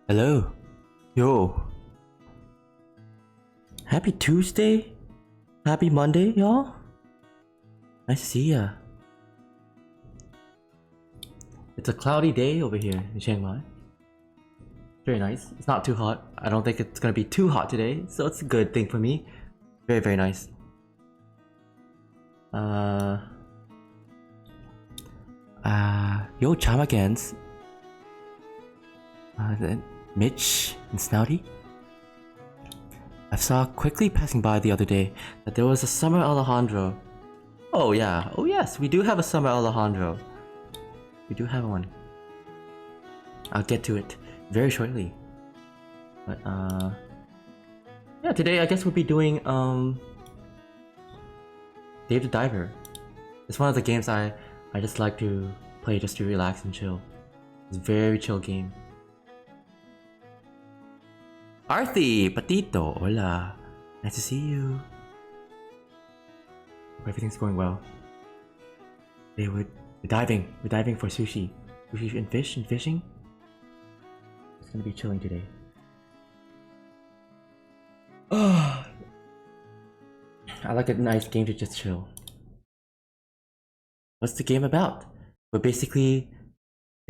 Hello. Yo. Happy Tuesday? Happy Monday, y'all? Nice to see ya. It's a cloudy day over here in Chiang Mai. Very nice. It's not too hot. I don't think it's gonna be too hot today, so it's a good thing for me. Very, very nice. Yo, Chamagans. Mitch and Snouty. I saw quickly passing by the other day that there was a Summer Alejandro. Oh yeah, oh yes, we do have a Summer Alejandro. We do have one. I'll get to it very shortly. But yeah, today I guess we'll be doing Dave the Diver. It's one of the games I just like to play just to relax and chill. It's a very chill game. Arthi, Patito, hola. Nice to see you. Hope everything's going well. Hey, we're diving. We're diving for sushi. Sushi and fish and fishing. It's gonna be chilling today. Oh, I like a nice game to just chill. What's the game about? But basically,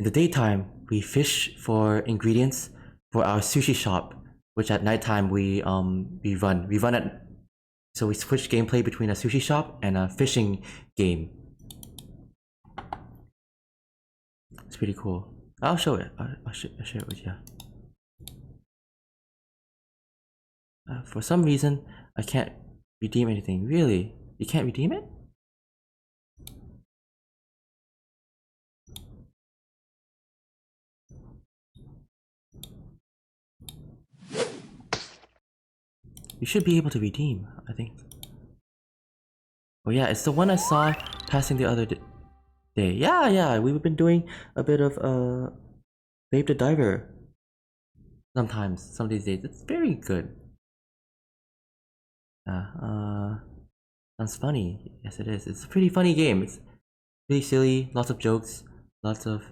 in the daytime, we fish for ingredients for our sushi shop, which at nighttime we run. We run at, so we switch gameplay between a sushi shop and a fishing game. It's pretty cool. I'll show it. I'll share it with you. For some reason, I can't redeem anything. Really? You can't redeem it? You should be able to redeem, I think. Oh yeah, it's the one I saw passing the other day. Yeah, we've been doing a bit of Dave the Diver. Sometimes, some of these days. It's very good. Sounds funny. Yes, it is. It's a pretty funny game. It's really silly, lots of jokes, lots of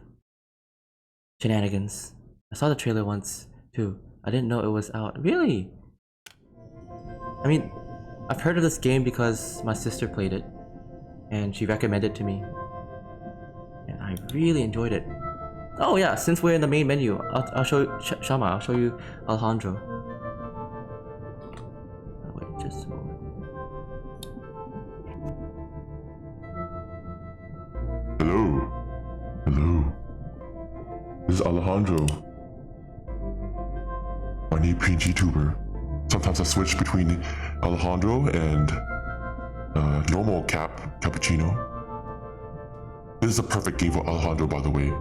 shenanigans. I saw the trailer once too. I didn't know it was out. Really? I mean, I've heard of this game because my sister played it and she recommended it to me. And I really enjoyed it. Oh yeah, since we're in the main menu, I'll show you, Shama, I'll show you Alejandro. Oh, wait, just a moment. Hello. This is Alejandro. My new PG tuber. Sometimes I switch between Alejandro and Yomo Cappuccino. This is a perfect game for Alejandro, by the way,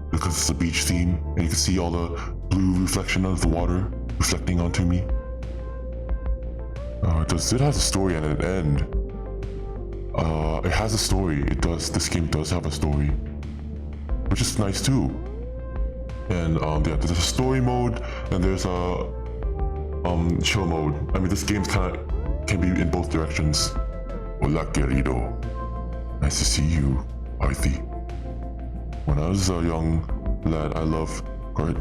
because it's a beach theme and you can see all the blue reflection of the water reflecting onto me. It has a story and an end. It has a story. It does. This game does have a story, which is nice too. And yeah, there's a story mode and there's a chill mode. I mean, this game can be in both directions. Hola, querido. Nice to see you, Arthi. When I was a young lad, I loved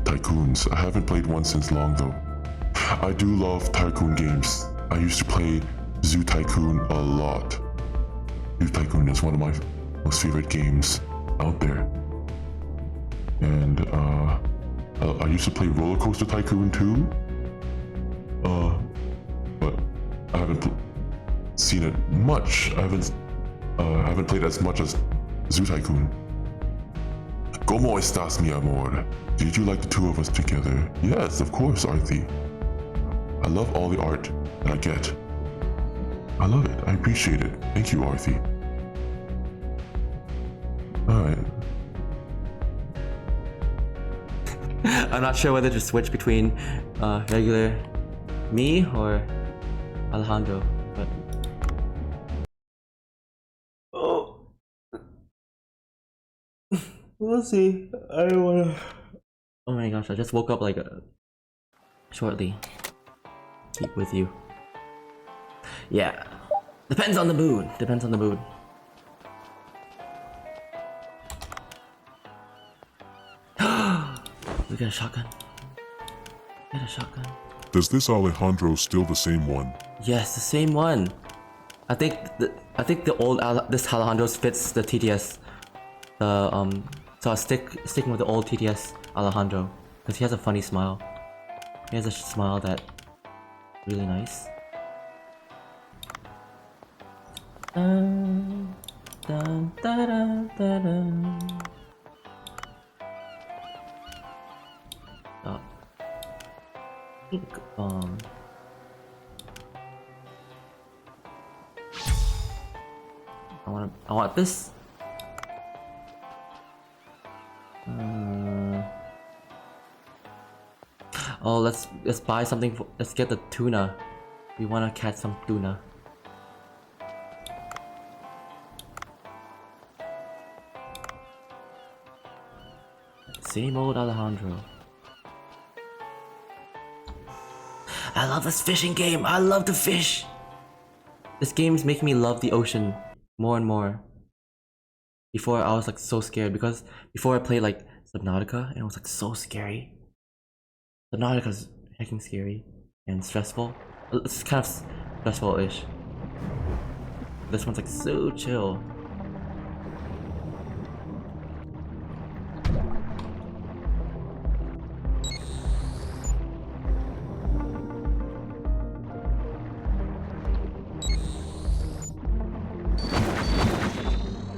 tycoons. I haven't played one since long though. I do love tycoon games. I used to play Zoo Tycoon a lot. Zoo Tycoon is one of my most favorite games out there. And I used to play Roller Coaster Tycoon too. But I haven't seen it much. I haven't played as much as Zoo Tycoon. ¿Cómo estás, mi amor? Did you like the two of us together? Yes, of course, Arthi. I love all the art that I get. I love it. I appreciate it. Thank you, Arthi. Alright. I'm not sure whether to switch between regular me or Alejandro, but oh, we'll see. I don't wanna. Oh my gosh! I just woke up like shortly. Keep with you. Yeah, depends on the mood. Depends on the mood. We got a shotgun. Get a shotgun. Does this Alejandro still the same one? Yes, the same one. I think the old this Alejandro fits the TTS. So I'll sticking with the old TTS Alejandro because he has a funny smile. He has a smile that really nice. Dun, dun, da, da, da, da. Oh. Pink bomb. I want this. Oh, let's buy something. Let's get the tuna. We want to catch some tuna. Same old Alejandro. I love this fishing game. I love to fish. This game is making me love the ocean more and more. Before I was like so scared because before I played like Subnautica and it was like so scary. Subnautica's heckin' scary and stressful. It's kind of stressful-ish. This one's like so chill.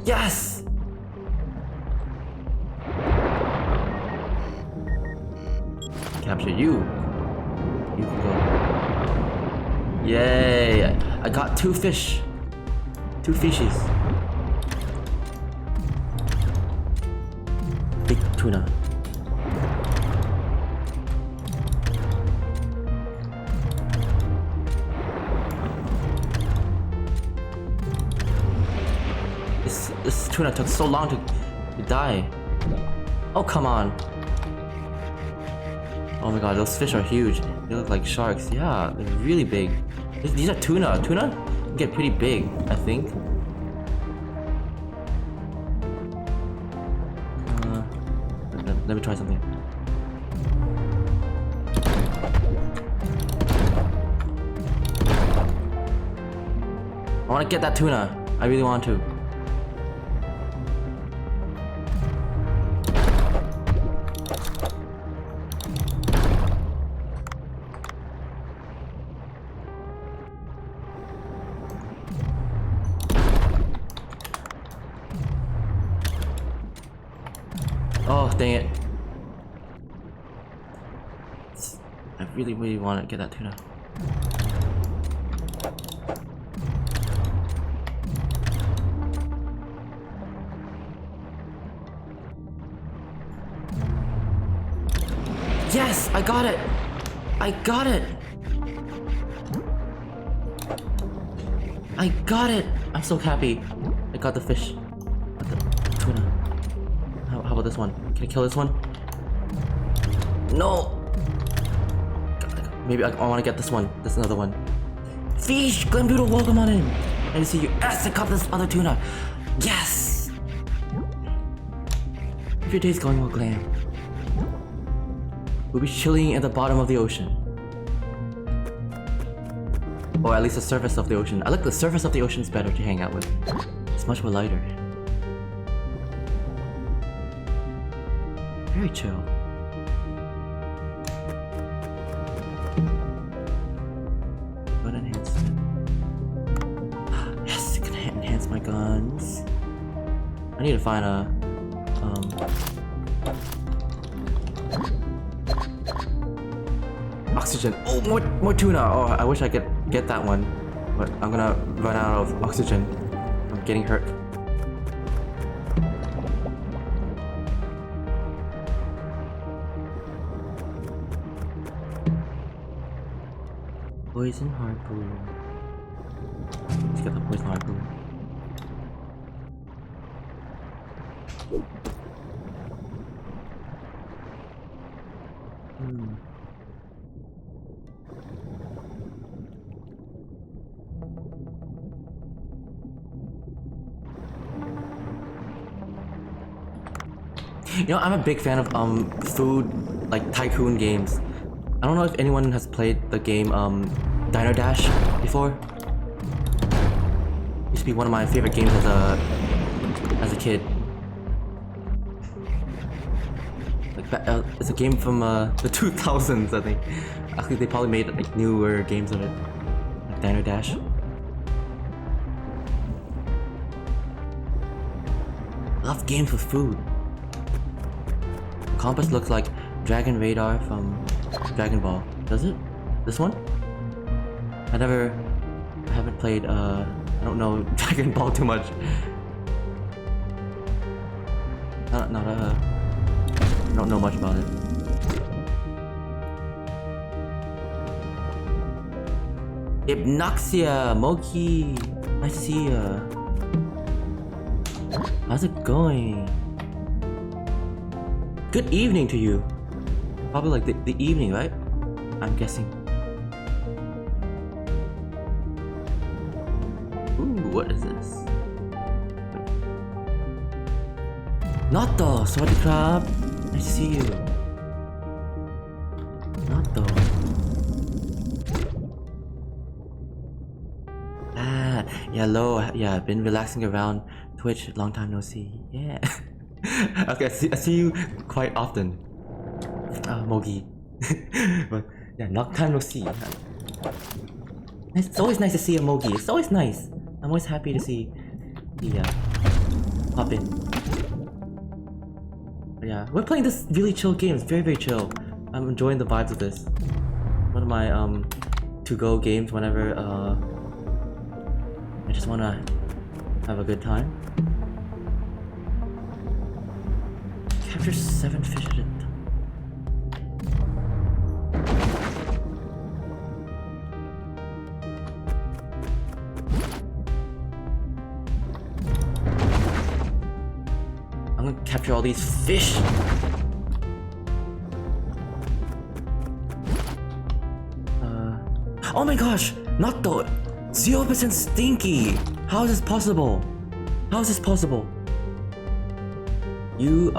Yes! Capture you. You can go. Yay! I got 2 fish. 2 fishies. Big tuna. This tuna took so long to die. Oh, come on. Oh my god, those fish are huge. They look like sharks. Yeah, they're really big. These are tuna. Tuna can get pretty big, I think. Let me try something. I want to get that tuna. I really want to. Oh, dang it. I really want to get that tuna. Yes, I got it. I got it. I got it. I'm so happy. I got the fish. Got the tuna. How about this one? Can I kill this one? No. Maybe I want to get this one. That's another one. Fish! Glamdoodle, welcome on in. I to see you. Yes, I caught this other tuna. Yes! If your day's going well, Glam, we'll be chilling at the bottom of the ocean. Or at least the surface of the ocean. I like the surface of the ocean is better to hang out with. It's much more lighter. Very chill. Gun enhancement. Yes, it can enhance my guns. I need to find a oxygen. Oh, more tuna. Oh, I wish I could get that one, but I'm gonna run out of oxygen. I'm getting hurt. Poison harpoon. Let's get the poison harpoon. You know, I'm a big fan of food like tycoon games. I don't know if anyone has played the game Diner Dash before. Used to be one of my favorite games as a kid. Like it's a game from the 2000s, I think. I think they probably made like newer games of it, like Diner Dash. Love games with food. The compass looks like Dragon Radar from Dragon Ball. Does it? This one? I haven't played, I don't know Dragon Ball too much. I don't know much about it. Hypnoxia, Moki, nice to see ya. How's it going? Good evening to you. Probably like the evening, right? I'm guessing. Ooh, what is this? Nato, Sawadee Krab. Nice to see you. Nato. Yeah, hello. Yeah, I've been relaxing around Twitch. Long time no see. Yeah. Okay, I see you quite often. Mogi. But yeah, long time no see. It's always nice to see a Mogi. It's always nice. I'm always happy to see the pop in. But yeah, we're playing this really chill game. It's very, very chill. I'm enjoying the vibes of this. One of my to-go games whenever I just wanna have a good time. Capture 7 fish at a time. I'm gonna capture all these fish. Oh my gosh! Not the 0% stinky! How is this possible? How is this possible? You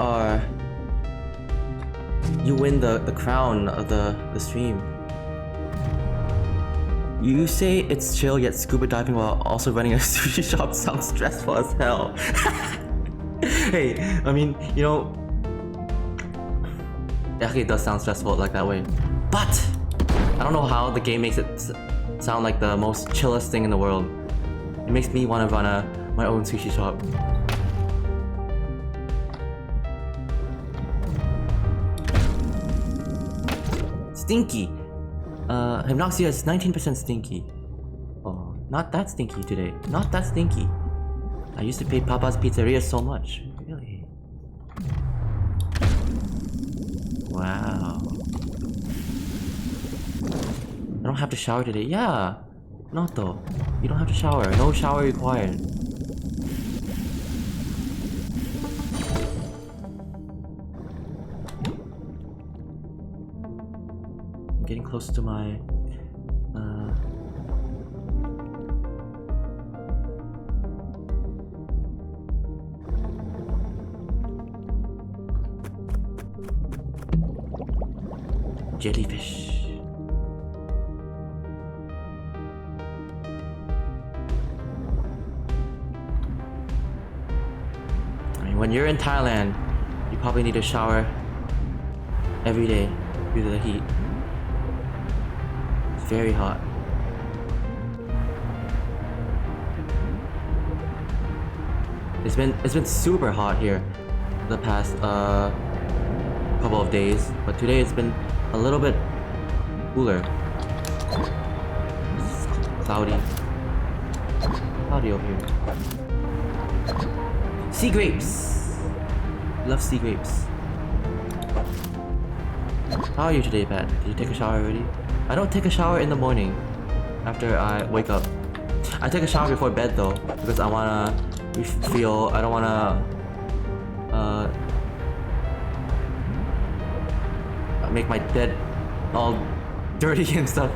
win the crown of the stream. You say it's chill, yet scuba diving while also running a sushi shop sounds stressful as hell. Hey, I mean, you know, actually it does sound stressful like that way. But I don't know how the game makes it sound like the most chillest thing in the world. It makes me want to run my own sushi shop. Stinky. Hypnoxia is 19% stinky. Oh, not that stinky today. Not that stinky. I used to pay Papa's Pizzeria so much. Really? Wow. I don't have to shower today. Yeah. Not though. You don't have to shower. No shower required. I'm getting close to my jellyfish. When you're in Thailand, you probably need a shower every day due to the heat. It's very hot. It's been super hot here the past couple of days, but today it's been a little bit cooler. It's cloudy over here. Sea grapes! Love sea grapes. How are you today, Pat? Did you take a shower already? I don't take a shower in the morning after I wake up. I take a shower before bed though, because I wanna I don't wanna make my bed all dirty and stuff.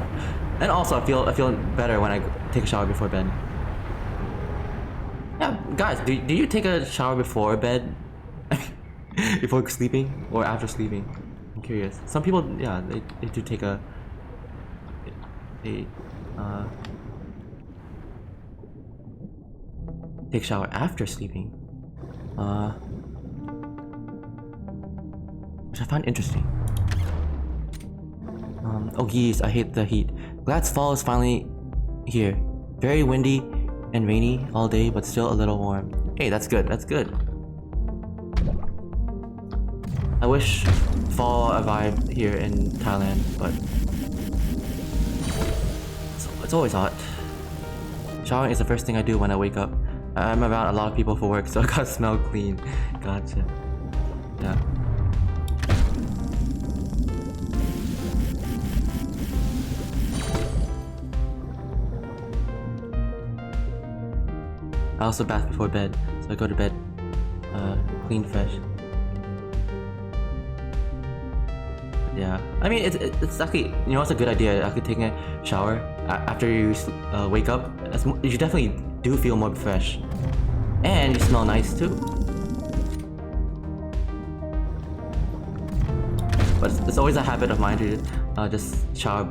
And also I feel better when I take a shower before bed. Yeah, guys, do you take a shower before bed? Before sleeping or after sleeping? I'm curious. Some people, yeah, they do take a they take shower after sleeping. Which I find interesting. Oh geez, I hate the heat. Glad fall is finally here. Very windy and rainy all day, but still a little warm. Hey, that's good, that's good. I wish fall arrived here in Thailand, but it's always hot. Showering is the first thing I do when I wake up. I'm around a lot of people for work, so I gotta smell clean. Gotcha. Yeah. I also bath before bed, so I go to bed clean, fresh. Yeah, I mean it's actually, you know, it's a good idea. Actually taking a shower after you wake up, you definitely do feel more fresh, and you smell nice too. But it's always a habit of mine to just shower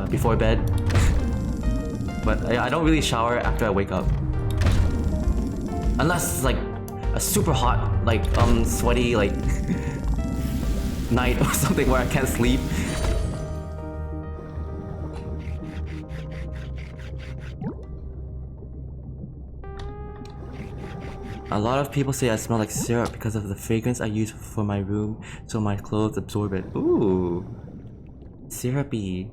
before bed. But I don't really shower after I wake up, unless it's like a super hot, like sweaty, like night or something where I can't sleep. A lot of people say I smell like syrup because of the fragrance I use for my room, so my clothes absorb it. Ooh, syrupy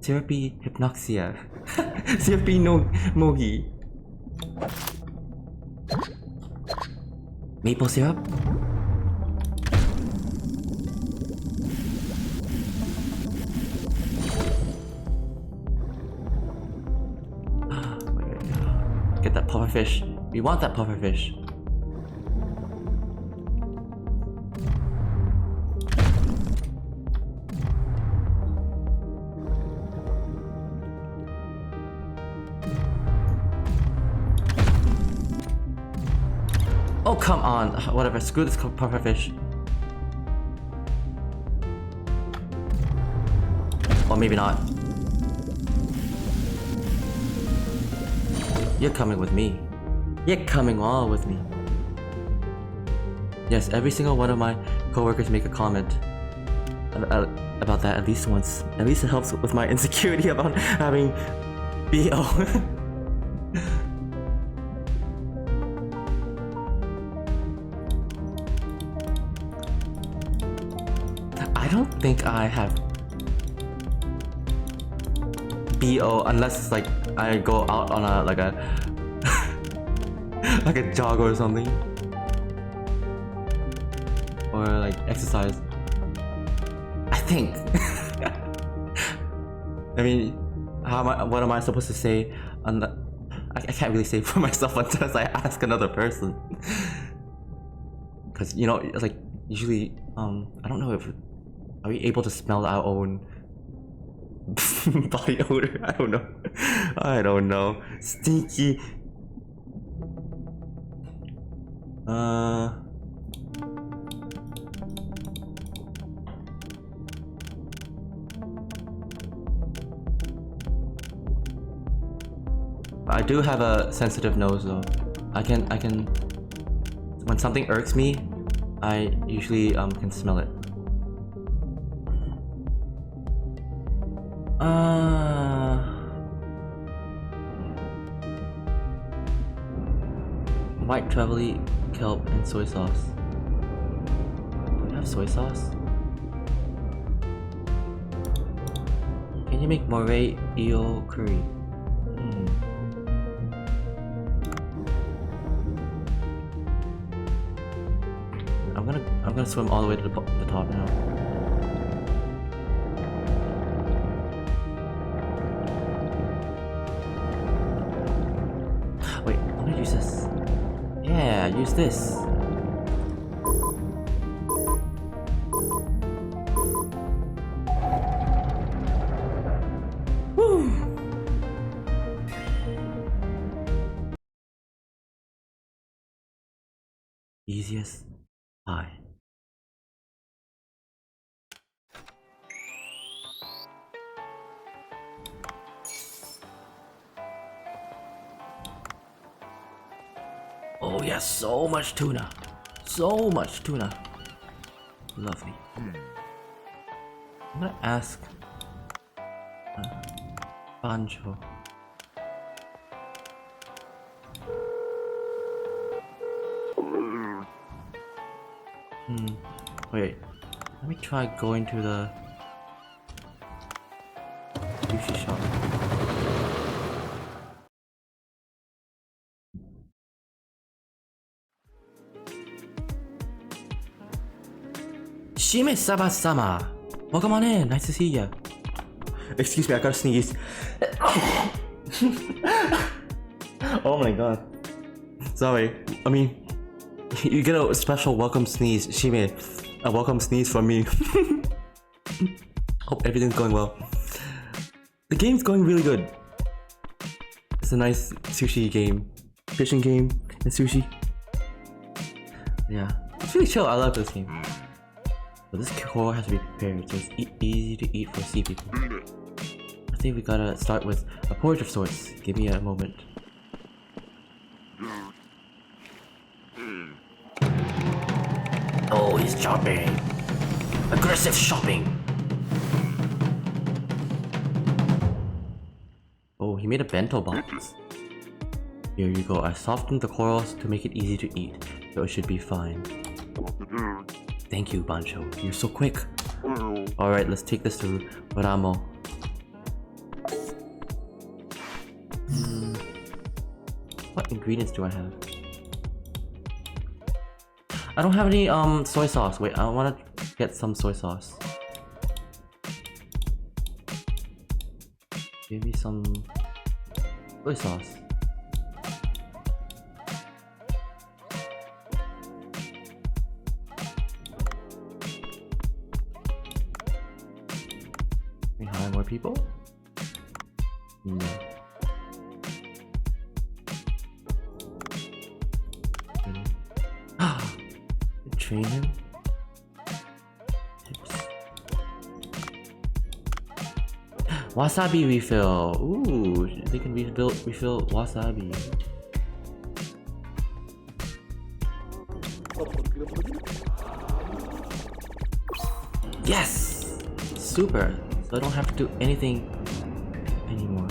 hypnoxia. Syrupy no mogi. Maple syrup? Get that pufferfish. We want that pufferfish. Oh, come on. Whatever, screw this pufferfish. Or maybe not. You're coming with me. You're coming all with me. Yes, every single one of my coworkers make a comment about that at least once. At least it helps with my insecurity about having BO. I don't think I have BO unless it's like I go out on a like a like a jog or something, or like exercise. I think. I mean, what am I supposed to say? I can't really say for myself unless I ask another person. Because you know, like usually, I don't know if are we able to smell our own body odor? I don't know. I don't know. Stinky. I do have a sensitive nose though. I can when something irks me, I usually can smell it. White trevally, kelp, and soy sauce. Do we have soy sauce? Can you make moray eel curry? I'm gonna swim all the way to the top now. Wait, I'm gonna use this. Yeah, use this. Woo! Easiest pie. Oh yes, so much tuna. So much tuna. Lovely. I'm gonna ask Banjo. Wait. Let me try going to the sushi shop. Shime Saba-sama! Welcome on in, nice to see ya. Excuse me, I gotta sneeze. Oh my god. Sorry, I mean, you get a special welcome sneeze, Shime. A welcome sneeze from me. Hope everything's going well. The game's going really good. It's a nice sushi game. Fishing game and sushi. Yeah, it's really chill, I love this game. But this core has to be prepared so it's easy to eat for sea people. I think we gotta start with a porridge of sorts. Give me a moment. Oh, he's chopping. Aggressive shopping. Oh, he made a bento box. Here you go. I softened the corals to make it easy to eat, so it should be fine. Thank you, Bancho. You're so quick. Alright, let's take this to Ramo. What ingredients do I have? I don't have any soy sauce. Wait, I wanna get some soy sauce. Give me some soy sauce. Can we hire more people? No. Train him? Tips. Wasabi refill. Ooh, they can refill wasabi. Yes! Super. So I don't have to do anything anymore.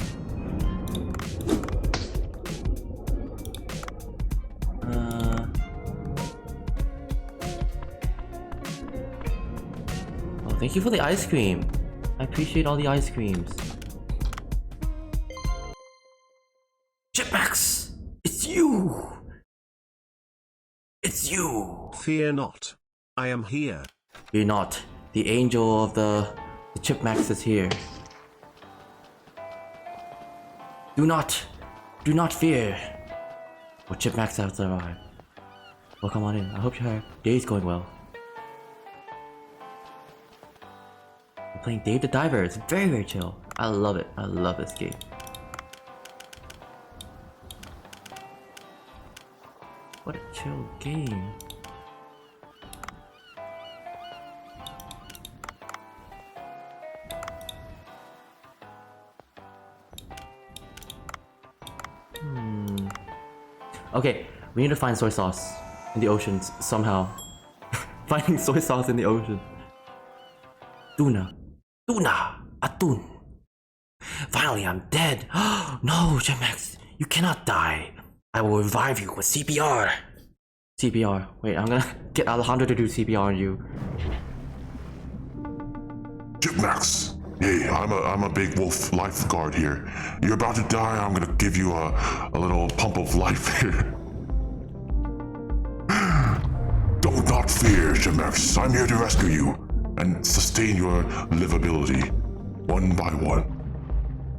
Thank you for the ice cream. I appreciate all the ice creams. Chipmax! It's you! It's you! Fear not. I am here. Fear not. The angel of the Chipmax is here. Do not fear. For Chipmax has arrived. Well, come on in. I hope your day is going well. Playing Dave the Diver. It's very, very chill. I love it. I love this game. What a chill game. Okay, we need to find soy sauce in the oceans somehow. Finding soy sauce in the ocean. Tuna, atun. Finally, I'm dead. No, Chipmax, you cannot die. I will revive you with CPR. CPR. Wait, I'm gonna get Alejandro to do CPR on you. Chipmax, hey, I'm a big wolf lifeguard here. You're about to die. I'm gonna give you a little pump of life here. Do not fear, Chipmax. I'm here to rescue you and sustain your livability one by one.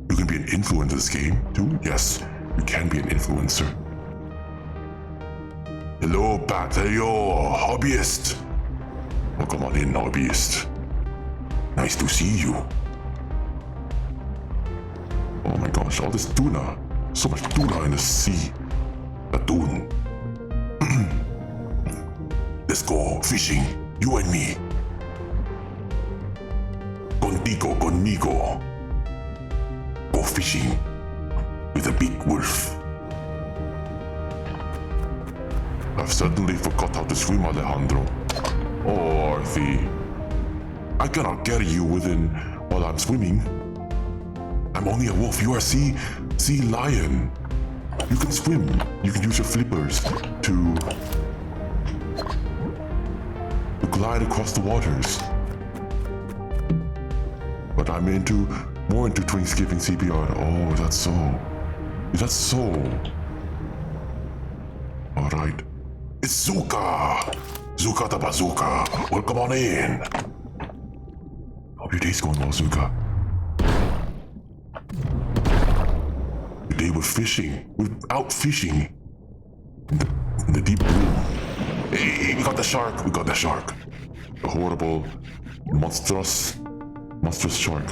You can be an influencer in this game too. Yes, you can be an influencer. Hello, Bat. Hello, hobbyist. Welcome on in, hobbyist. Nice to see you. Oh my gosh, all this tuna. So much tuna in the sea. The tuna. Let's go fishing, you and me. Contigo. Go fishing with a big wolf. I've certainly forgot how to swim, Alejandro. Oh, Arthi. I cannot carry you within while I'm swimming. I'm only a wolf. You are sea lion. You can swim. You can use your flippers to glide across the waters. But I'm more into Twinsgiving CPR. Oh, that's so. That's so. Alright. It's Zuka! Zuka the Bazooka! Welcome on in! Hope your day's going well, Zuka. Today we're fishing. We're out fishing. In the deep blue. Hey, we got the shark! We got the shark! A horrible, monstrous shark.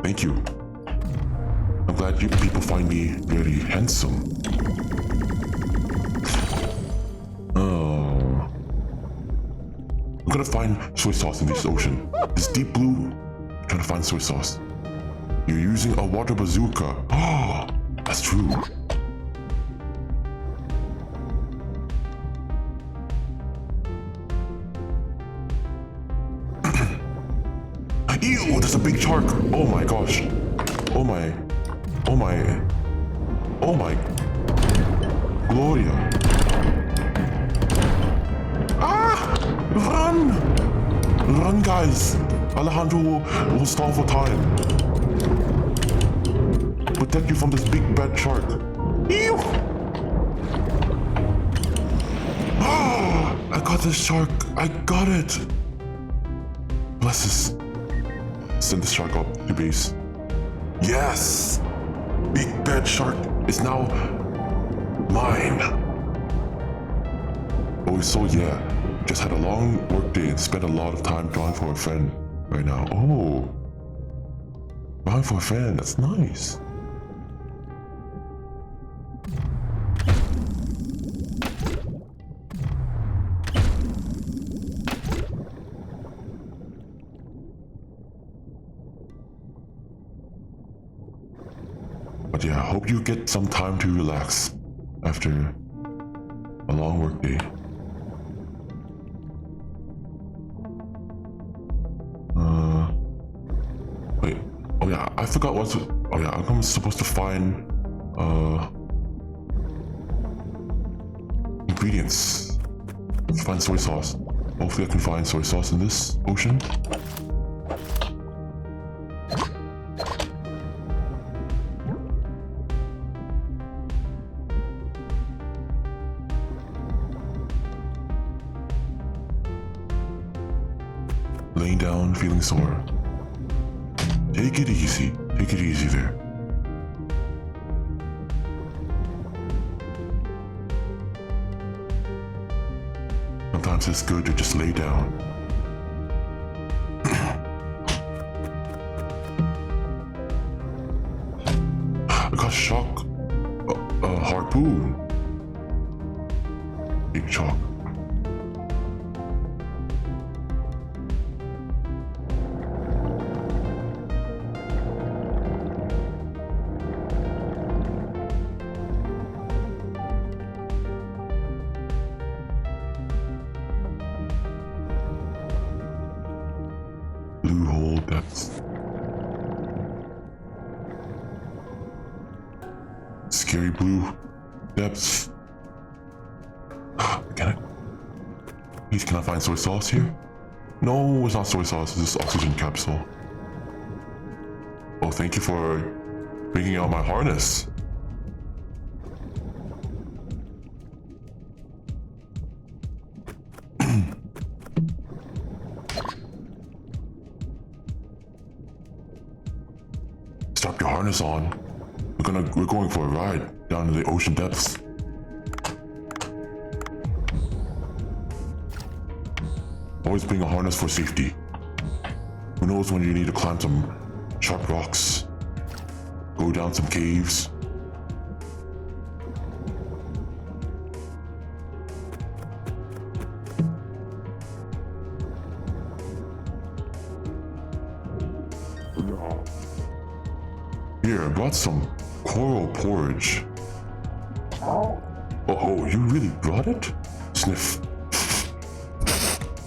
Thank you. I'm glad you people find me very handsome. Oh. I'm gonna find soy sauce in this ocean. This deep blue, I'm trying to find soy sauce. You're using a water bazooka. Oh, that's true. Ew, there's a big shark. Oh my gosh. Oh my. Oh my. Oh my. Gloria. Ah! Run! Run, guys. Alejandro will stall for time. Protect you from this big bad shark. Ew! Ah! I got this shark. I got it. Bless us. Send the shark up to base. Yes! Big bad shark is now mine. Oh, so yeah. Just had a long work day and spent a lot of time drawing for a friend right now. Oh. Drawing for a friend, that's nice. But yeah, I hope you get some time to relax after a long work day. Wait. Oh yeah, I forgot what's. Oh yeah, I'm supposed to find ingredients. Find soy sauce. Hopefully, I can find soy sauce in this ocean. Laying down, feeling sore. Take it easy. Take it easy there. Sometimes it's good to just lay down. I got shock. A harpoon. Big shock. Blue hole depths. Scary blue depths. Can I? Please, can I find soy sauce here? No, it's not soy sauce. It's this oxygen capsule. Oh, thank you for bringing out my harness. Strap your harness on. We're going for a ride down to the ocean depths. Always bring a harness for safety. Who knows when you need to climb some sharp rocks, go down some caves. Here, I brought some coral porridge. Oh, you really brought it? Sniff.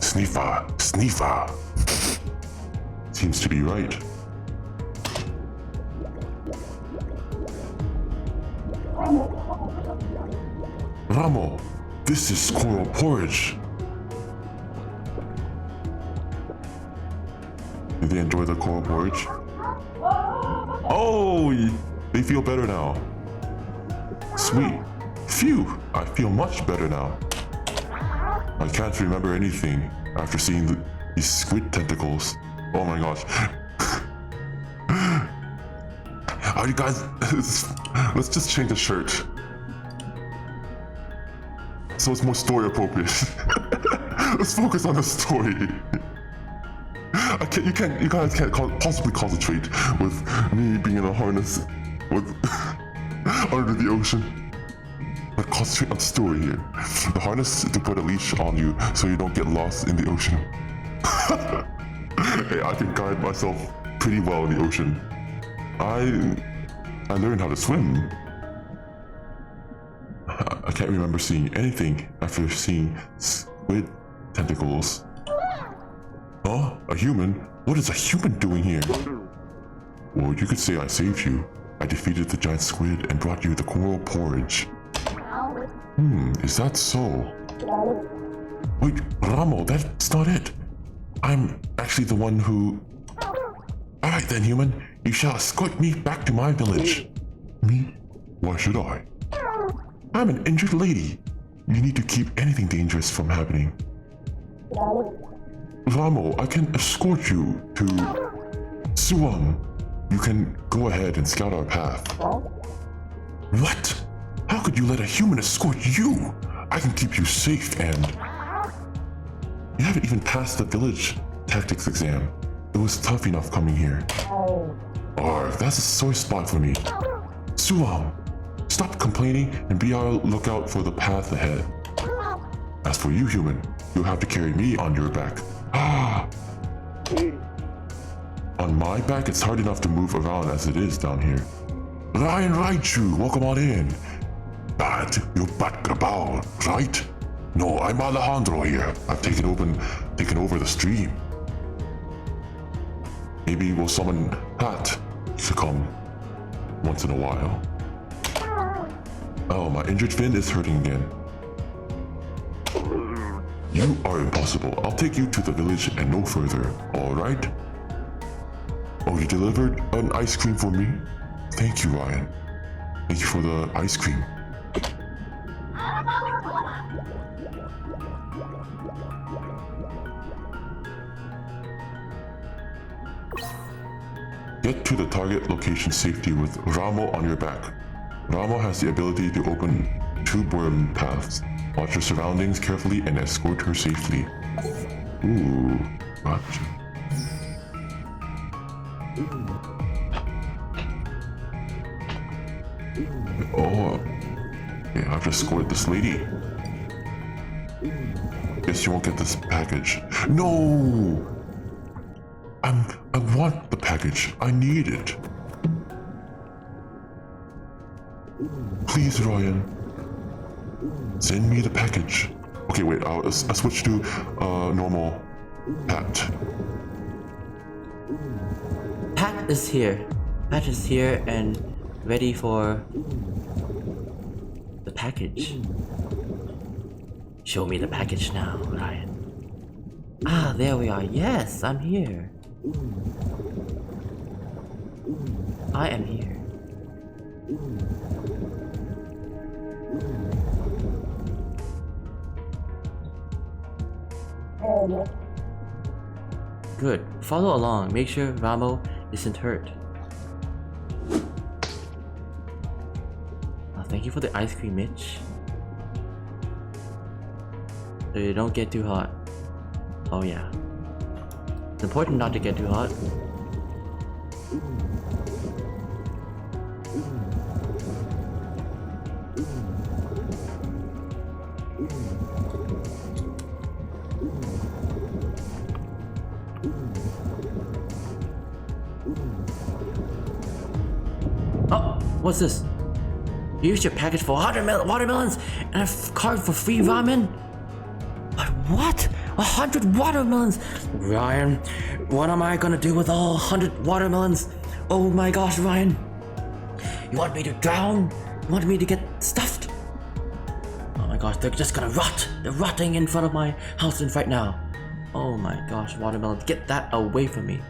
Sniffer, sniffer. Seems to be right. Ramo, this is coral porridge. Did they enjoy the coral porridge? Oh, they feel better now. Sweet. Phew, I feel much better now. I can't remember anything after seeing these squid tentacles. Oh my gosh. Are you guys... Let's just change the shirt. So it's more story appropriate. Let's focus on the story. You guys can't possibly concentrate with me being in a harness with under the ocean. But concentrate on the story here. The harness is to put a leash on you so you don't get lost in the ocean. Hey, I can guide myself pretty well in the ocean. I learned how to swim. I can't remember seeing anything after seeing squid tentacles. Huh? A human? What is a human doing here? Well, you could say I saved you. I defeated the giant squid and brought you the coral porridge. Is that so? Wait, Ramo, that's not it. I'm actually the one who... Alright then, human. You shall escort me back to my village. Me? Why should I? I'm an injured lady. You need to keep anything dangerous from happening. Ramo, I can escort you to Suam. You can go ahead and scout our path. What? How could you let a human escort you? I can keep you safe and... You haven't even passed the village tactics exam. It was tough enough coming here. Arg, that's a sore spot for me. Suam, stop complaining and be on the lookout for the path ahead. As for you, human, you'll have to carry me on your back. On my back, it's hard enough to move around as it is down here. Ryan Raichu, welcome on in. Bad, you bad grabal, right? No, I'm Alejandro here. I've taken over the stream. Maybe we'll summon Pat to come once in a while. Oh, my injured fin is hurting again. You are impossible. I'll take you to the village and no further, alright? Oh, you delivered an ice cream for me? Thank you, Ryan. Thank you for the ice cream. Get to the target location safely with Ramo on your back. Ramo has the ability to open tube worm paths. Watch your surroundings carefully and escort her safely. Ooh, gotcha. Oh, yeah, I have to escort this lady. Guess you won't get this package. No! I want the package. I need it. Please, Ryan. Send me the package. Okay, wait, I'll switch to normal Pat. Pat is here. Pat is here and ready for the package. Show me the package now, Ryan. Ah, there we are. Yes, I'm here. I am here. Good. Follow along. Make sure Ramo isn't hurt. Thank you for the ice cream, Mitch. So you don't get too hot. Oh yeah. It's important not to get too hot. What's this? You used your package for 100 watermelons and a card for free ramen? But what? 100 watermelons? Ryan, what am I gonna do with all 100 watermelons? Oh my gosh, Ryan. You want me to drown? You want me to get stuffed? Oh my gosh, they're just gonna rot. They're rotting in front of my house right now. Oh my gosh, watermelons, get that away from me.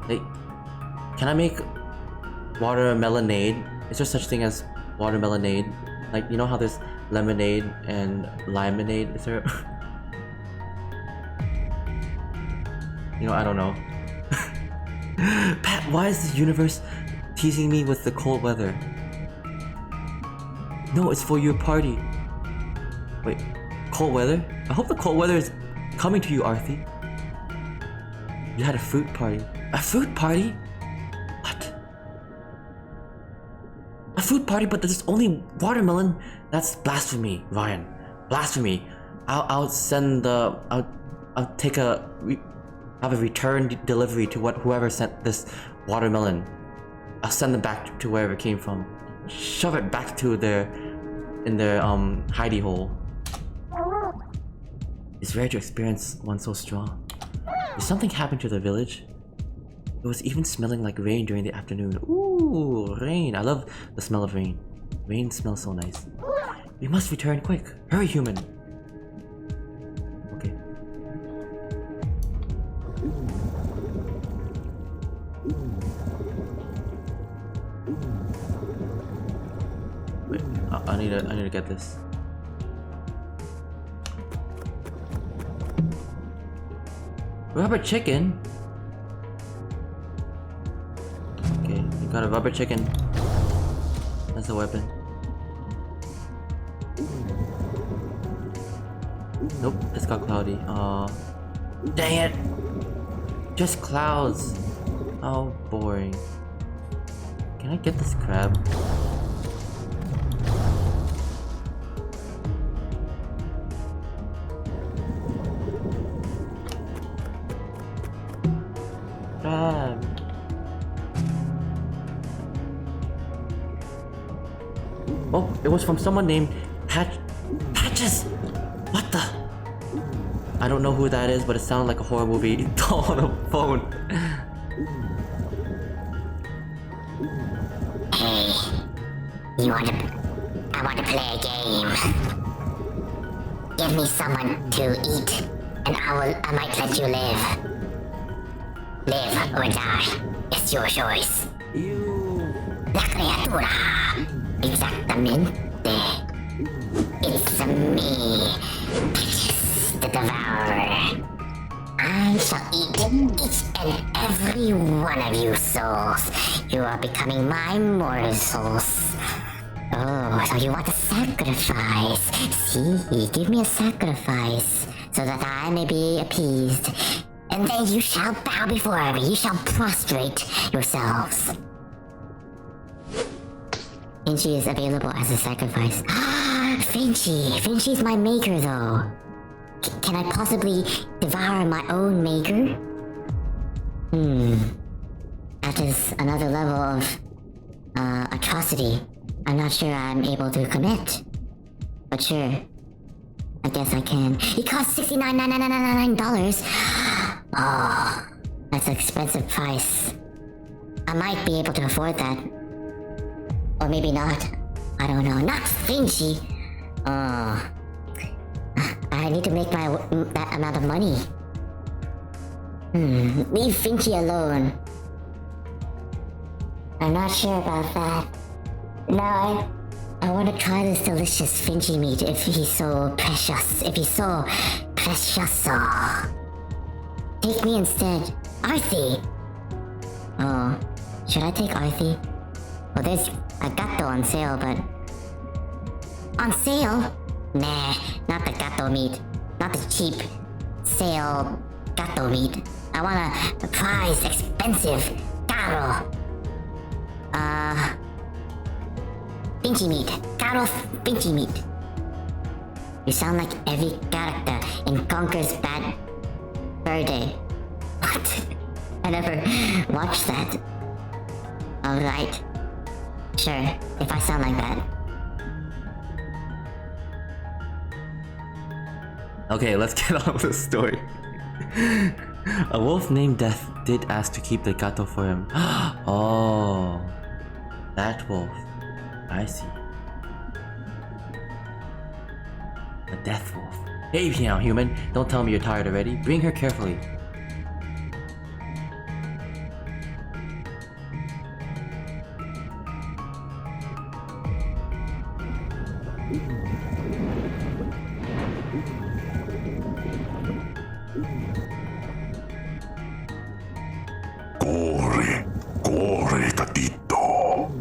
Hey, can I make watermelonade? Is there such thing as watermelonade? Like, you know how there's lemonade and limonade? Is there? You know, I don't know. Pat, why is the universe teasing me with the cold weather? No, it's for your party. Wait, cold weather? I hope the cold weather is coming to you, Arthi. You had a fruit party. A fruit party? What? A fruit party, but there's only watermelon? That's blasphemy, Ryan. Blasphemy. I'll send the. I'll take a. Have a return delivery to whoever sent this watermelon. I'll send them back to wherever it came from. Shove it back to their hidey hole. It's rare to experience one so strong. Did something happen to the village? It was even smelling like rain during the afternoon. Ooh, rain. I love the smell of rain. Rain smells so nice. We must return quick. Hurry, human. Okay. Wait, I need to get this. Rubber chicken? Okay, you got a rubber chicken. That's a weapon. Nope, it's got cloudy. Dang it! Just clouds. How boring. Can I get this crab? Crab. Oh, it was from someone named Patches! What the? I don't know who that is, but it sounded like a horror movie on a phone. Hey, I want to play a game. Give me someone to eat, and I might let you live. Live or die. It's your choice. La criatura. Exactamente. It's me, the devourer. I shall eat each and every one of you souls. You are becoming my mortal souls. Oh, so you want a sacrifice? See, give me a sacrifice, so that I may be appeased. And then you shall bow before me. You shall prostrate yourselves. Finchy is available as a sacrifice. Finchy! Finchy's my maker, though. Can I possibly devour my own maker? That is another level of atrocity I'm not sure I'm able to commit. But sure. I guess I can. He costs $69.99. Oh, that's an expensive price. I might be able to afford that. Or maybe not. I don't know. Not Finchy! Oh. I need to make that amount of money. Leave Finchy alone. I'm not sure about that. No, I want to try this delicious Finchy meat if he's so precious. If he's so precious. Take me instead. Arthi! Oh, should I take Arthi? Well, there's a gato on sale, but... On sale? Nah, not the gato meat. Not the cheap sale gato meat. I want a prize expensive caro. Finchy meat. Caro Finchy meat. You sound like every character in Conker's Bad Fur Day. What? I never watched that. Alright. Sure, if I sound like that. Okay, let's get on with the story. A wolf named Death did ask to keep the gato for him. Oh, that wolf. I see. The Death Wolf. Hey now, human. Don't tell me you're tired already. Bring her carefully. Corre, gatito.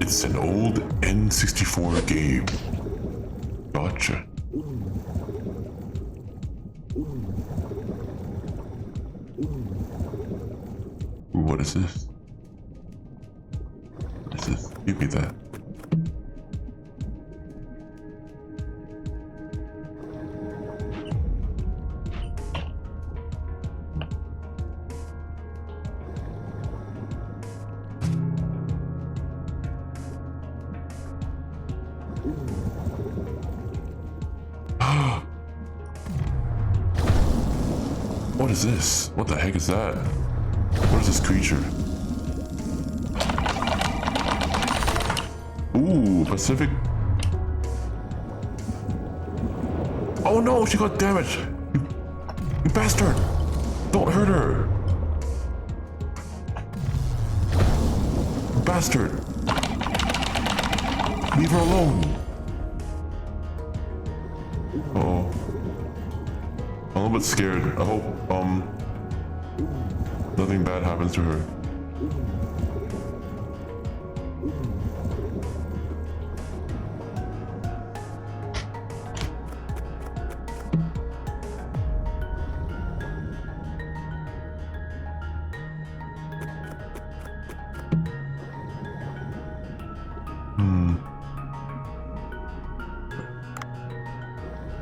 It's an old N64 game. Gotcha. Ooh, what is this? What is this? Give me that. What is this? What the heck is that? What is this creature? Ooh, Pacific. Oh no, she got damaged. You bastard! Don't hurt her. You bastard. Leave her alone. Uh-oh. I'm a little bit scared. I hope, nothing bad happens to her.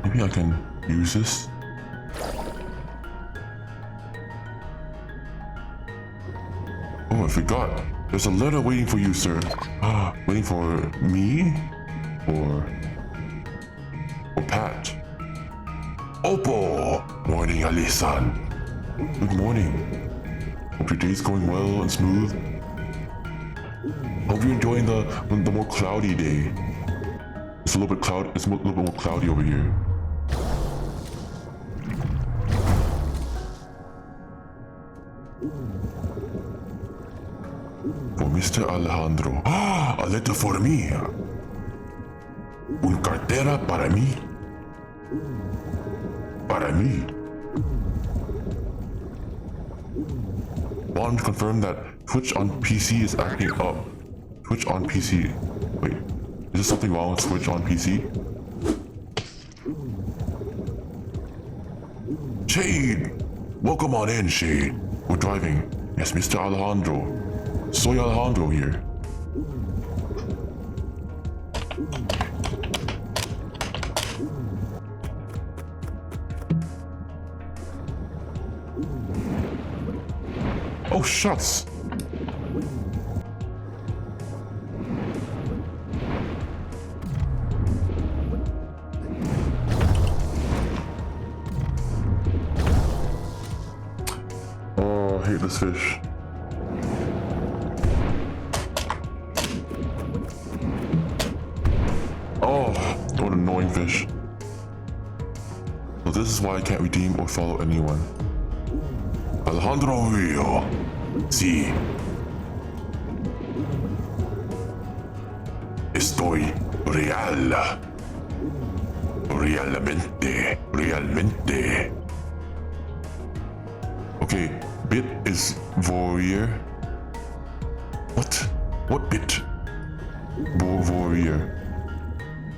Maybe I can use this. Oh, I forgot. There's a letter waiting for you, sir. Waiting for me? Or Pat? Oppo! Morning, Ali-san. Good morning. Hope your day's going well and smooth. Hope you're enjoying the more cloudy day. It's a little bit more cloudy over here. For Mr. Alejandro. A letter for me. Un cartera para mí. Para mí. Want to confirm that Twitch on PC is acting up. Twitch on PC. Wait, is there something wrong with Twitch on PC? Shade! Welcome on in, Shade. We're driving. Yes, Mr. Alejandro. Soy Alejandro here. Oh, shucks. Oh, I hate this fish. Oh, what an annoying fish. So this is why I can't redeem or follow anyone. Alejandro Rio. Sí. Estoy real. Realmente. Okay, bit is warrior. What? What bit? Warrior.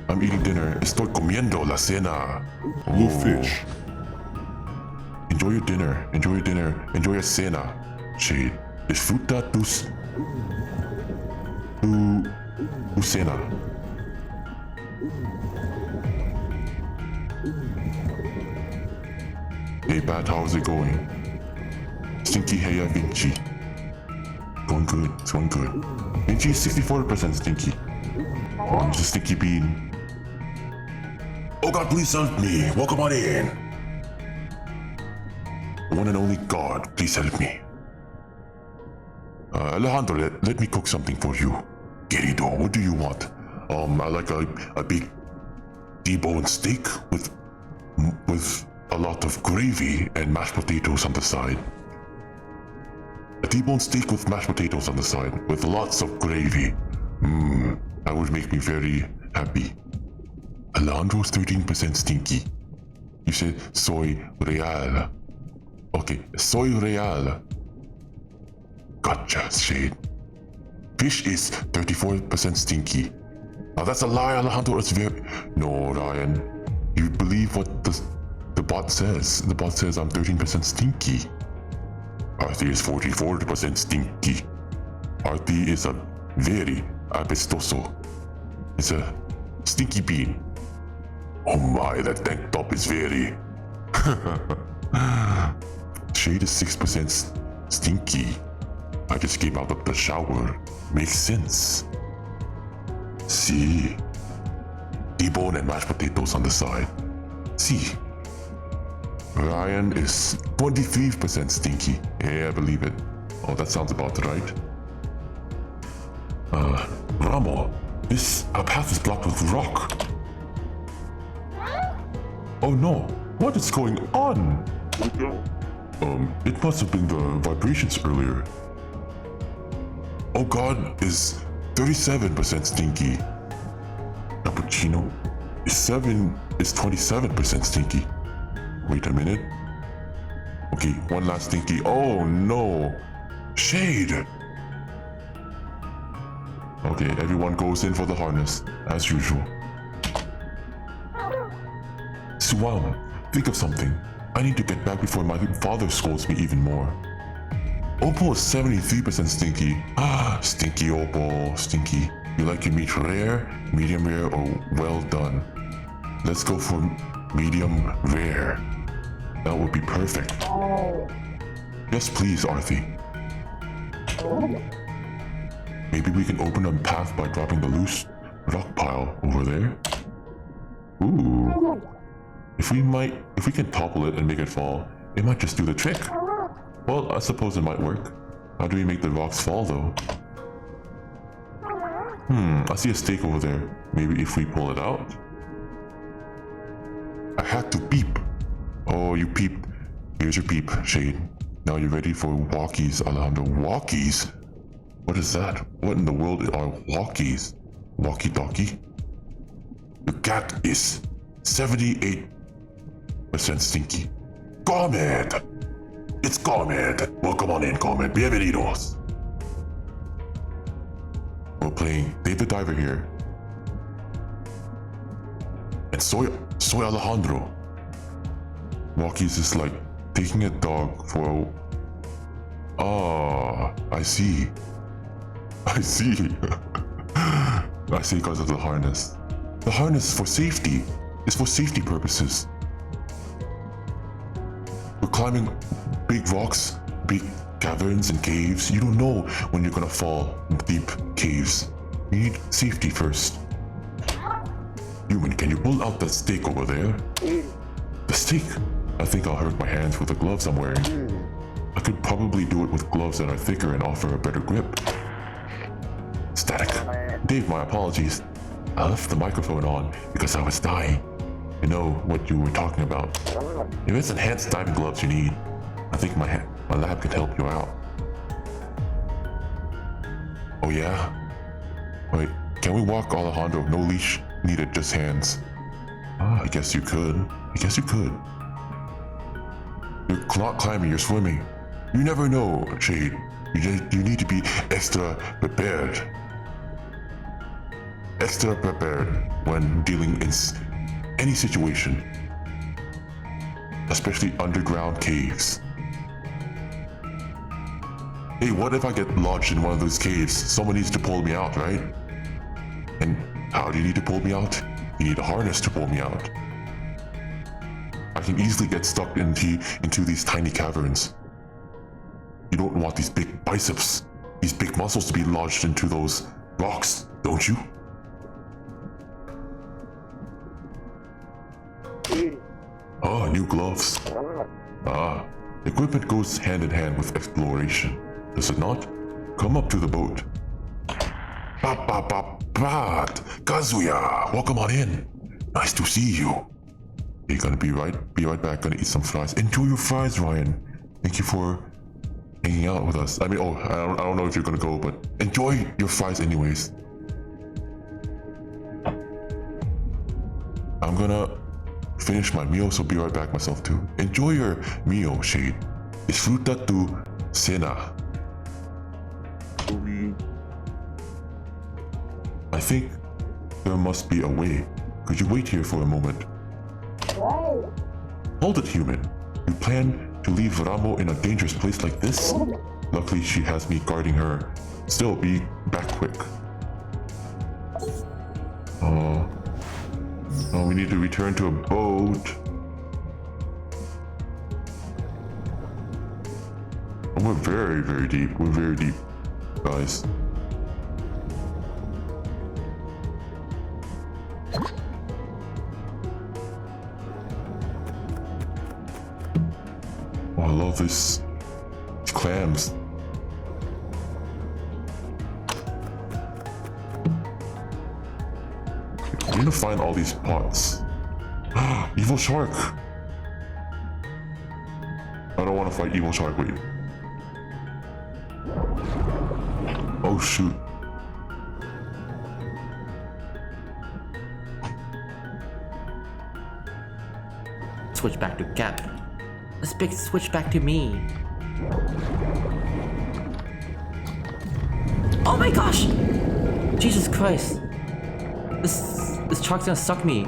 I'm eating dinner. Estoy comiendo la cena. Blue fish. Enjoy your dinner. Enjoy your cena. Shade. disfruta tu cena. Hey Pat, how's it going? Stinky Heya Vinci. Going good, it's going good. Vinci is 64% stinky. I'm just a stinky bean. Oh God, please help me. Welcome on in. The one and only God, please help me. Alejandro, let me cook something for you. Querido, what do you want? I like a big T-bone steak with a lot of gravy and mashed potatoes on the side. A T-bone steak with mashed potatoes on the side with lots of gravy. That would make me very happy. Alejandro's 13% stinky. You said soy real. Okay, soy real. Gotcha, Shade. Fish is 34% stinky. Now that's a lie, Alejandro. It's very... No, Ryan. You believe what the bot says. The bot says I'm 13% stinky. Arthi is 44% stinky. Arthi is a very apestoso. It's a stinky bean. Oh my, that tank top is very... Shade is 6% stinky. I just came out of the shower. Makes sense. See. T-bone and mashed potatoes on the side. See. Ryan is 23% stinky. Yeah, I believe it. Oh, that sounds about right. Ramo, this path is blocked with rock. Oh no, what is going on? It must have been the vibrations earlier. Oh God is 37% stinky. Cappuccino is 27% stinky. Wait a minute. Okay, one last stinky. Oh no! Shade! Okay, everyone goes in for the harness, as usual. Suam, think of something. I need to get back before my father scolds me even more. Opal is 73% stinky. Stinky Opal, stinky. You like your meat rare, medium rare, or well done? Let's go for medium rare. That would be perfect. Yes, please, Arthi. Maybe we can open a path by dropping the loose rock pile over there. Ooh. If we can topple it and make it fall, it might just do the trick. Well, I suppose it might work. How do we make the rocks fall though? I see a stake over there. Maybe if we pull it out? I had to peep. Oh, you peeped. Here's your peep, Shade. Now you're ready for walkies, Alejandro. Walkies? What is that? What in the world are walkies? Walkie-talkie? The cat is 78% stinky. Comet! It's Comet! Welcome on in, Comet. Bienvenidos! We're playing Dave the Diver here. And Soy Alejandro. Walkies is like taking a dog for a... Ah, I see. I see. I see because of the harness. The harness is for safety. It's for safety purposes. We're climbing big rocks, big caverns and caves. You don't know when you're gonna fall in deep caves. You need safety first. Human, can you pull out that stake over there? The stake? I think I'll hurt my hands with the gloves I'm wearing. I could probably do it with gloves that are thicker and offer a better grip. Static. Dave, my apologies. I left the microphone on because I was dying. You know what you were talking about. If it's enhanced diving gloves you need, I think my lab can help you out. Oh yeah? Wait, can we walk Alejandro? No leash needed, just hands. I guess you could. I guess you could. You're not climbing, you're swimming. You never know, Shade. You need to be extra prepared. Extra prepared when dealing in any situation. Especially underground caves. Hey, what if I get lodged in one of those caves? Someone needs to pull me out, right? And how do you need to pull me out? You need a harness to pull me out. I can easily get stuck into these tiny caverns. You don't want these big biceps, these big muscles to be lodged into those rocks, don't you? Ah, new gloves. Ah, equipment goes hand in hand with exploration, does it not? Come up to the boat. Kazuya, welcome on in. Nice to see you. You're gonna be right back. Gonna eat some fries. Enjoy your fries, Ryan. Thank you for hanging out with us. I mean, I don't know if you're gonna go, but enjoy your fries anyways. I'm gonna finish my meal, so be right back myself too. Enjoy your meal, Shade. Disfruta tu cena. I think there must be a way. Could you wait here for a moment? Hold it, human. You plan to leave Ramo in a dangerous place like this? Luckily, she has me guarding her. Still, be back quick. Oh, we need to return to a boat. Oh, we're very, very deep. We're very deep, guys. Oh, I love these clams. I need to find all these pots. Evil shark. I don't want to fight evil shark. Wait. Oh shoot. Switch back to Cap. Let's switch back to me. Oh my gosh! Jesus Christ. This shark's gonna suck me.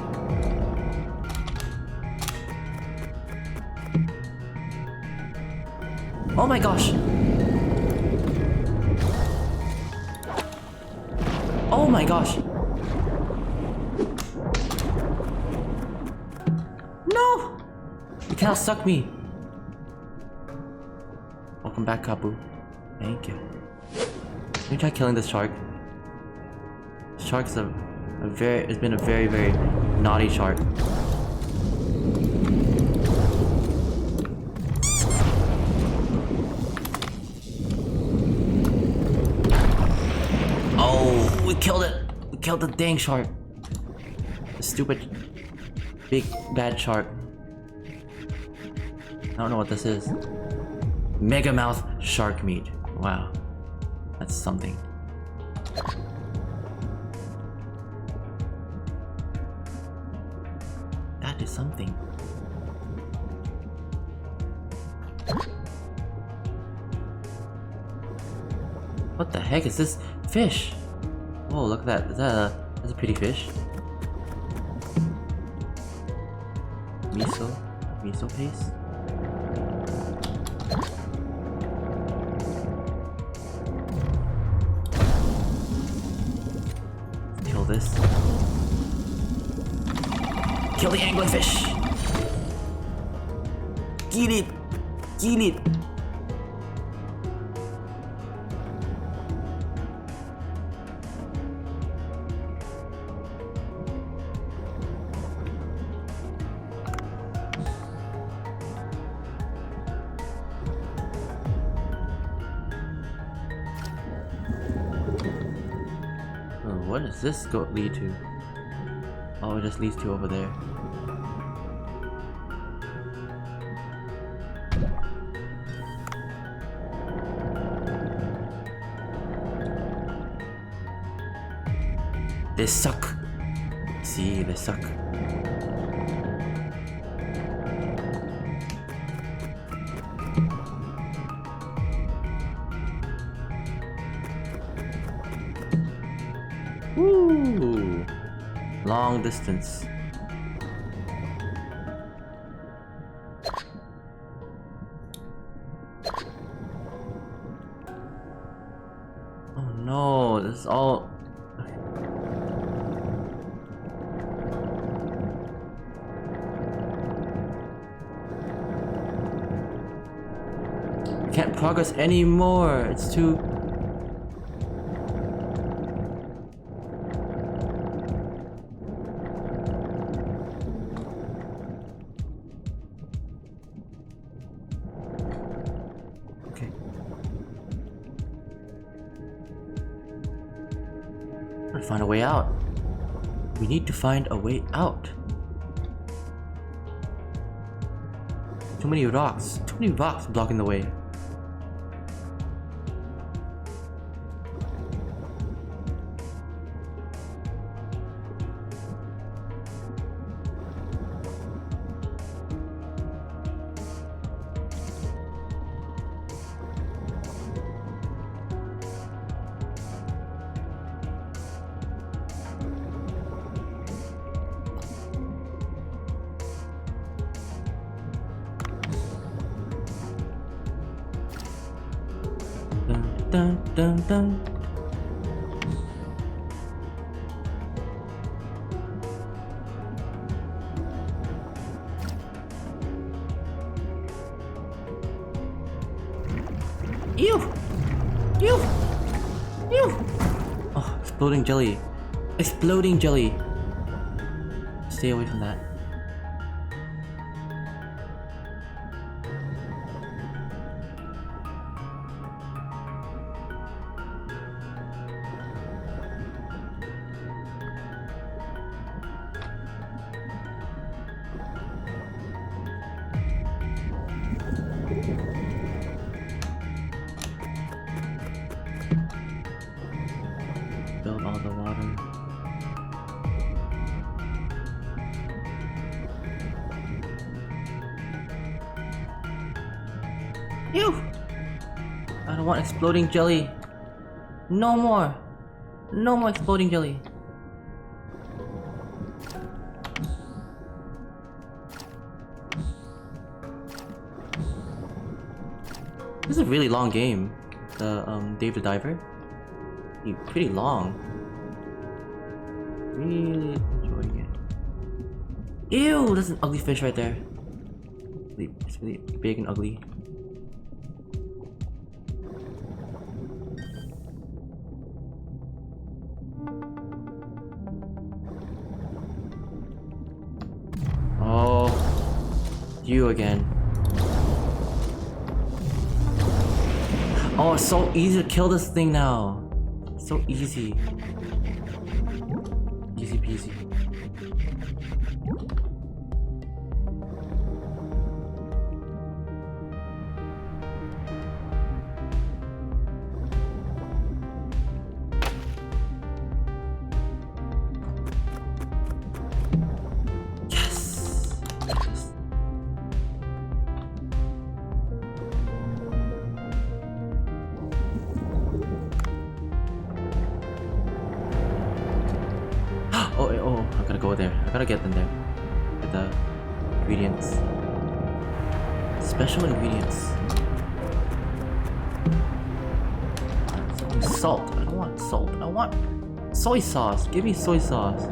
Oh my gosh. Oh my gosh. No! You cannot suck me. Welcome back, Kabu. Thank you. Let me try killing this shark. Shark's it's been a very, very naughty shark. Oh, we killed it. We killed the dang shark. The stupid, big, bad shark. I don't know what this is. Mega Mouth shark meat. Wow. That's something. That is something. What the heck is this fish? Whoa, look at that. That's a pretty fish. Miso paste. Kill this. Kill the anglerfish. Get it. Get it. What does this lead to? Oh, it just leads to over there. They suck. See, they suck. Woo! Long distance. Oh no, this is all... I can't progress anymore. It's too... Okay. Gotta find a way out. We need to find a way out. Too many rocks. Too many rocks blocking the way. Dun dun dun. Ew! Ew! Ew! Oh, exploding jelly. Exploding jelly. Stay away from that. Build all the water. Ew! I don't want exploding jelly. No more. No more exploding jelly. This is a really long game. The Dave the Diver. Pretty long. Really enjoying it. Ew! There's an ugly fish right there. It's really big and ugly. Oh, you again. Oh, it's so easy to kill this thing now. So easy. Easy peasy. Yes. Yes. Oh, I gotta go there. I gotta get them there. With the ingredients. Special ingredients. Salt. I don't want salt. I want soy sauce. Give me soy sauce.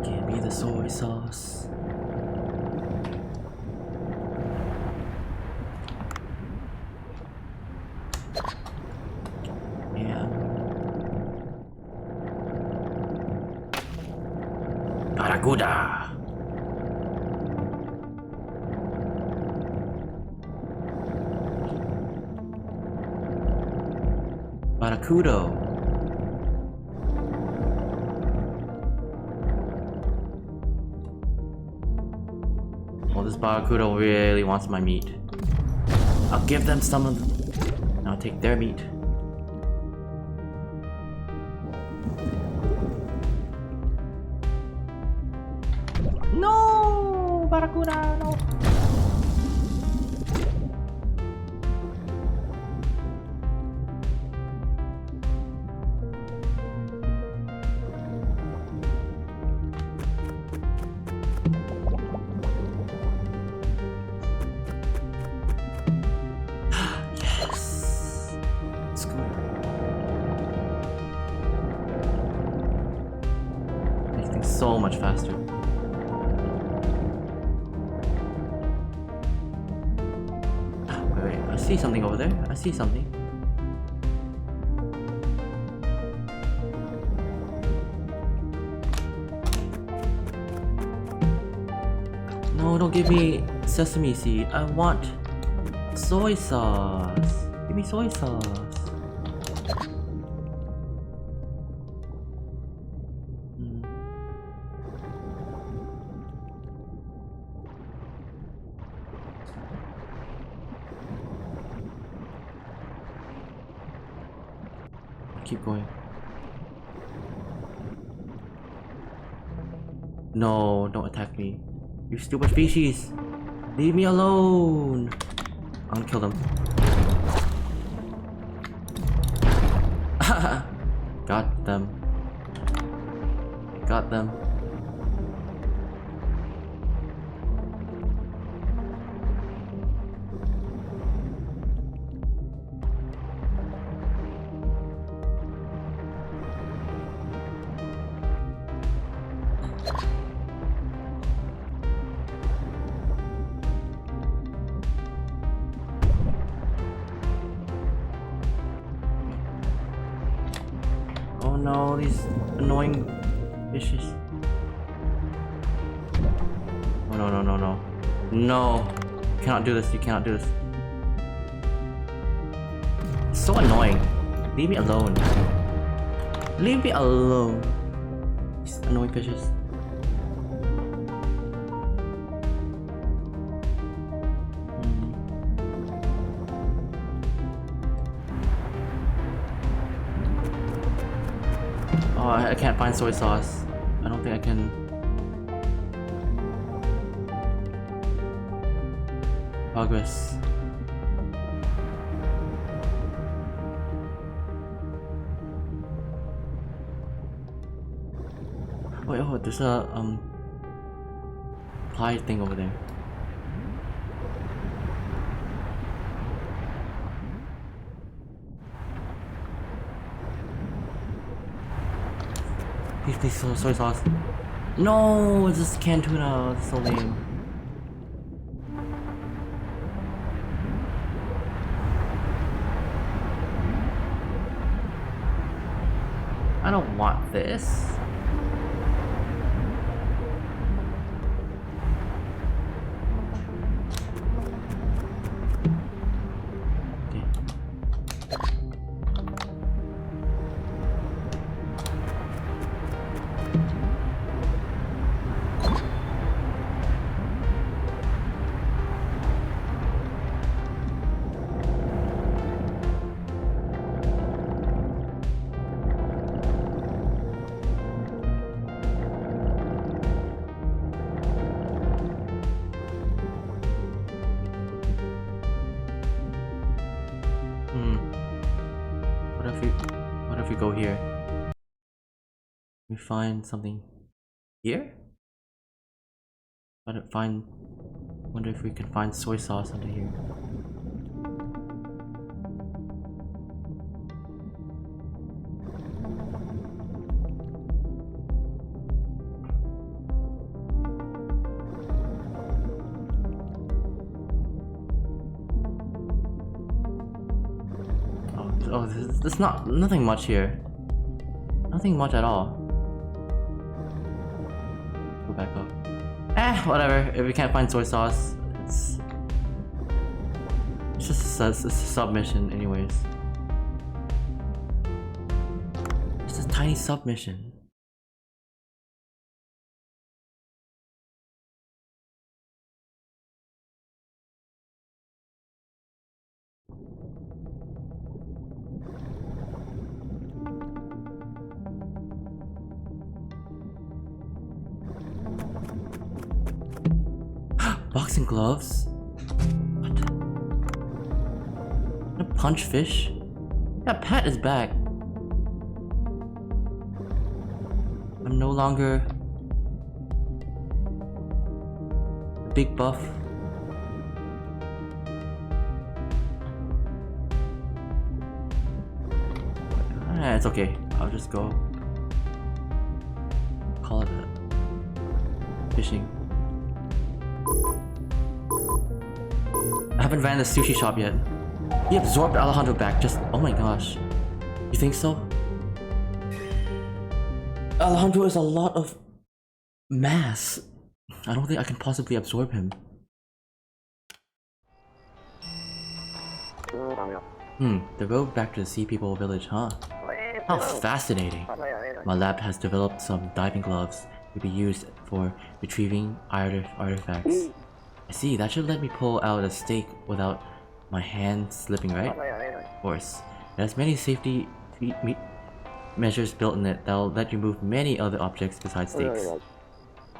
Give me the soy sauce. Yeah. Barracuda. Barracudo. Well, this Barracuda really wants my meat. I'll give them some of them. And I'll take their meat. No! Barracuda, no! Yes! Let's go. Makes things so much faster. Wait, I see something over there. I see something. No, don't give me sesame seed. I want soy sauce. Give me soy sauce. Hmm. Keep going. No, don't attack me. You stupid species! Leave me alone! I'm gonna kill them. Got them. Got them. Oh no, these annoying fishes. Oh no, no, no, no. No! You cannot do this, you cannot do this. It's so annoying. Leave me alone. Leave me alone. These annoying fishes. Oh, I can't find soy sauce. I don't think I can. Progress. Wait, oh, there's a pie thing over there. Please, please, soy sauce. No, it's just canned tuna. It's so lame. I don't want this. What if we go here? We find something here? Wonder if we can find soy sauce under here. Oh, there's nothing much here. Nothing much at all. Go back up. Whatever. If we can't find soy sauce, it's just it's a submission anyways. It's a tiny submission. boxing gloves? What? A punch fish? Yeah, Pat is back. I'm no longer a big buff. It's okay. I'll just go call it a fishing. I haven't ran the sushi shop yet. He absorbed Alejandro back just... Oh my gosh. You think so? Alejandro is a lot of mass. I don't think I can possibly absorb him. The road back to the Sea People village, huh? How fascinating. My lab has developed some diving gloves to be used for retrieving artifacts. I see, that should let me pull out a stake without my hand slipping, right? Of course. It has many safety measures built in it that'll let you move many other objects besides stakes.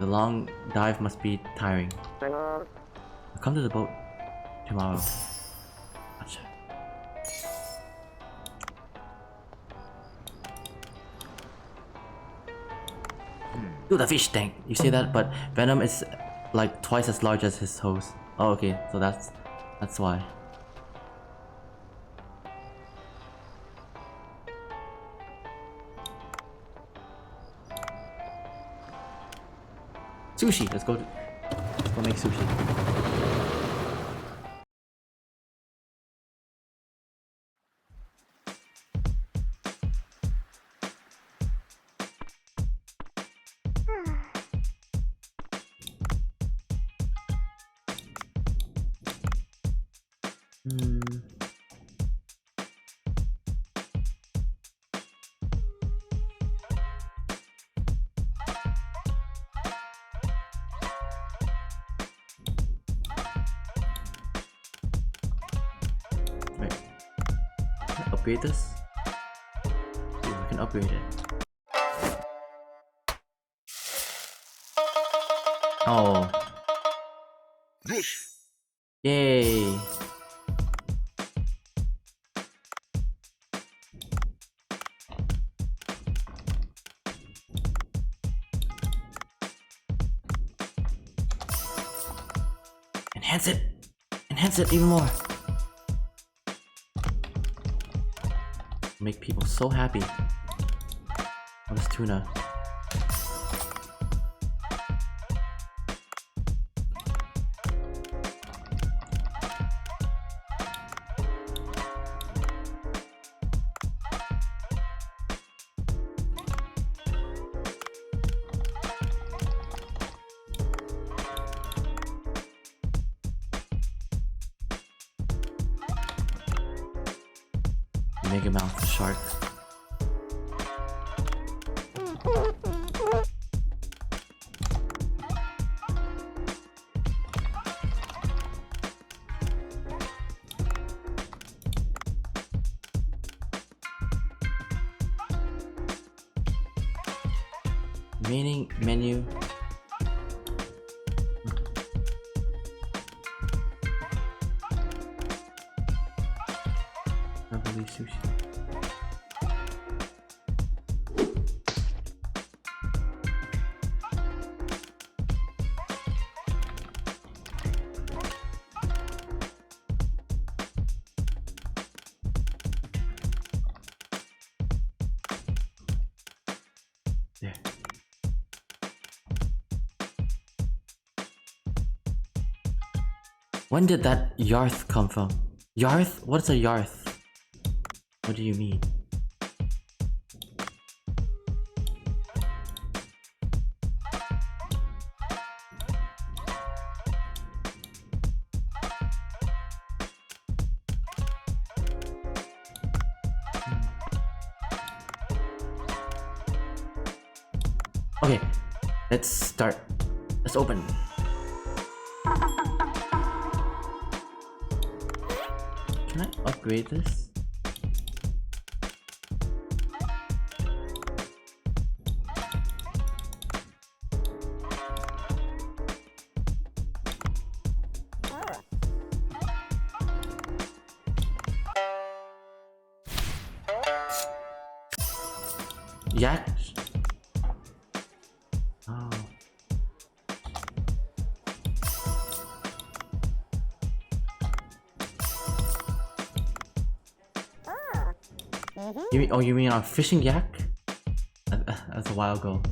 The long dive must be tiring. I'll come to the boat tomorrow. Gotcha. Dude, the fish tank! You say that, but Venom is like twice as large as his hose. Oh, okay, so that's why. Sushi! Let's go make sushi. Wait. Can I upgrade this? Ooh, we can upgrade it. Oh. Yay. Enhance it! Enhance it even more! Make people so happy. Oh, this tuna. Mega Mouth the shark. Remaining menu. Probably sushi. There. When did that Yarth come from? Yarth? What's a Yarth? What do you mean? Okay, let's start. Let's open. Can I upgrade this? yak. Oh. You mean our fishing yak? That's a while ago.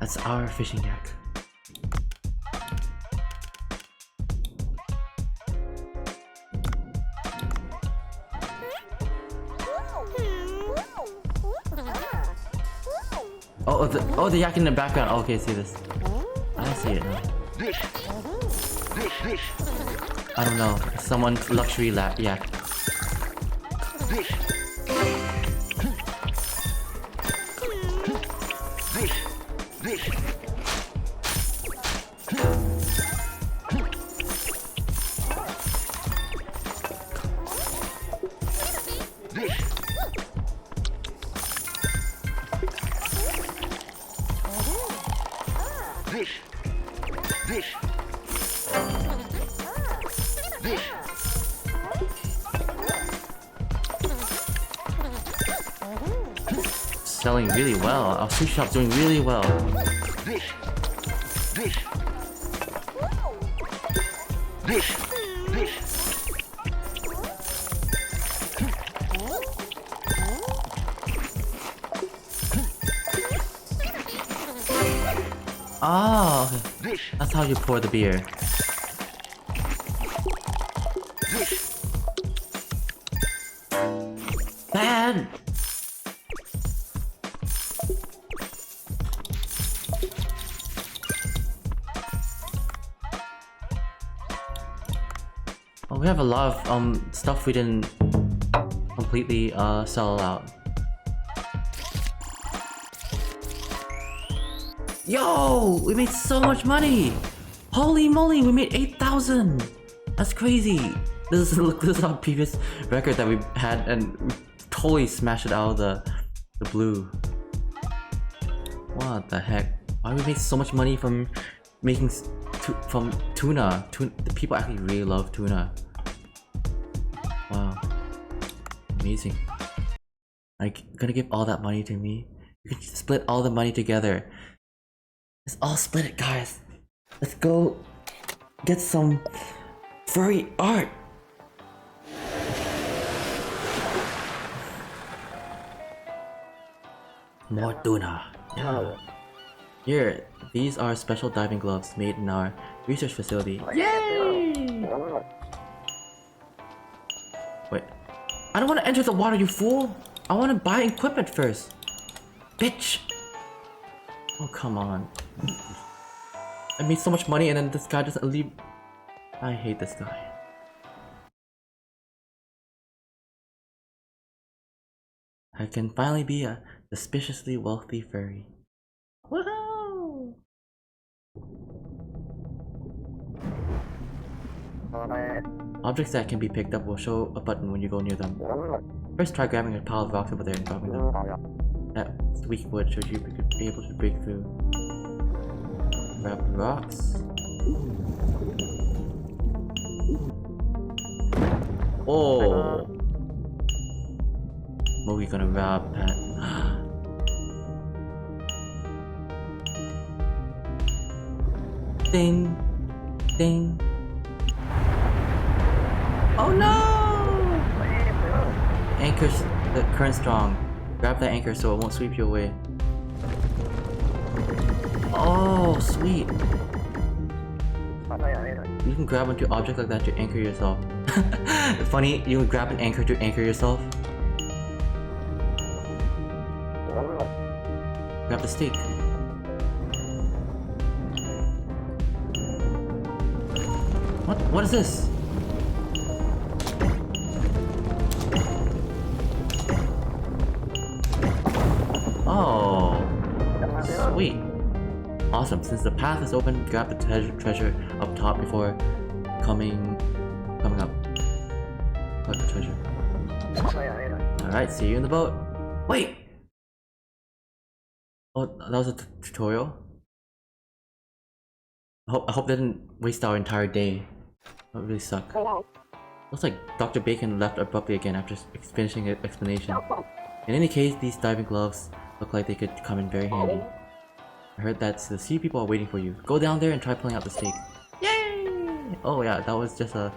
That's our fishing yak. The yak in the background. Okay, see this. I see it now. I don't know. Someone's luxury yak. Selling really well. Our sushi shop's doing really well. Oh, okay. That's how you pour the beer. Bad. Oh, we have a lot of stuff we didn't completely sell out. Yo, we made so much money! Holy moly, we made 8,000! That's crazy! This is our previous record that we had, and we totally smashed it out of the blue. What the heck? Why we make so much money from making from tuna? The people actually really love tuna. Wow, amazing! Like, gonna give all that money to me? You can split all the money together. Let's all split it, guys. Let's go get some furry art. More tuna. Yeah. Here, these are special diving gloves made in our research facility. Yay! Wait. I don't want to enter the water, you fool! I want to buy equipment first. Bitch! Oh, come on. I made so much money and then this guy doesn't leave. I hate this guy. I can finally be a suspiciously wealthy furry. Woohoo! Objects that can be picked up will show a button when you go near them. First, try grabbing a pile of rocks over there and dropping them. That weak wood shows you could be able to break through. Grab rocks. Oh! Mogi gonna rob Pat. Ding! Ding! Oh no! Anchors the current strong. Grab that anchor so it won't sweep you away. Oh, sweet! You can grab onto objects like that to anchor yourself. Funny, you would grab an anchor to anchor yourself. Grab the stake. What is this? Oh, sweet. Awesome. Since the path is open, grab the treasure up top before coming up. Collect the treasure. Alright, see you in the boat. Wait! Oh, that was a tutorial? I hope that didn't waste our entire day. That would really suck. Looks like Dr. Bacon left abruptly again after finishing an explanation. In any case, these diving gloves look like they could come in very handy. I heard that the sea people are waiting for you. Go down there and try pulling out the stake. Yay! Oh yeah, that was just a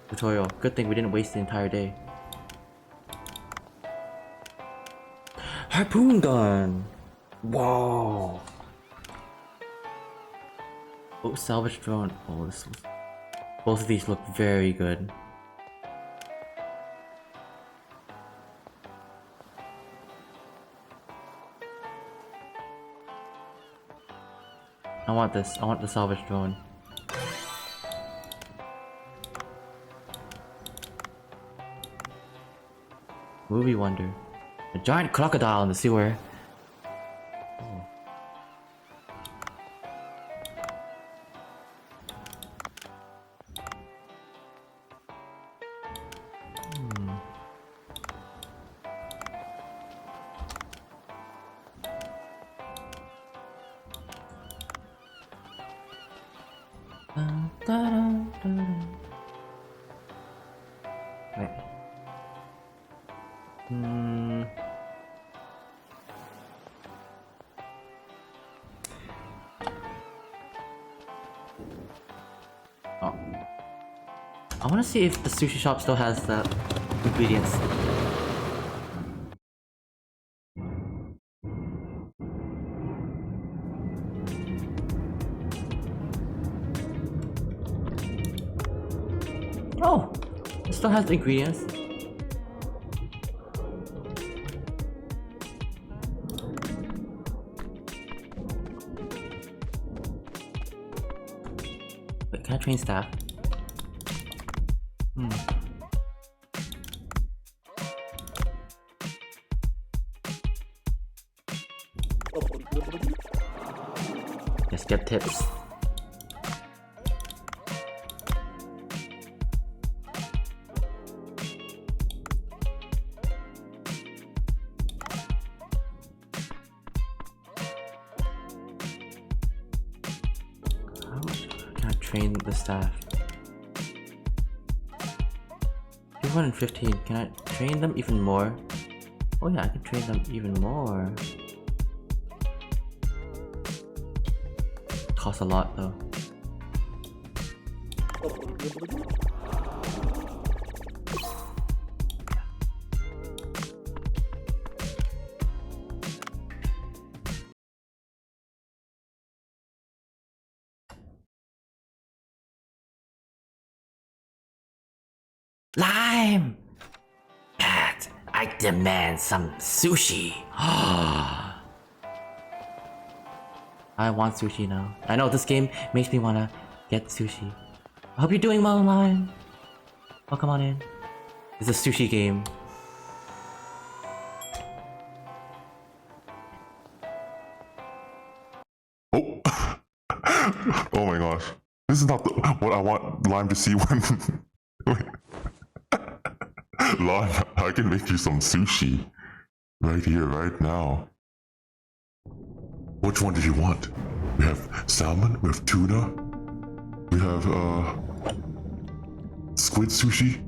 tutorial. Good thing we didn't waste the entire day. Harpoon gun! Whoa! Oh, salvage drone. Oh, this was... Both of these look very good. I want this. I want the salvage drone. Movie wonder. A giant crocodile in the sewer. Oh. Wait. Oh. I want to see if the sushi shop still has the ingredients. Oh, it still has the ingredients. Wait, can I train staff? Just get tips. How can I train the staff? 215. Can I train them even more? Oh yeah, I can train them even more. Costs a lot though. Lime! Pat, I demand some sushi. I want sushi now. I know this game makes me wanna get sushi. I hope you're doing well, Lime. Oh, come on in. It's a sushi game. Oh. Oh my gosh. This is not what I want Lime to see when... Wait. Lime, I can make you some sushi. Right here, right now. Which one did you want? We have salmon, we have tuna, we have squid sushi,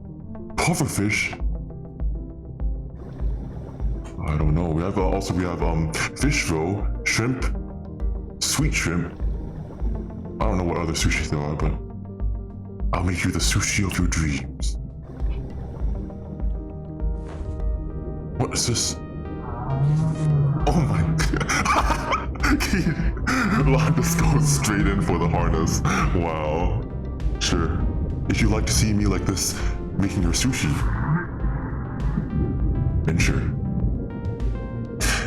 pufferfish. I don't know. We have also fish roe, shrimp, sweet shrimp. I don't know what other sushi there are, but I'll make you the sushi of your dreams. What is this? Oh my god. Lime just goes straight in for the harness. Wow. Sure. If you like to see me like this, making your sushi, then sure.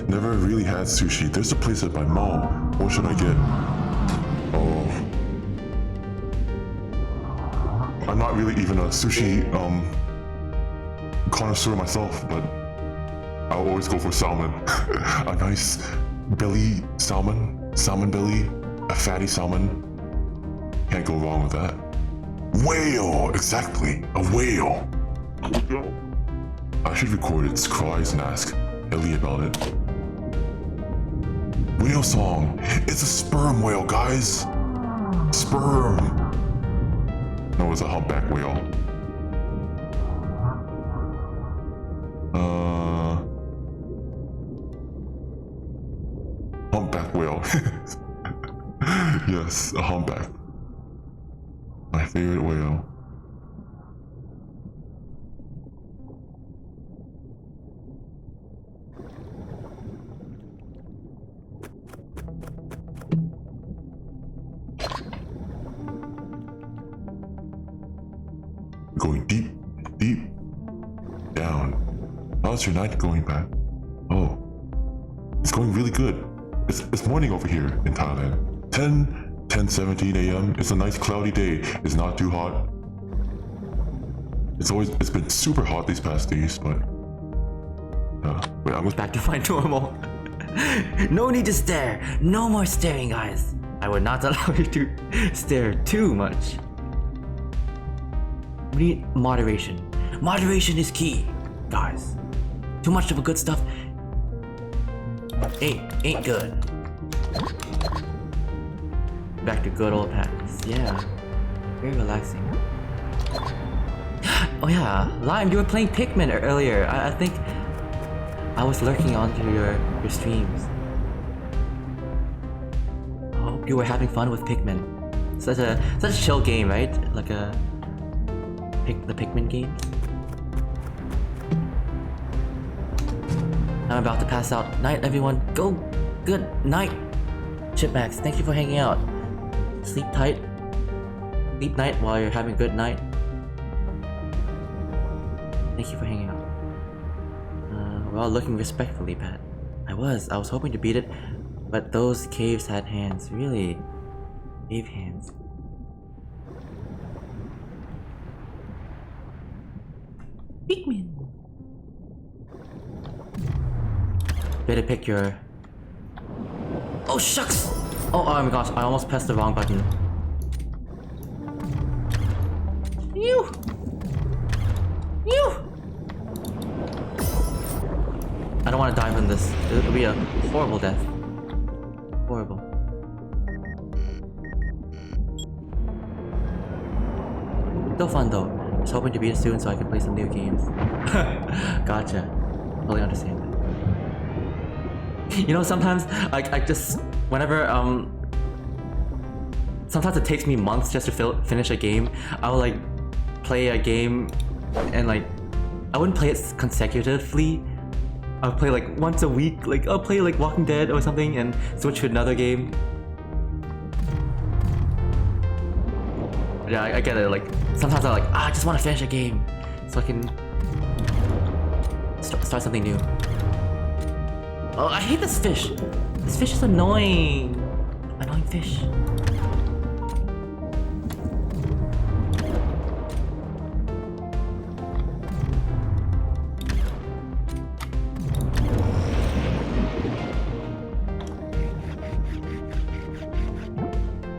Never really had sushi. There's a place at my mall. What should I get? Oh. I'm not really even a sushi connoisseur myself, but I'll always go for salmon. A nice belly salmon, salmon belly, a fatty salmon. Can't go wrong with that. Whale! Exactly, a whale. I should record its cries and ask Ellie about it. Whale song. It's a sperm whale, guys. Sperm. No, it's a humpback whale. Humpback whale. Yes, a humpback. My favorite whale. Going deep, deep, down. How's your night going, Pat? Oh, it's going really good. It's morning over here in Thailand. 10:17 a.m. It's a nice cloudy day. It's not too hot. It's been super hot these past days, but wait, I'm Back to my normal. No need to stare. No more staring, guys. I would not allow you to stare too much. We need moderation. Moderation is key, guys. Too much of a good stuff ain't good. Back to good old patterns. Yeah, very relaxing. Oh yeah, Lime, you were playing Pikmin earlier. I think I was lurking onto your streams. I hope you were having fun with Pikmin. Such a chill game, right? Like the Pikmin games. I'm about to pass out. Night, everyone. Go. Good night. Chipmax, thank you for hanging out. Sleep tight. Sleep night while you're having a good night. Thank you for hanging out. We're all looking respectfully, Pat. I was hoping to beat it, but those caves had hands. Really? Cave hands. Pikmin! Better pick your... Oh shucks! Oh my gosh, I almost pressed the wrong button. You! I don't want to die from this. It'll be a horrible death. Horrible. Still fun though. Just hoping to beat it soon so I can play some new games. Gotcha. Totally understand that. You know, sometimes I just whenever sometimes it takes me months just to finish a game. I'll like play a game and like I wouldn't play it consecutively. I'll play like once a week. Like I'll play like Walking Dead or something and switch to another game. Yeah, I get it. Like sometimes I I just want to finish a game so I can start something new. Oh, I hate this fish. This fish is annoying. Annoying fish.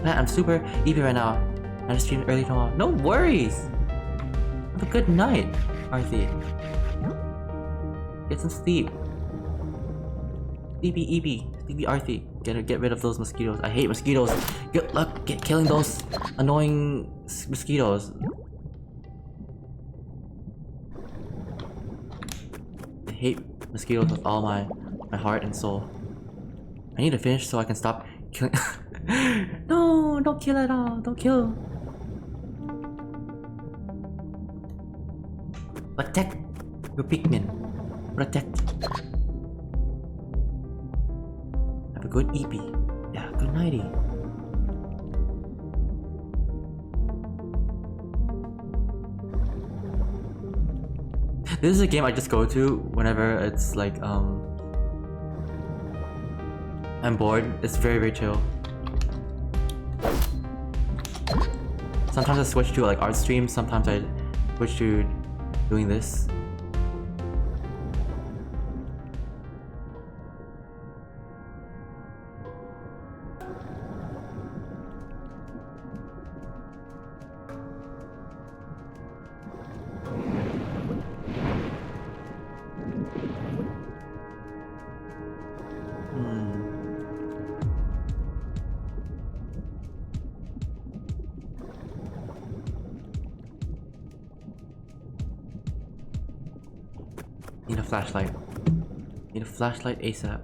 Matt, I'm super easy right now. I just stream early tomorrow. No worries. Have a good night, Arthie. Get some sleep. Sleepy Arthie. Get rid of those mosquitoes. I hate mosquitoes. Good luck killing those annoying mosquitoes. I hate mosquitoes with all my heart and soul. I need to finish so I can stop killing. No, don't kill at all. Don't kill. Protect your Pikmin. Protect. Have a good EP. Yeah, good nighty. This is a game I just go to whenever it's like I'm bored. It's very chill. Sometimes I switch to like art streams, sometimes I switch to doing this. Need to flashlight. Need a flashlight ASAP.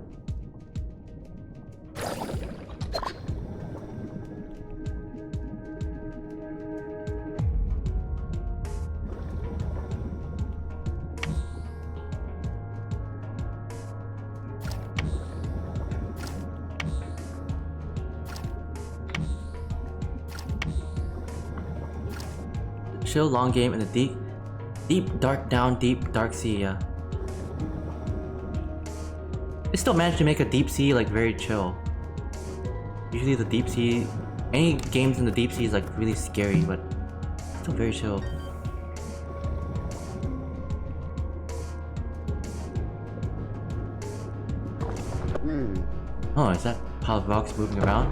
Chill long game in the deep dark sea, yeah. They still managed to make a deep sea like very chill. Usually the deep sea, any games in the deep sea is like really scary, but still very chill. Oh, is that pile of rocks moving around?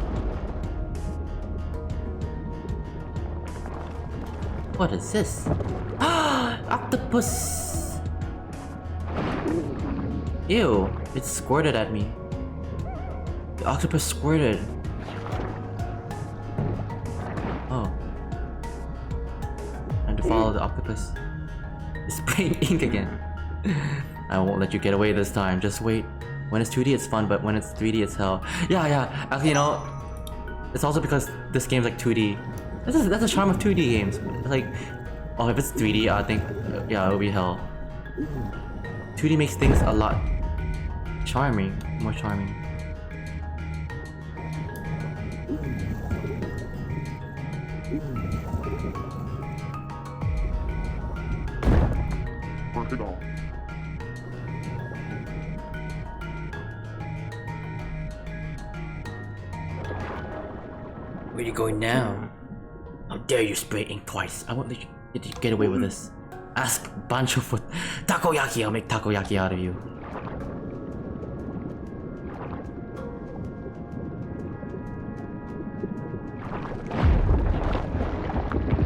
What is this? Octopus! Ew, it squirted at me. The octopus squirted. Oh. Time to follow the octopus. It's spraying ink again. I won't let you get away this time, just wait. When it's 2D it's fun, but when it's 3D it's hell. Yeah, actually, you know, it's also because this game's like 2D. That's the charm of 2D games. Like, oh, if it's 3D, I think, yeah, it'll be hell. 2D makes things a lot more charming. Work it all. Where are you going now? How dare you spray ink twice? I won't let you get away with this. Ask Bancho for takoyaki, I'll make takoyaki out of you.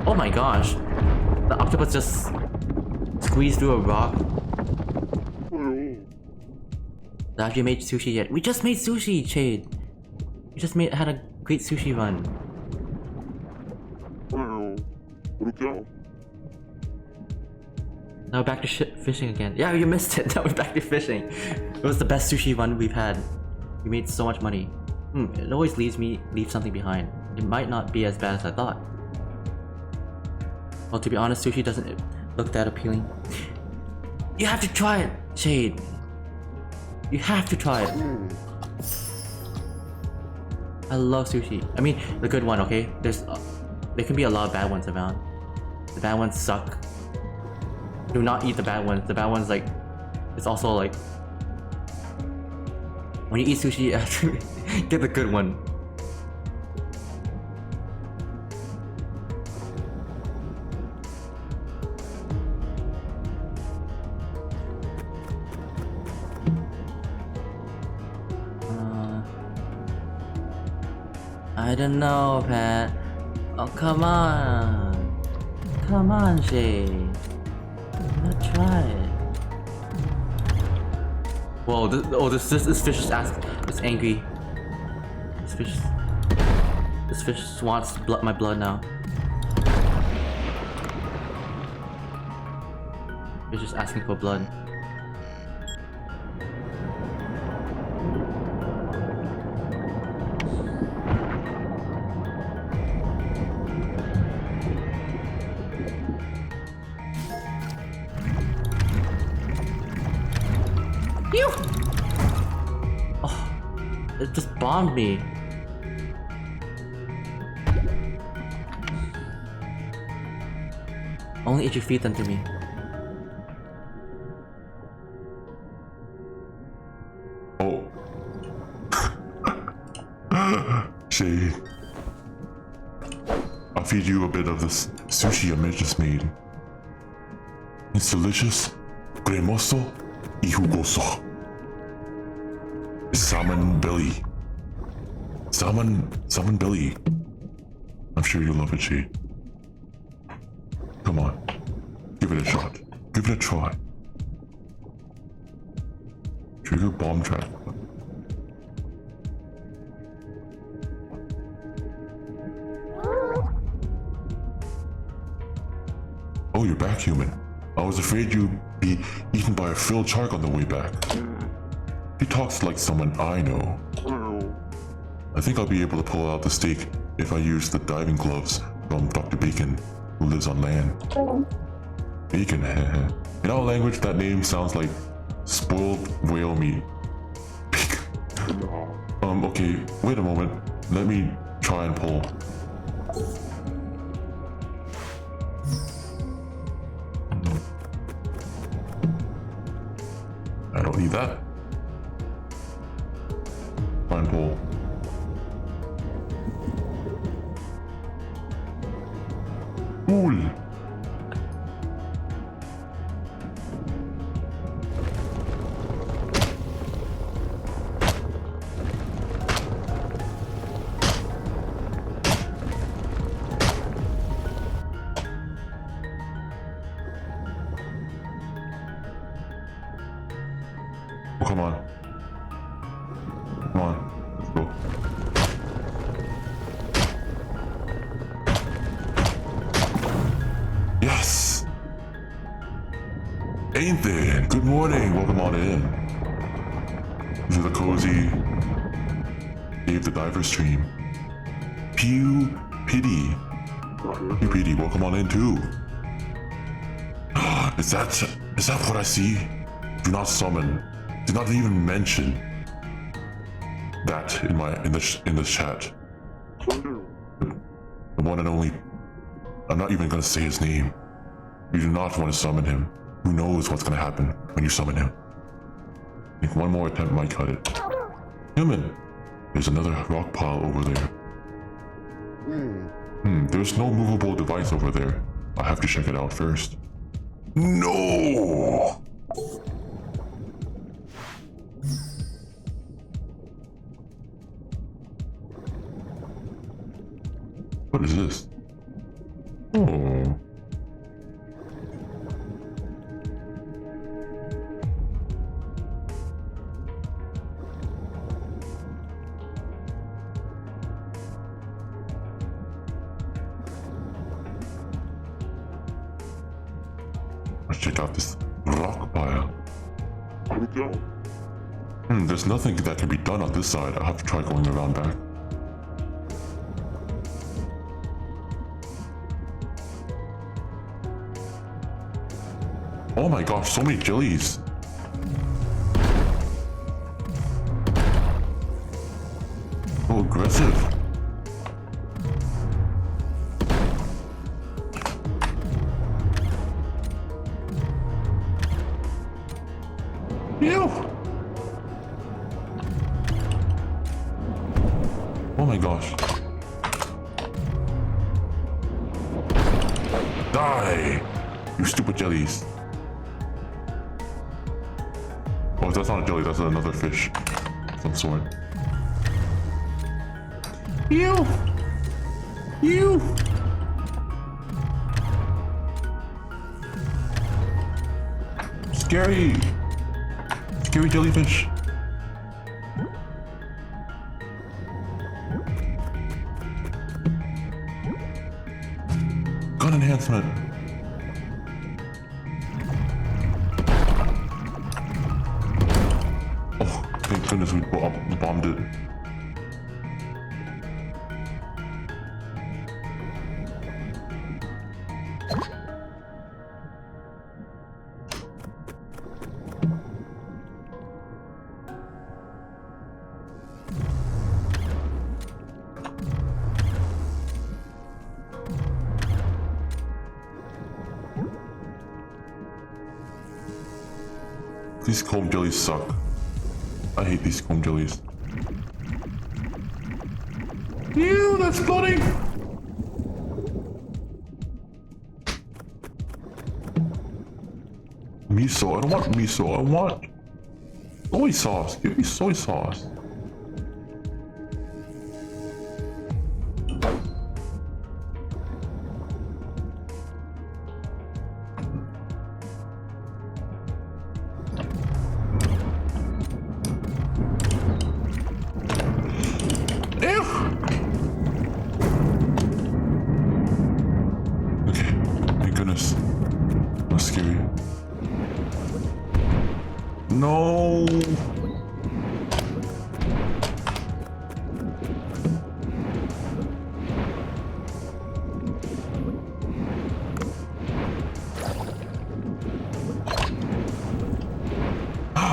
Oh my gosh. The octopus just squeezed through a rock. Have you made sushi yet? We just made sushi, Shade. We just had a great sushi run. Now we're back to fishing again. Yeah, you missed it. Now we're back to fishing. It was the best sushi run we've had. We made so much money. It always leaves something behind. It might not be as bad as I thought. Well, to be honest, sushi doesn't look that appealing. You have to try it, Shade. You have to try it. I love sushi. I mean, the good one, okay? There can be a lot of bad ones around. The bad ones suck. Do not eat the bad ones. The bad ones, like, it's also like, when you eat sushi, you have to get the good one. I don't know, Pat. Oh, come on. Come on, Shade. Let's try it. Whoa, this fish is it's angry. This fish wants my blood now. Fish is asking for blood. It just bombed me. Only if you feed them to me. Oh. Shade. I'll feed you a bit of this sushi I just made. It's delicious, cremoso y jugoso. Salmon belly. Salmon belly. I'm sure you'll love it, Shade. Come on. Give it a shot. Give it a try. Trigger bomb trap. Oh, you're back, human. I was afraid you'd be eaten by a frilled shark on the way back. He talks like someone I know. I think I'll be able to pull out the steak if I use the diving gloves from Dr. Bacon, who lives on land. Bacon, in our language, that name sounds like spoiled whale meat. Bacon. Okay, wait a moment. Let me try and pull. I don't need that. Try and pull. Cool. Oh, come on. Come on. Let's go. Yes! Ethan, good morning. Welcome on in. This is a cozy Dave the Diver stream. Pew Pity. Pew Pity, welcome on in too. Is that what I see? Do not summon. Do not even mention that in the chat. The one and only. I'm not even gonna say his name. You do not want to summon him. Who knows what's gonna happen when you summon him? I think one more attempt might cut it. Human, there's another rock pile over there. There's no movable device over there. I'll have to check it out first. No! What is this? Oh. Let's check out this rock pile. There's nothing that can be done on this side. I'll have to try going around back. Oh my gosh, so many jellies. So aggressive. Ew. Oh my gosh. Die, you stupid jellies. Oh, that's not a jelly, that's another fish of some sort. Ew! Ew! Scary! Scary jellyfish! Gun enhancement! Thank goodness we bombed it. These comb jellies suck. I hate these comb jellies. Ew, that's flooding! Miso, I don't want miso, I want soy sauce. Give me soy sauce. Okay, thank goodness. That's scary. No.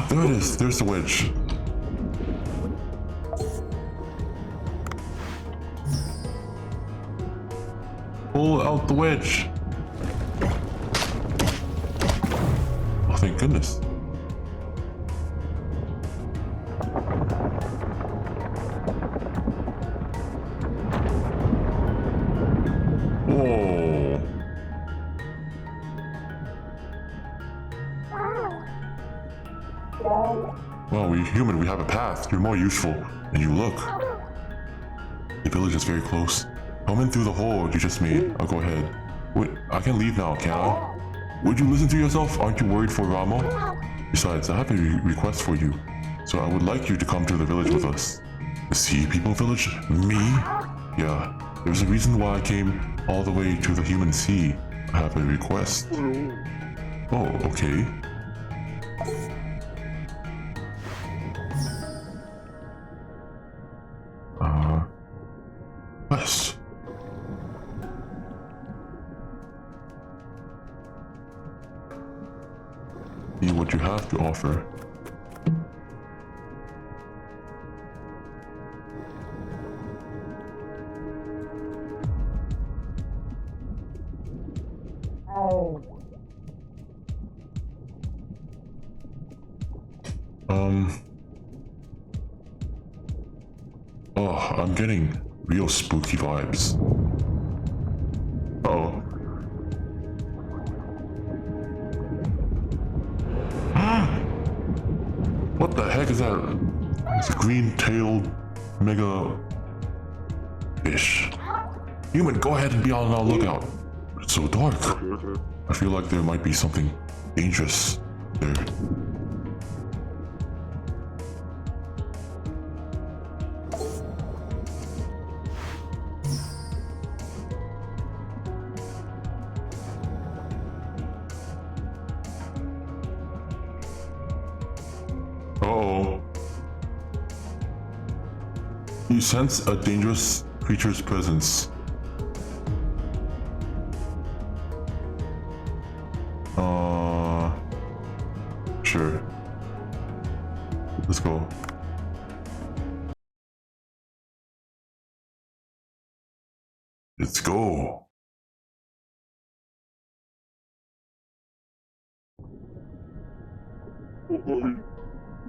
There it is. There's the wedge. Pull out the wedge. Oh, thank goodness. Whoa. Well, we human, we have a path. You're more useful than you look. The village is very close. Come in through the hole you just made. I'll go ahead. Wait, I can leave now, can I? Would you listen to yourself? Aren't you worried for Ramo? Besides, I have a request for you. So I would like you to come to the village with us. The Sea People Village? Me? Yeah, there's a reason why I came all the way to the human sea. I have a request. Oh, okay. Quest. See what you have to offer. Oh, I'm getting real spooky vibes. Uh-oh. What the heck is that? It's a green-tailed mega fish. Human, go ahead and be on our lookout. It's so dark. I feel like there might be something dangerous there. Uh-oh. You sense a dangerous creature's presence. Sure. Let's go. Let's go.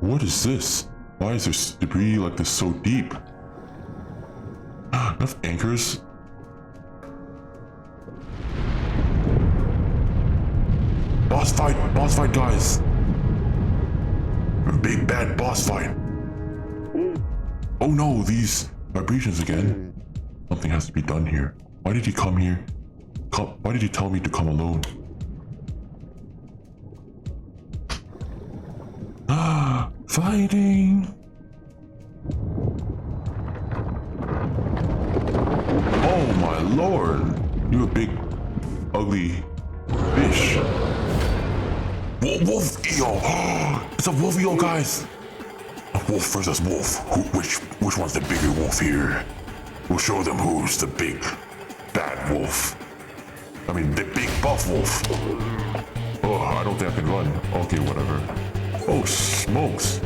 What is this? Why is there debris like this so deep? Enough anchors? Boss fight guys! Big bad boss fight. Oh no, these vibrations again. Something has to be done here. Why did he come here? Why did he tell me to come alone? Fighting! Oh my lord! You a big, ugly fish. Wolf eel! It's a wolf eel, guys! A wolf versus wolf. Which one's the bigger wolf here? We'll show them who's the big, bad wolf. I mean, the big buff wolf. Oh, I don't think I can run. Okay, whatever. Oh, smokes.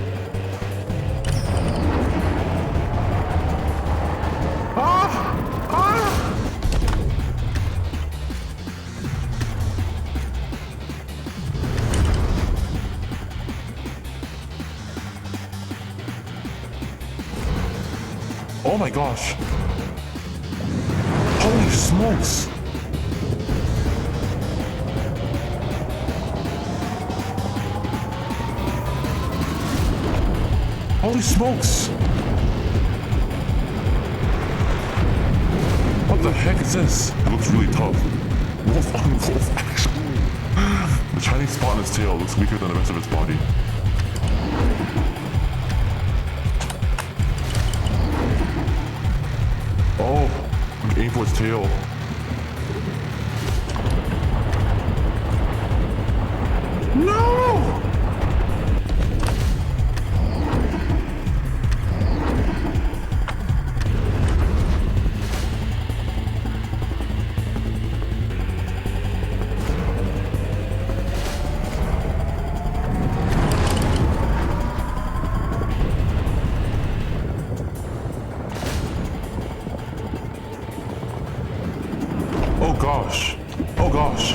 Oh my gosh. Holy smokes. Holy smokes. What the heck is this? It looks really tough. Wolf on wolf action. The shiny spot on its tail looks weaker than the rest of its body. Oh, aim for its tail. No! gosh. Oh gosh.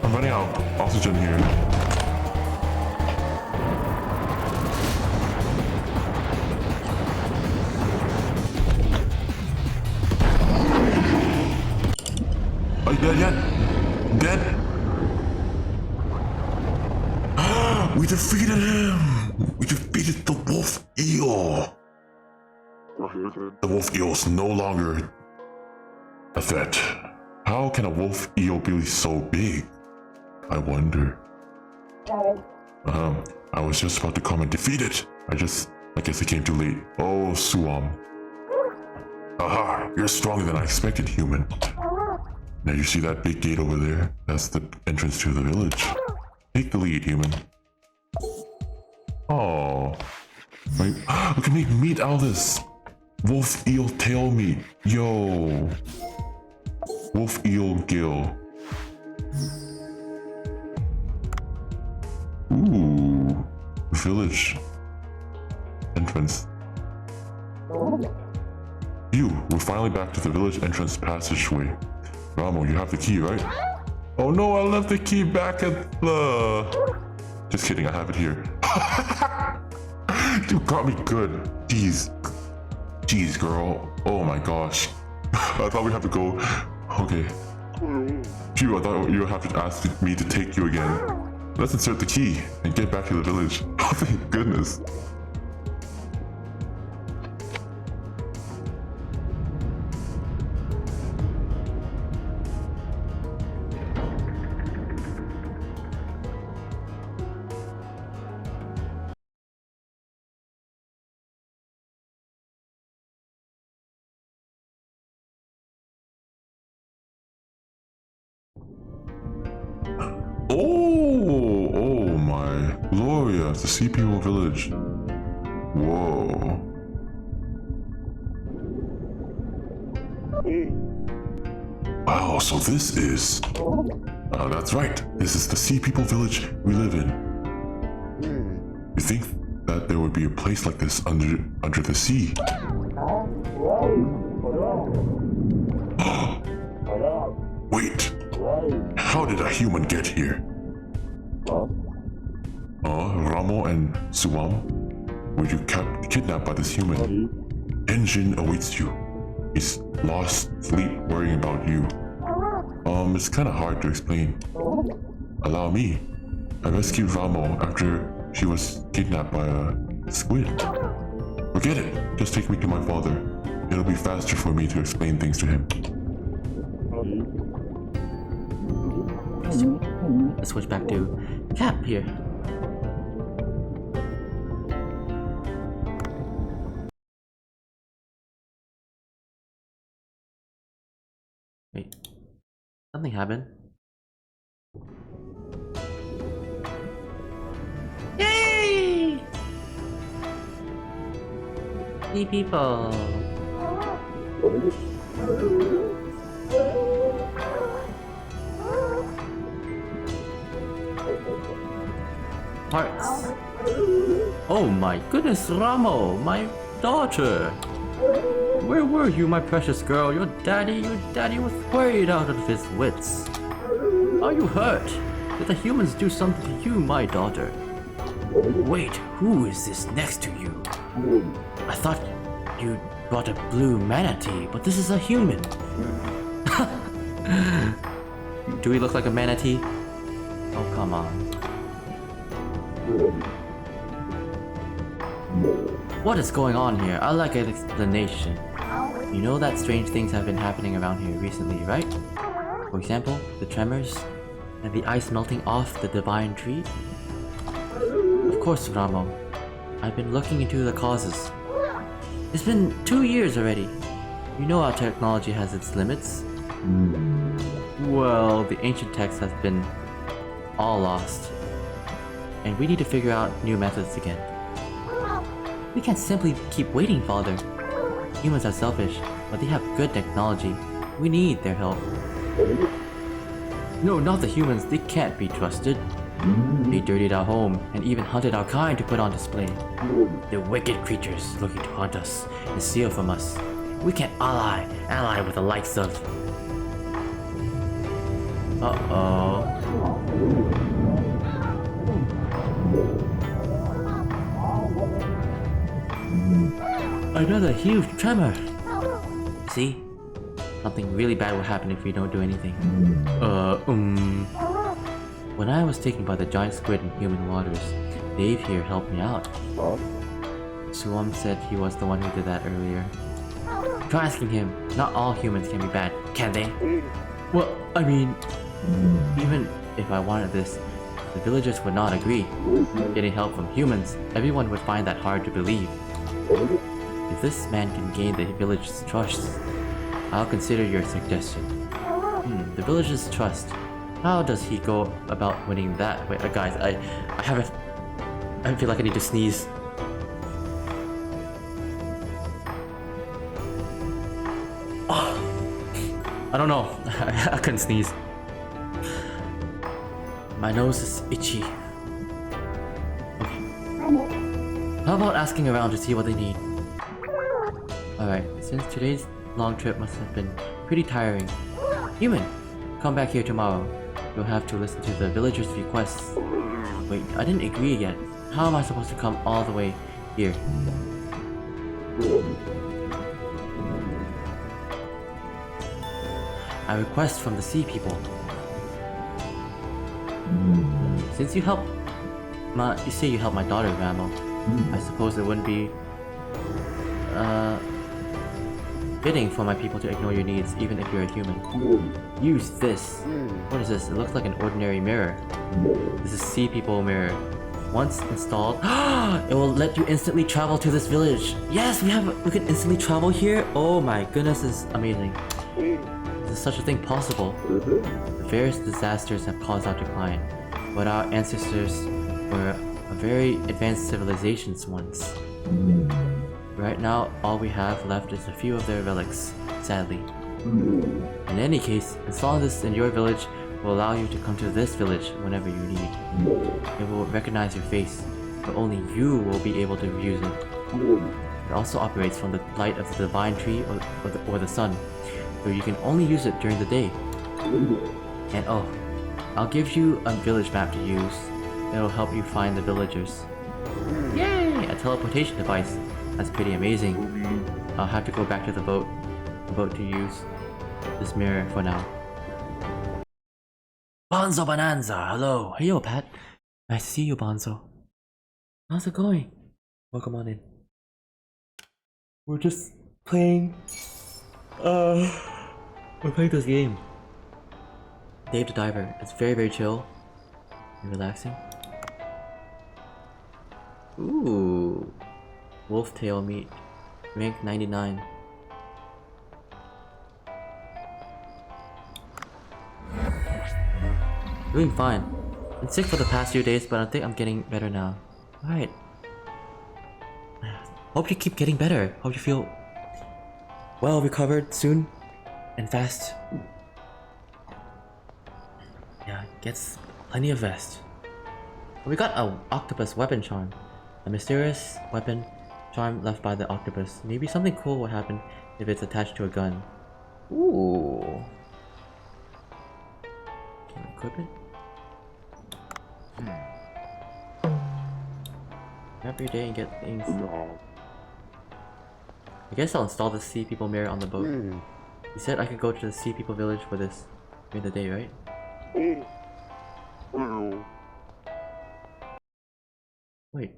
I'm running out of oxygen here. Are you dead yet? Dead? We defeated him! We defeated the wolf eel! The wolf eel is no longer a threat. How can a wolf eel be so big? I wonder. I was just about to come and defeat it. I guess it came too late. Oh, Suam. Aha, you're stronger than I expected, human. Now you see that big gate over there? That's the entrance to the village. Take the lead, human. Oh. Wait, we can make meat out of this. Wolf eel tail meat. Yo. Wolf eel gill. Ooh. Village entrance. Phew, we're finally back to the village entrance passageway. Ramo, you have the key, right? Oh no, I left the key back at the... Just kidding, I have it here. You got me good. Jeez. Jeez, girl. Oh my gosh. I thought we'd have to go... Okay. Phew, I thought you would have to ask me to take you again. Let's insert the key and get back to the village. Oh, thank goodness. Oh my, Gloria, it's the CPO village. Whoa. Wow, so this is... that's right, this is the Sea People village we live in. You think that there would be a place like this under the sea? Wait, how did a human get here? Ramo and Suam, were you kidnapped by this human? Engine awaits you. He's lost sleep worrying about you. It's kinda hard to explain. Allow me. I rescued Ramo after she was kidnapped by a squid. Forget it. Just take me to my father. It'll be faster for me to explain things to him. Let's switch back to Cap here. Wait, something happened. Yay! See people. Hearts. Oh my goodness, Ramo, my daughter. Where were you, my precious girl? Your daddy was worried out of his wits. Are you hurt? Did the humans do something to you, my daughter? Wait, who is this next to you? I thought you brought a blue manatee, but this is a human. Do we look like a manatee? Oh, come on. What is going on here? I'd like an explanation. You know that strange things have been happening around here recently, right? For example, the tremors and the ice melting off the divine tree? Of course, Ramo. I've been looking into the causes. It's been 2 years already. You know our technology has its limits. Well, the ancient text has been all lost. And we need to figure out new methods again. We can't simply keep waiting, Father. Humans are selfish, but they have good technology. We need their help. No, not the humans. They can't be trusted. They dirtied our home and even hunted our kind to put on display. They're wicked creatures looking to hunt us and steal from us. We can't ally with the likes of... Uh-oh. Another huge tremor. See? Something really bad will happen if we don't do anything. When I was taken by the giant squid in human waters, Dave here helped me out. Suom said he was the one who did that earlier. Try asking him. Not all humans can be bad, can they? Well, I mean, even if I wanted this, the villagers would not agree. Getting help from humans, everyone would find that hard to believe. If this man can gain the village's trust, I'll consider your suggestion. The village's trust. How does he go about winning that? Wait, guys, I feel like I need to sneeze. I don't know. I couldn't sneeze. My nose is itchy. Okay. How about asking around to see what they need? Alright, since today's long trip must have been pretty tiring. Human, come back here tomorrow. You'll have to listen to the villagers' requests. Wait, I didn't agree yet. How am I supposed to come all the way here? I request from the sea people. Since you helped you say you helped my daughter, Ramo. I suppose it wouldn't be fitting for my people to ignore your needs, even if you're a human. Use this. What is this? It looks like an ordinary mirror. This is Sea People mirror. Once installed, it will let you instantly travel to this village. Yes, we can instantly travel here. Oh my goodness, this is amazing. Is such a thing possible? The various disasters have caused our decline, but our ancestors were a very advanced civilizations once. Right now, all we have left is a few of their relics, sadly. In any case, installing this in your village will allow you to come to this village whenever you need. It will recognize your face, but only you will be able to use it. It also operates from the light of the divine tree or the sun, so you can only use it during the day. And oh, I'll give you a village map to use. It'll help you find the villagers. Yay! A teleportation device. That's pretty amazing. I'll have to go back to the boat to use this mirror for now. Bonzo Bonanza, hello. Hey yo, Pat. Nice to see you, Bonzo. How's it going? Welcome on in. We're just playing. We're playing this game. Dave the Diver. It's very, very chill and relaxing. Ooh. Wolf tail meat. Rank 99. Doing fine. Been sick for the past few days, but I think I'm getting better now. Alright. Hope you keep getting better. Hope you feel well recovered soon and fast. Yeah, gets plenty of rest. We got a octopus weapon charm. A mysterious weapon charm left by the octopus. Maybe something cool will happen if it's attached to a gun. Ooh. Can I equip it? Every day and get things. I guess I'll install the Sea People mirror on the boat. You said I could go to the Sea People village for this during the day, right? Wait.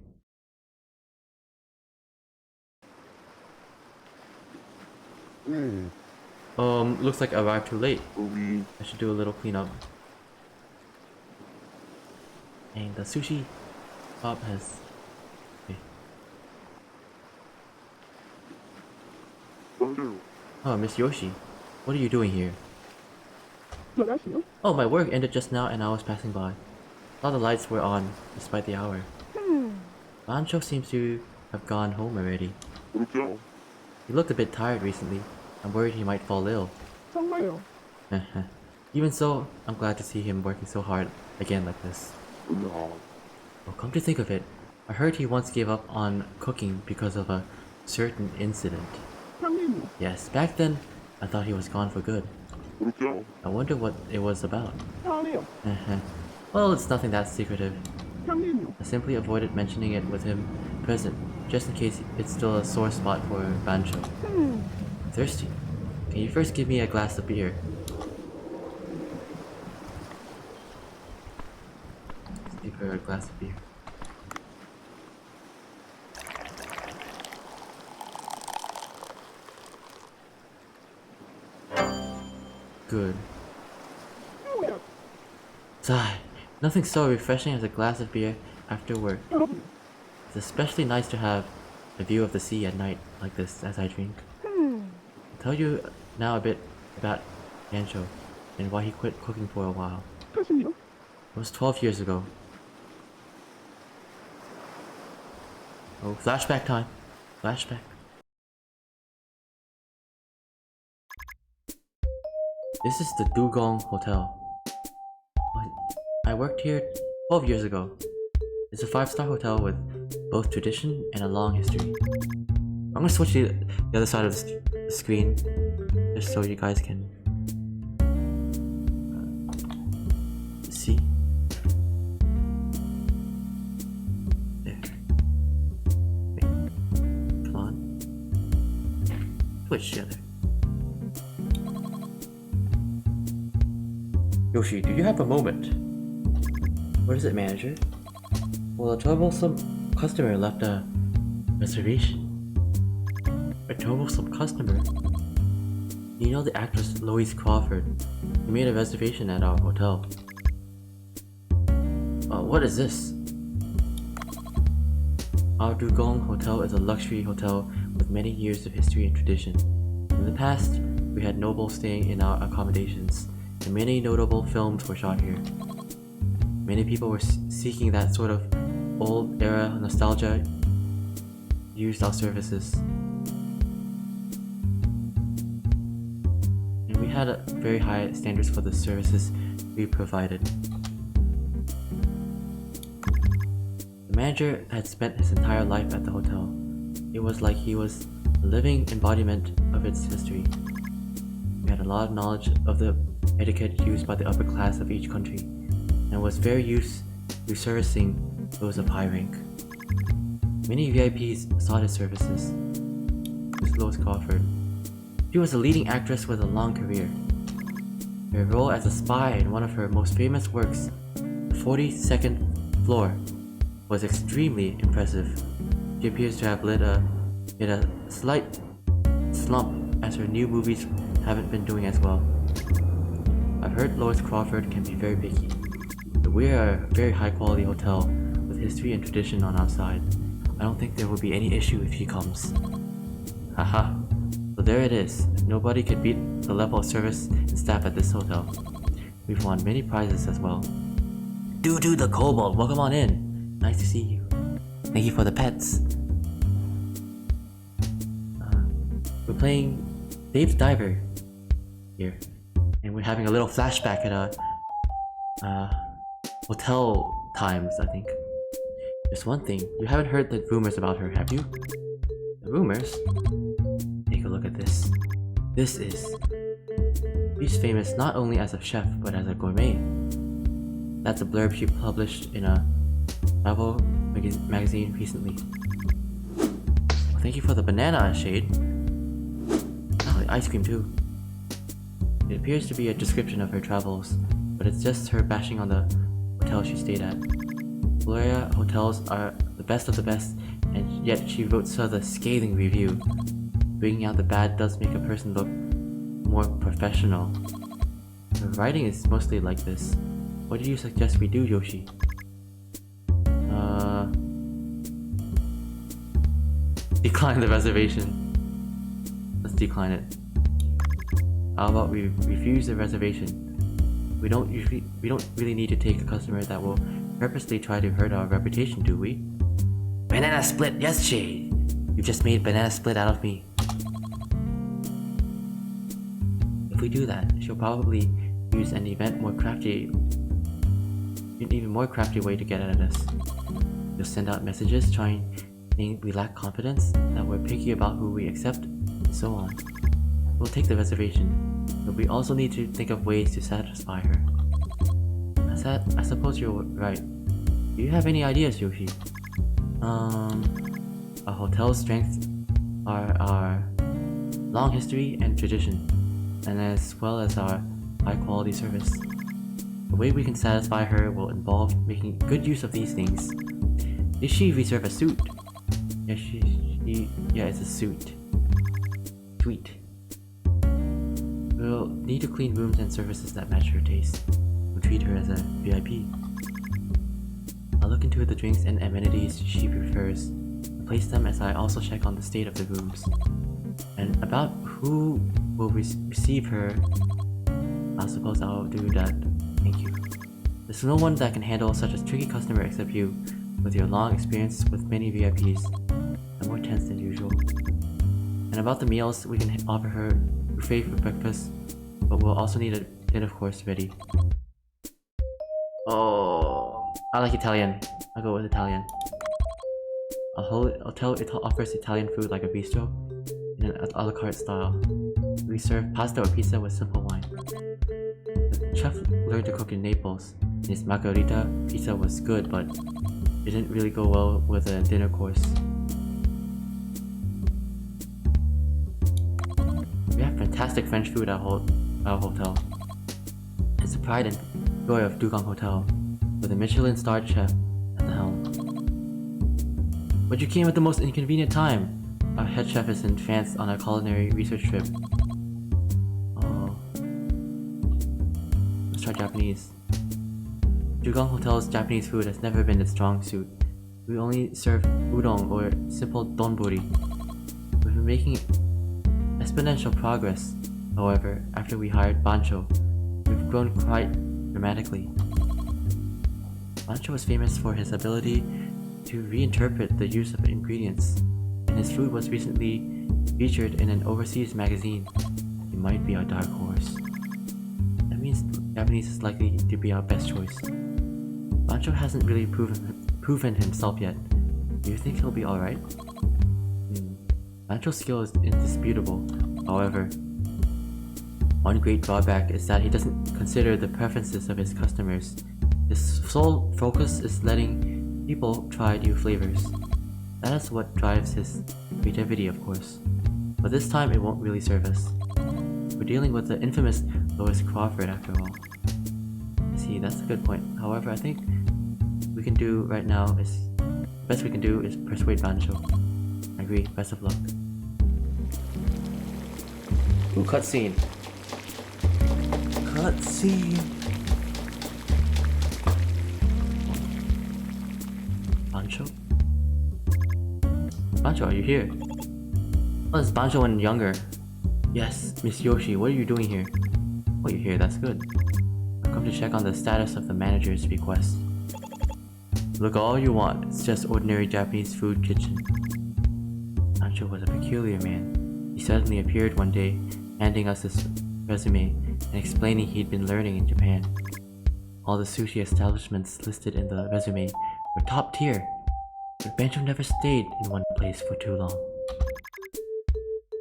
Looks like I arrived too late. I should do a little cleanup. And the sushi shop has... Okay. Oh, Miss Yoshi. What are you doing here? Oh, my work ended just now and I was passing by. All the lights were on, despite the hour. Bancho seems to have gone home already. He looked a bit tired recently. I'm worried he might fall ill. Even so, I'm glad to see him working so hard again like this. Well, come to think of it, I heard he once gave up on cooking because of a certain incident. Yes, back then, I thought he was gone for good. I wonder what it was about. Well, it's nothing that secretive. I simply avoided mentioning it with him present, just in case it's still a sore spot for Bancho. Thirsty? Can you first give me a glass of beer? Let's give her a glass of beer. Good. Sigh. Nothing so refreshing as a glass of beer after work. It's especially nice to have a view of the sea at night like this as I drink. I'll tell you now a bit about Bancho and why he quit cooking for a while. It was 12 years ago. Oh, flashback time. Flashback. This is the Dugong Hotel. I worked here 12 years ago. It's a 5-star hotel with both tradition and a long history. I'm gonna switch to the other side of the screen just so you guys can see. There. Wait. Come on. Switch the other. Yoshi, do you have a moment? What is it, manager? Well, a troublesome customer left a reservation. A troublesome customer? You know the actress Louise Crawford? She made a reservation at our hotel. What is this? Our Dugong Hotel is a luxury hotel with many years of history and tradition. In the past, we had nobles staying in our accommodations, and many notable films were shot here. Many people were seeking that sort of old era nostalgia used our services. And we had very high standards for the services we provided. The manager had spent his entire life at the hotel. It was like he was a living embodiment of its history. We had a lot of knowledge of the etiquette used by the upper class of each country, and was very used to servicing those of high rank. Many VIPs sought his services. Miss Louise Crawford. She was a leading actress with a long career. Her role as a spy in one of her most famous works, The 42nd Floor, was extremely impressive. She appears to have hit a slight slump as her new movies haven't been doing as well. I've heard Louise Crawford can be very picky, but we are a very high quality hotel with history and tradition on our side. I don't think there will be any issue if she comes. Haha. So there it is. Nobody could beat the level of service and staff at this hotel. We've won many prizes as well. Doo-Doo the Kobold, welcome on in. Nice to see you. Thank you for the pets. We're playing Dave's Diver here. And we're having a little flashback at hotel times, I think. There's one thing, you haven't heard the rumors about her, have you? The rumors? Take a look at this. She's famous not only as a chef, but as a gourmet. That's a blurb she published in a travel magazine recently. Well, thank you for the banana shade. Oh, ice cream too. It appears to be a description of her travels, but it's just her bashing on the hotel she stayed at. Gloria hotels are the best of the best, and yet she wrote such a scathing review. Bringing out the bad does make a person look more professional. Her writing is mostly like this. What do you suggest we do, Yoshi? Decline the reservation. Let's decline it. How about we refuse the reservation? We don't really need to take a customer that will purposely try to hurt our reputation, do we? Banana split, yes, Jade. You've just made banana split out of me. If we do that, she'll probably use an even more crafty way to get at us. You'll send out messages trying saying we lack confidence, that we're picky about who we accept, and so on. We'll take the reservation, but we also need to think of ways to satisfy her. I suppose you're right. Do you have any ideas, Yoshi? A hotel's strengths are our long history and tradition, and as well as our high-quality service. The way we can satisfy her will involve making good use of these things. Did she reserve a suit? Yeah, it's a suit. Sweet. We'll need to clean rooms and services that match her taste. We'll treat her as a VIP. I'll look into the drinks and amenities she prefers and place them as I also check on the state of the rooms. And about who will receive her, I suppose I'll do that. Thank you. There's no one that can handle such a tricky customer except you, with your long experience with many VIPs. I'm more tense than usual. And about the meals, we can offer her buffet for breakfast, but we'll also need a dinner course ready. Oh, I like Italian. I'll go with Italian. I'll tell it offers Italian food like a bistro in an a la carte style. We serve pasta or pizza with simple wine. The chef learned to cook in Naples, and his margherita pizza was good, but it didn't really go well with a dinner course. We have fantastic French food at our hotel. It's the pride and joy of Dugong Hotel, with a Michelin-starred chef at the helm. But you came at the most inconvenient time. Our head chef is in France on a culinary research trip. Oh. Let's try Japanese. Dugong Hotel's Japanese food has never been its strong suit. We only serve udon or simple donburi. We've been making exponential progress, however, after we hired Bancho. We've grown quite dramatically. Bancho was famous for his ability to reinterpret the use of ingredients, and his food was recently featured in an overseas magazine. He might be our dark horse. That means Japanese is likely to be our best choice. Bancho hasn't really proven himself yet. Do you think he'll be alright? Bancho's skill is indisputable. However, one great drawback is that he doesn't consider the preferences of his customers. His sole focus is letting people try new flavors. That is what drives his creativity, of course. But this time it won't really serve us. We're dealing with the infamous Lois Crawford after all. See, that's a good point. However, I think we can do right now is the best we can do is persuade Bancho. I agree. Best of luck. Ooh, cutscene. Cutscene. Bancho? Bancho, are you here? Oh, it's Bancho when younger. Yes, Miss Yoshi, what are you doing here? Oh, you're here, that's good. I've come to check on the status of the manager's request. Look all you want, it's just ordinary Japanese food kitchen. Bancho was a peculiar man. He suddenly appeared one day, handing us his resume and explaining he'd been learning in Japan. All the sushi establishments listed in the resume were top tier, but Bancho never stayed in one place for too long.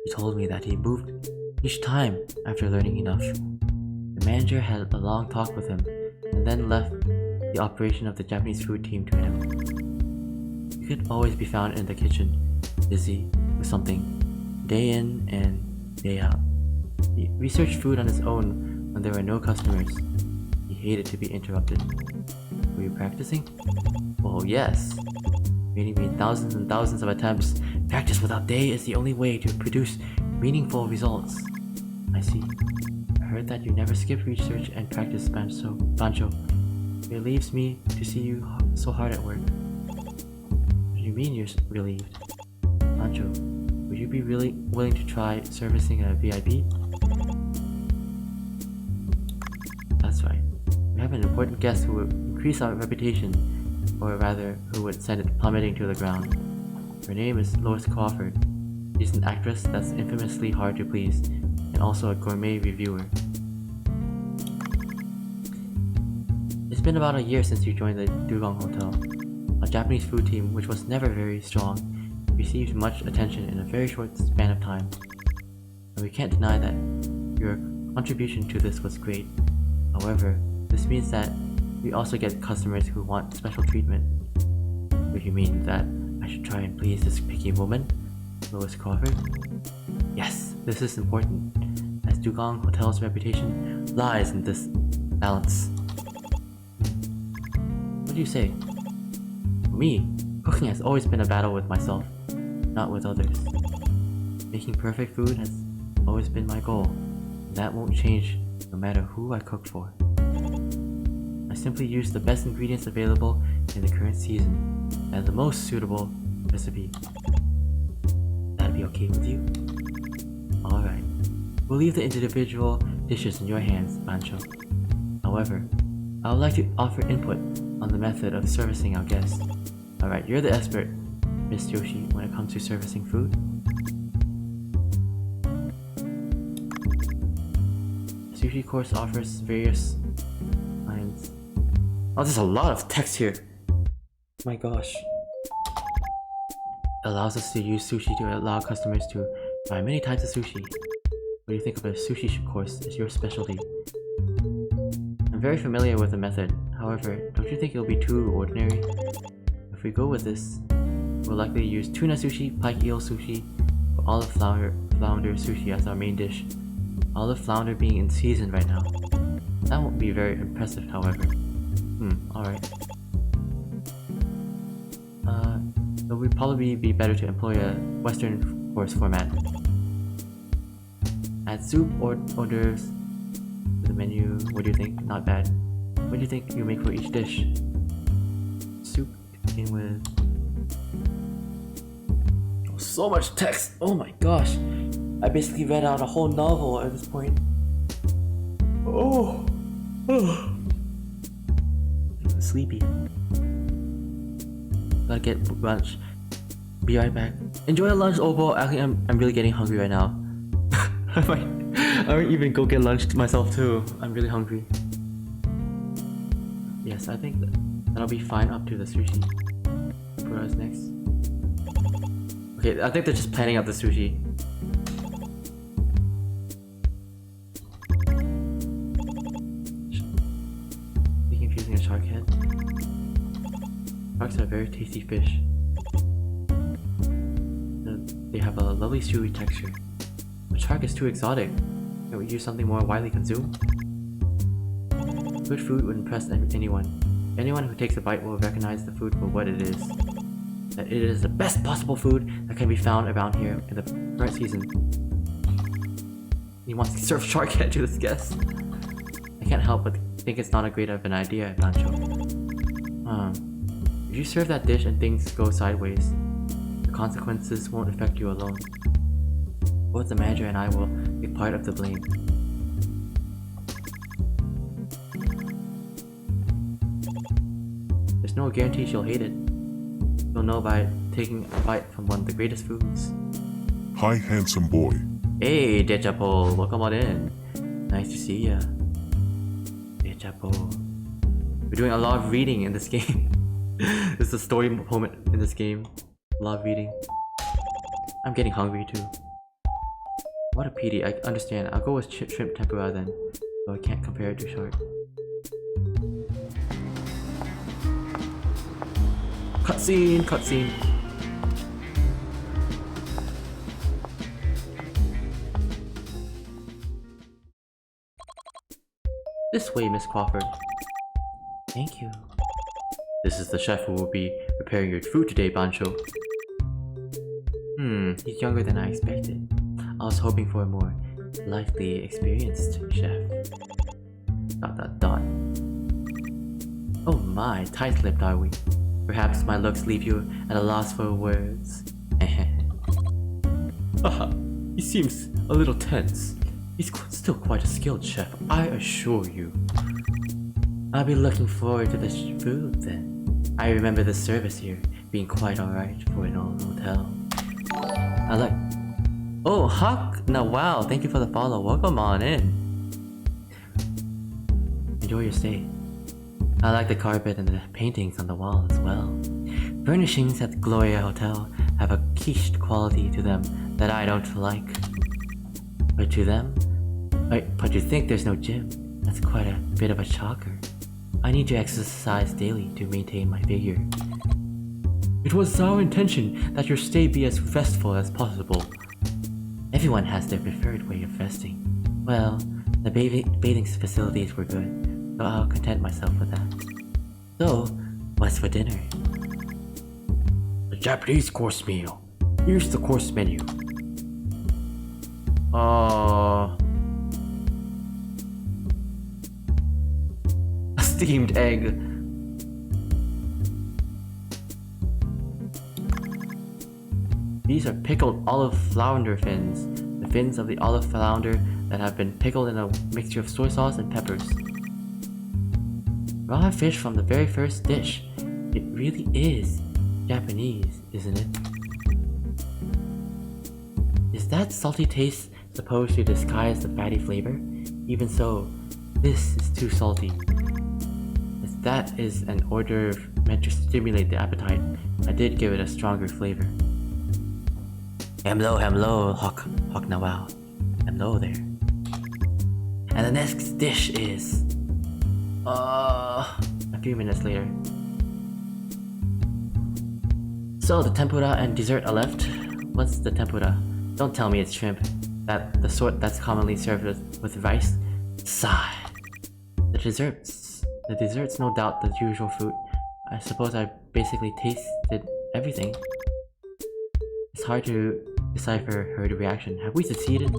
He told me that he moved each time after learning enough. The manager had a long talk with him and then left the operation of the Japanese food team to him. He could always be found in the kitchen, busy with something, day in and day out. He researched food on his own when there were no customers. He hated to be interrupted. Were you practicing? Oh yes. Reading me thousands and thousands of attempts. Practice without day is the only way to produce meaningful results. I see. I heard that you never skip research and practice, Bancho. It relieves me to see you so hard at work. What do you mean you're relieved? Bancho, would you be really willing to try servicing a VIP? That's right. We have an important guest who will increase our reputation, or rather, who would send it plummeting to the ground. Her name is Lois Crawford. She's an actress that's infamously hard to please, and also a gourmet reviewer. It's been about a year since you joined the Dugong Hotel. A Japanese food team which was never very strong received much attention in a very short span of time. And we can't deny that your contribution to this was great. However, this means that we also get customers who want special treatment. Would you mean that I should try and please this picky woman, Lois Crawford? Yes, this is important, as Dugong Hotel's reputation lies in this balance. What do you say? For me, cooking has always been a battle with myself, not with others. Making perfect food has always been my goal, and that won't change no matter who I cook for. I simply use the best ingredients available in the current season and the most suitable recipe. That'd be okay with you? Alright. We'll leave the individual dishes in your hands, Bancho. However, I would like to offer input on the method of servicing our guests. Alright, you're the expert, Miss Yoshi, when it comes to servicing food. The sushi course offers various kinds. Oh, there's a lot of text here. My gosh. Allows us to use sushi to allow customers to try many types of sushi. What do you think of a sushi course as your specialty? I'm very familiar with the method. However, don't you think it'll be too ordinary? If we go with this, we'll likely use tuna sushi, pike eel sushi, or olive flounder sushi as our main dish. Olive flounder being in season right now. That won't be very impressive, however. Alright. It would probably be better to employ a Western course format. Add soup or hors d'oeuvres to the menu. What do you think? Not bad. What do you think you make for each dish? Soup to begin with. Oh, so much text! Oh my gosh! I basically read out a whole novel at this point. Oh! I'm sleepy. Gotta get lunch. Be right back. Enjoy your lunch, Obo. Actually, I'm really getting hungry right now. I might even go get lunch myself too. I'm really hungry. Yes, I think that'll be fine up to the sushi. For us next. Okay, I think they're just planning out the sushi. Be confusing a shark head. Sharks are very tasty fish. They have a lovely chewy texture. But shark is too exotic. Can we use something more widely consumed? Good food would impress anyone. Anyone who takes a bite will recognize the food for what it is. That it is the best possible food that can be found around here in the current season. He wants to serve shark head to his guests. I can't help but think it's not a great of an idea, Bancho. If you serve that dish and things go sideways, the consequences won't affect you alone. Both the manager and I will be part of the blame. There's no guarantee she'll hate it. You'll know by taking a bite from one of the greatest foods. Hi, handsome boy. Hey, Dejapo, welcome on in. Nice to see ya. Dejapo. We're doing a lot of reading in this game. This is a story moment in this game. A lot of reading. I'm getting hungry too. What a pity, I understand. I'll go with shrimp tempura then, though I can't compare it to shark. Cutscene, cutscene. This way, Miss Crawford. Thank you. This is the chef who will be preparing your food today, Bancho. He's younger than I expected. I was hoping for a more lively, experienced chef. ... Oh my, tight-lipped are we? Perhaps my looks leave you at a loss for words. Haha, he seems a little tense. He's still quite a skilled chef, I assure you. I'll be looking forward to the food then. I remember the service here being quite alright for an old hotel. I like... Oh, Huck! Now wow, thank you for the follow. Welcome on in. Enjoy your stay. I like the carpet and the paintings on the wall as well. Furnishings at the Gloria Hotel have a quiche quality to them that I don't like. But to them, but you think there's no gym? That's quite a bit of a shocker. I need to exercise daily to maintain my figure. It was our intention that your stay be as restful as possible. Everyone has their preferred way of resting. Well, the bathing facilities were good, so I'll content myself with that. So, what's for dinner? The Japanese course meal. Here's the course menu. A steamed egg. These are pickled olive flounder fins. The fins of the olive flounder that have been pickled in a mixture of soy sauce and peppers. Raw fish from the very first dish. It really is Japanese, isn't it? Is that salty taste supposed to disguise the fatty flavor? Even so, this is too salty. As that is an hors d'oeuvre meant to stimulate the appetite, I did give it a stronger flavor. Hello, Hawk Nawal. Hello there. And the next dish is... a few minutes later. So the tempura and dessert are left. What's the tempura? Don't tell me it's shrimp. The sort that's commonly served with rice. Sigh. The dessert's no doubt the usual fruit. I suppose I basically tasted everything. It's hard to decipher her reaction. Have we succeeded?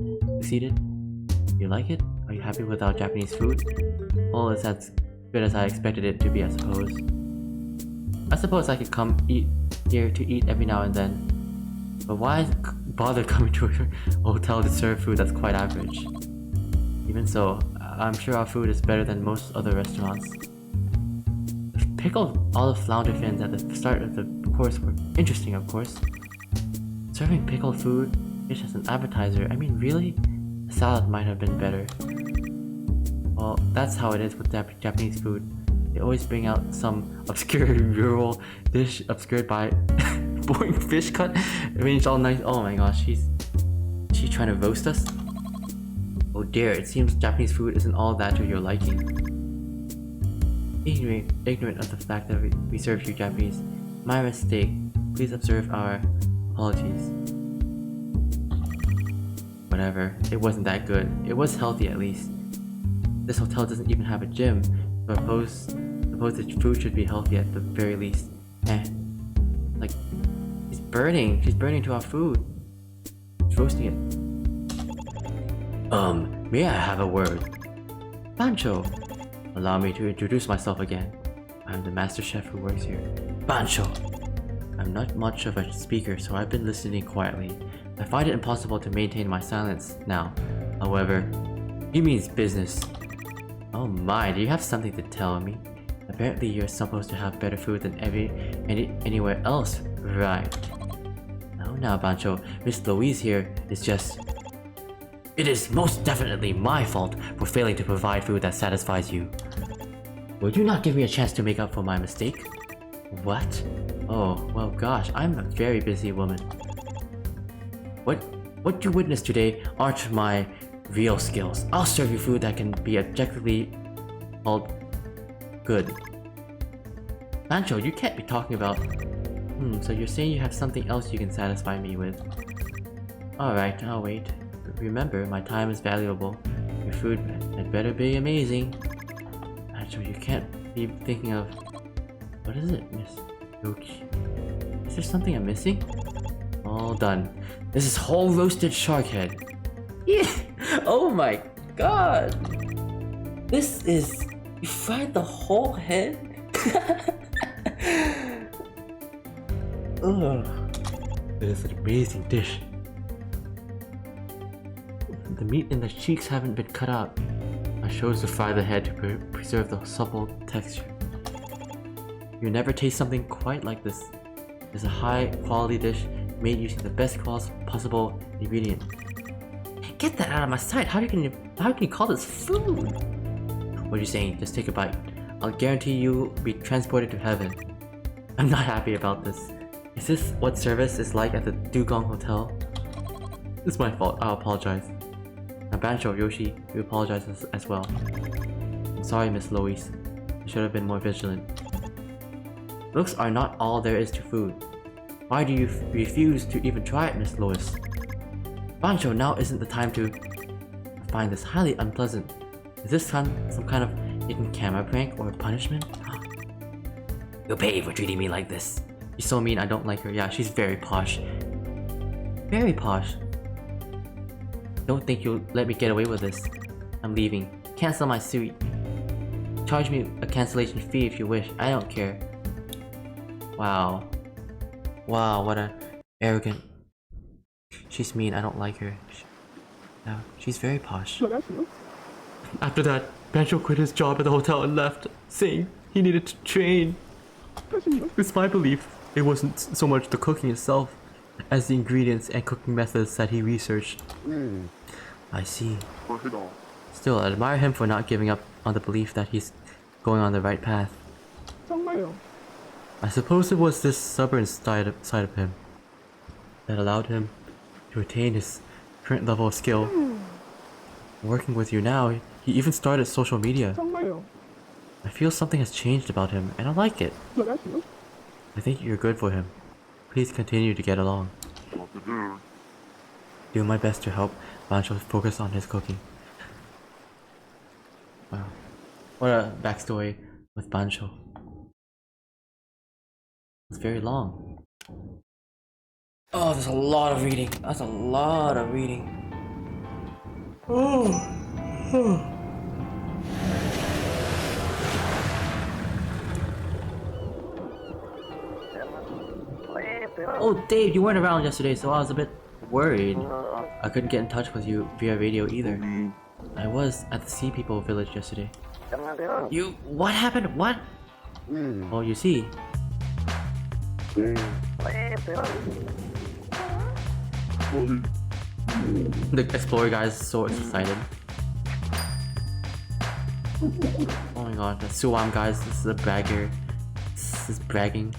You like it? Are you happy with our Japanese food? Well, it's as good as I expected it to be, I suppose. I suppose I could come here to eat every now and then. But why bother coming to a hotel to serve food that's quite average? Even so, I'm sure our food is better than most other restaurants. The pickled olive flounder fins at the start of the course were interesting, of course. Serving pickled fish as an appetizer, I mean, really? A salad might have been better. Well, that's how it is with Japanese food. They always bring out some obscure rural dish obscured by boring fish cut arranged all nice. Oh my gosh, she's trying to roast us? Oh dear, it seems Japanese food isn't all that to your liking. Ignorant of the fact that we serve you Japanese. My mistake. Please observe our apologies. Whatever, it wasn't that good. It was healthy at least. This hotel doesn't even have a gym, so I suppose the food should be healthy at the very least. Like, she's burning to our food. She's roasting it. May I have a word? Bancho! Allow me to introduce myself again. I'm the master chef who works here. Bancho! I'm not much of a speaker, so I've been listening quietly. I find it impossible to maintain my silence now. However, he means business. Oh my, do you have something to tell me? Apparently you're supposed to have better food than anywhere else, right? Now, Bancho, Miss Louise here is just... It is most definitely my fault for failing to provide food that satisfies you. Would you not give me a chance to make up for my mistake? What? Oh, well gosh, I'm a very busy woman. What you witnessed today aren't my real skills. I'll serve you food that can be objectively called good. Bancho, you can't be talking about... so you're saying you have something else you can satisfy me with. Alright, I'll wait. Remember, my time is valuable. Your food had better be amazing. Bancho, you can't be thinking of... What is it, Miss Yoki? Is there something I'm missing? All done. This is whole roasted shark head. Yeah. Oh my god. This is... You fried the whole head? Ugh. It is an amazing dish. The meat in the cheeks haven't been cut out. I chose to fry the head to preserve the supple texture. You never taste something quite like this. It's a high quality dish made using the best possible ingredient. Get that out of my sight! How can you call this food? What are you saying? Just take a bite. I'll guarantee you'll be transported to heaven. I'm not happy about this. Is this what service is like at the Dugong Hotel? It's my fault, I'll apologize. Now Bancho, Yoshi, we apologize as well. I'm sorry, Miss Lois. I should have been more vigilant. Looks are not all there is to food. Why do you refuse to even try it, Miss Lois? Bancho, now isn't the time to... I find this highly unpleasant. Is this some kind of hidden camera prank or punishment? You'll pay for treating me like this. She's so mean, I don't like her. Yeah, she's very posh. Very posh. Don't think you'll let me get away with this. I'm leaving. Cancel my suite. Charge me a cancellation fee if you wish. I don't care. Wow. Wow, what a arrogant. She's mean, I don't like her. No, she's very posh. After that, Bancho quit his job at the hotel and left, saying he needed to train. It's my belief it wasn't so much the cooking itself as the ingredients and cooking methods that he researched. I see. Still, I admire him for not giving up on the belief that he's going on the right path. I suppose it was this stubborn side of him that allowed him to attain his current level of skill. Working with you now, he even started social media. I feel something has changed about him, and I like it. I think you're good for him. Please continue to get along. Do my best to help Bancho focus on his cooking. Wow. What a backstory with Bancho. It's very long. Oh, there's a lot of reading. That's a lot of reading. Oh, Dave, you weren't around yesterday, so I was a bit worried. I couldn't get in touch with you via radio either. I was at the Sea People village yesterday. You... what happened? What? Oh, you see. The explorer guy is so excited. Oh my god, the Suam guys, this is a bragger. This is bragging.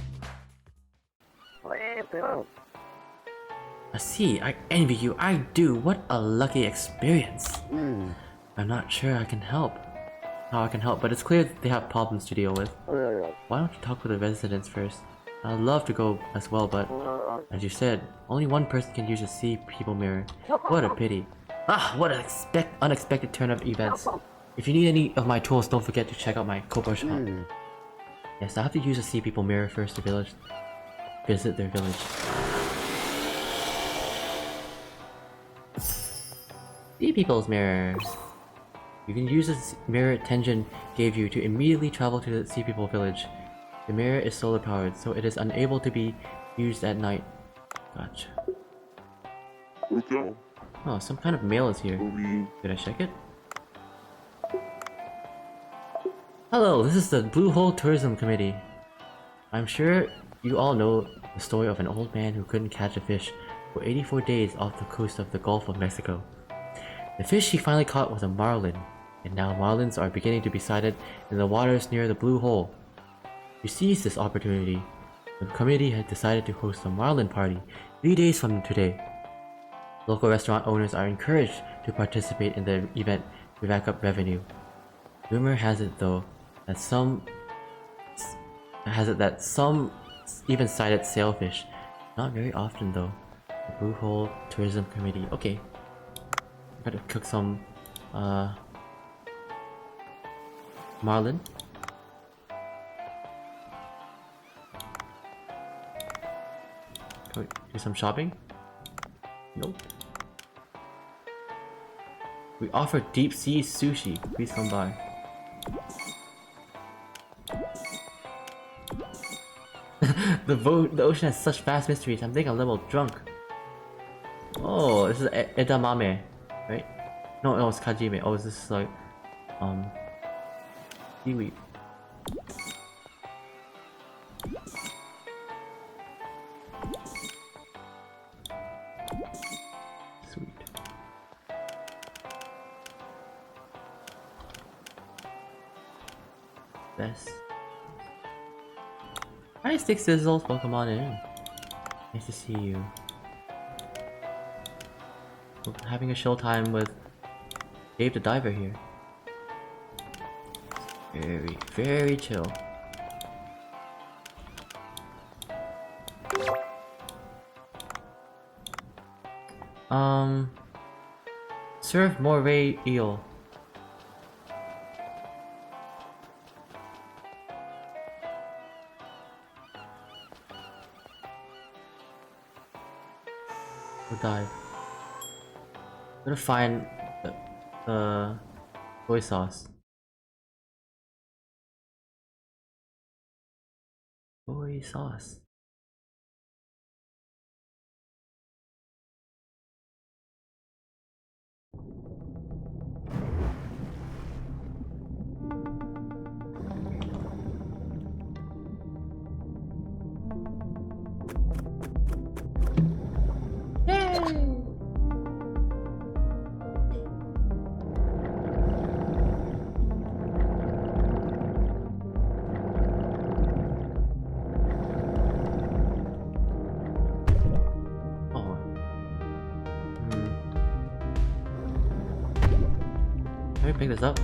I see, I envy you, I do. What a lucky experience. I'm not sure I can help. How I can help, but it's clear that they have problems to deal with. Why don't you talk with the residents first? I'd love to go as well, but as you said, only one person can use a Sea People mirror. What a pity. Ah, what an unexpected turn of events. If you need any of my tools, don't forget to check out my Cobra shop. Yes, I have to use a Sea People mirror first to visit their village. Sea People's mirror. You can use this mirror Tenjin gave you to immediately travel to the Sea People village. The mirror is solar powered, so it is unable to be used at night. Gotcha. Oh, some kind of mail is here. Did I check it? Hello, this is the Blue Hole Tourism Committee. I'm sure you all know the story of an old man who couldn't catch a fish for 84 days off the coast of the Gulf of Mexico. The fish he finally caught was a marlin, and now marlins are beginning to be sighted in the waters near the Blue Hole. To seize this opportunity, the committee had decided to host a marlin party 3 days from today. Local restaurant owners are encouraged to participate in the event to rack up revenue. Rumor has it though that some even sighted sailfish. Not very often though. The Blue Hole Tourism Committee. Okay. Gotta cook some marlin. Can we do some shopping? Nope. We offer deep sea sushi. Please come by. The ocean has such vast mysteries. I'm thinking I'm a little drunk. Oh, this is edamame, right? No, it's kajime. Oh, is this like seaweed? Sweet. Best. Hi, Stick Sizzles, welcome on in. Nice to see you. We're having a show time with Dave the Diver here. Very, very chill. Serve more ray eel. Or dive. Gotta find the soy sauce. Soy sauce. Can we pick this up?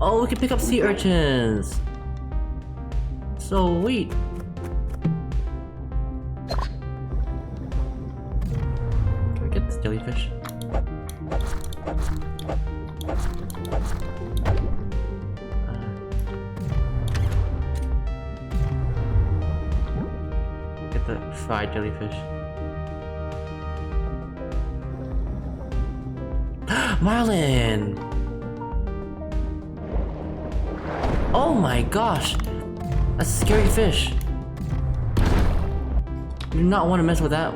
Oh, we can pick up sea urchins! Sweet! Can we get this jellyfish? Get the fried jellyfish. Marlin! Oh my gosh! That's a scary fish. You do not want to mess with that.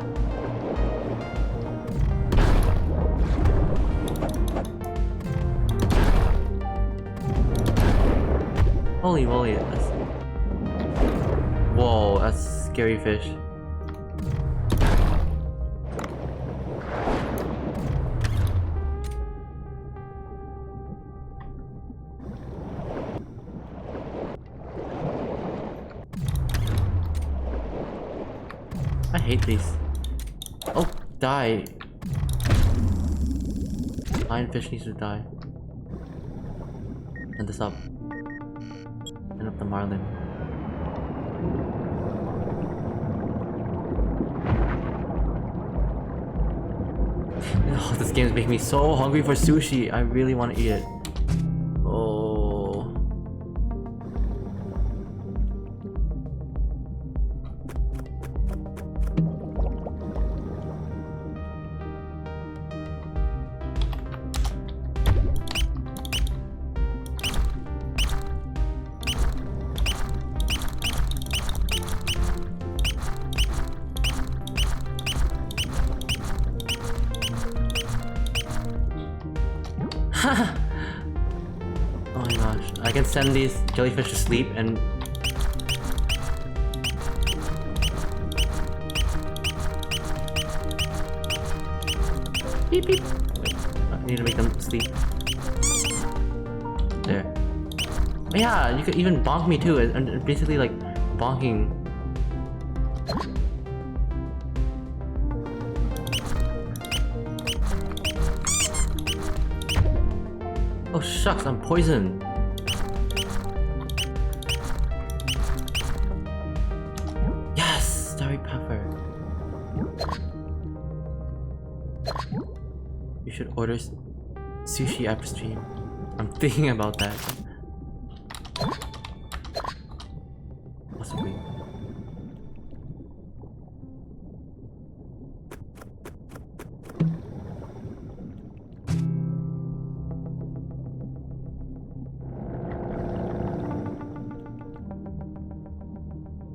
Holy moly, that's... Whoa, that's a scary fish. I hate these. Oh, die. Lionfish needs to die. Send this up. Send up the marlin. Oh, this game is making me so hungry for sushi. I really want to eat it. Oh. Oh my gosh, I can send these jellyfish to sleep and... Beep beep! Wait, I need to make them sleep. There. Oh yeah, you could even bonk me too, and basically like bonking. Oh shucks, I'm poisoned. Yes, starry pepper. You should order sushi after stream. I'm thinking about that. Possibly.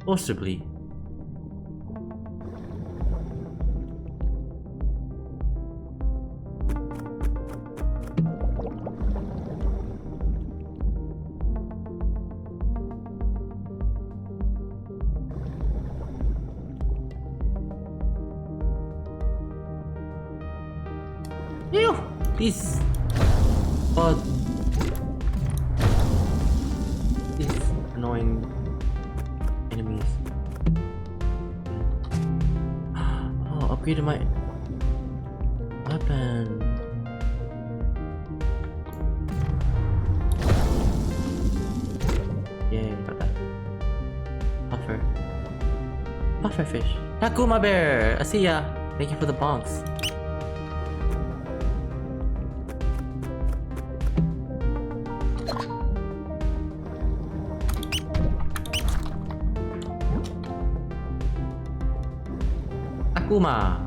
Possibly. Ew! These... annoying enemies. Oh, upgraded my weapon. Yay, got that. Puffer. Puffer fish. Takuma bear! I see ya! Thank you for the bonks. Akuma!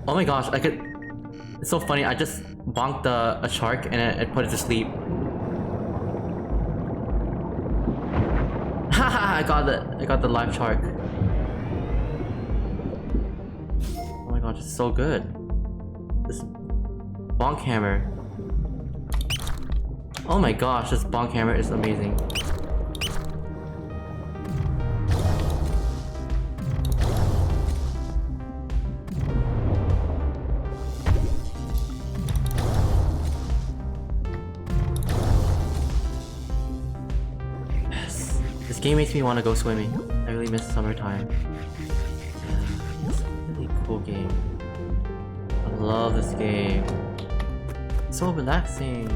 Oh my gosh, I could... It's so funny, I just bonked a shark and it put it to sleep. Haha, I got the live shark. Oh my gosh, it's so good. This bonk hammer. Oh my gosh, this bonk hammer is amazing. This game makes me want to go swimming. I really miss summertime. Yeah, it's a really cool game. I love this game. It's so relaxing.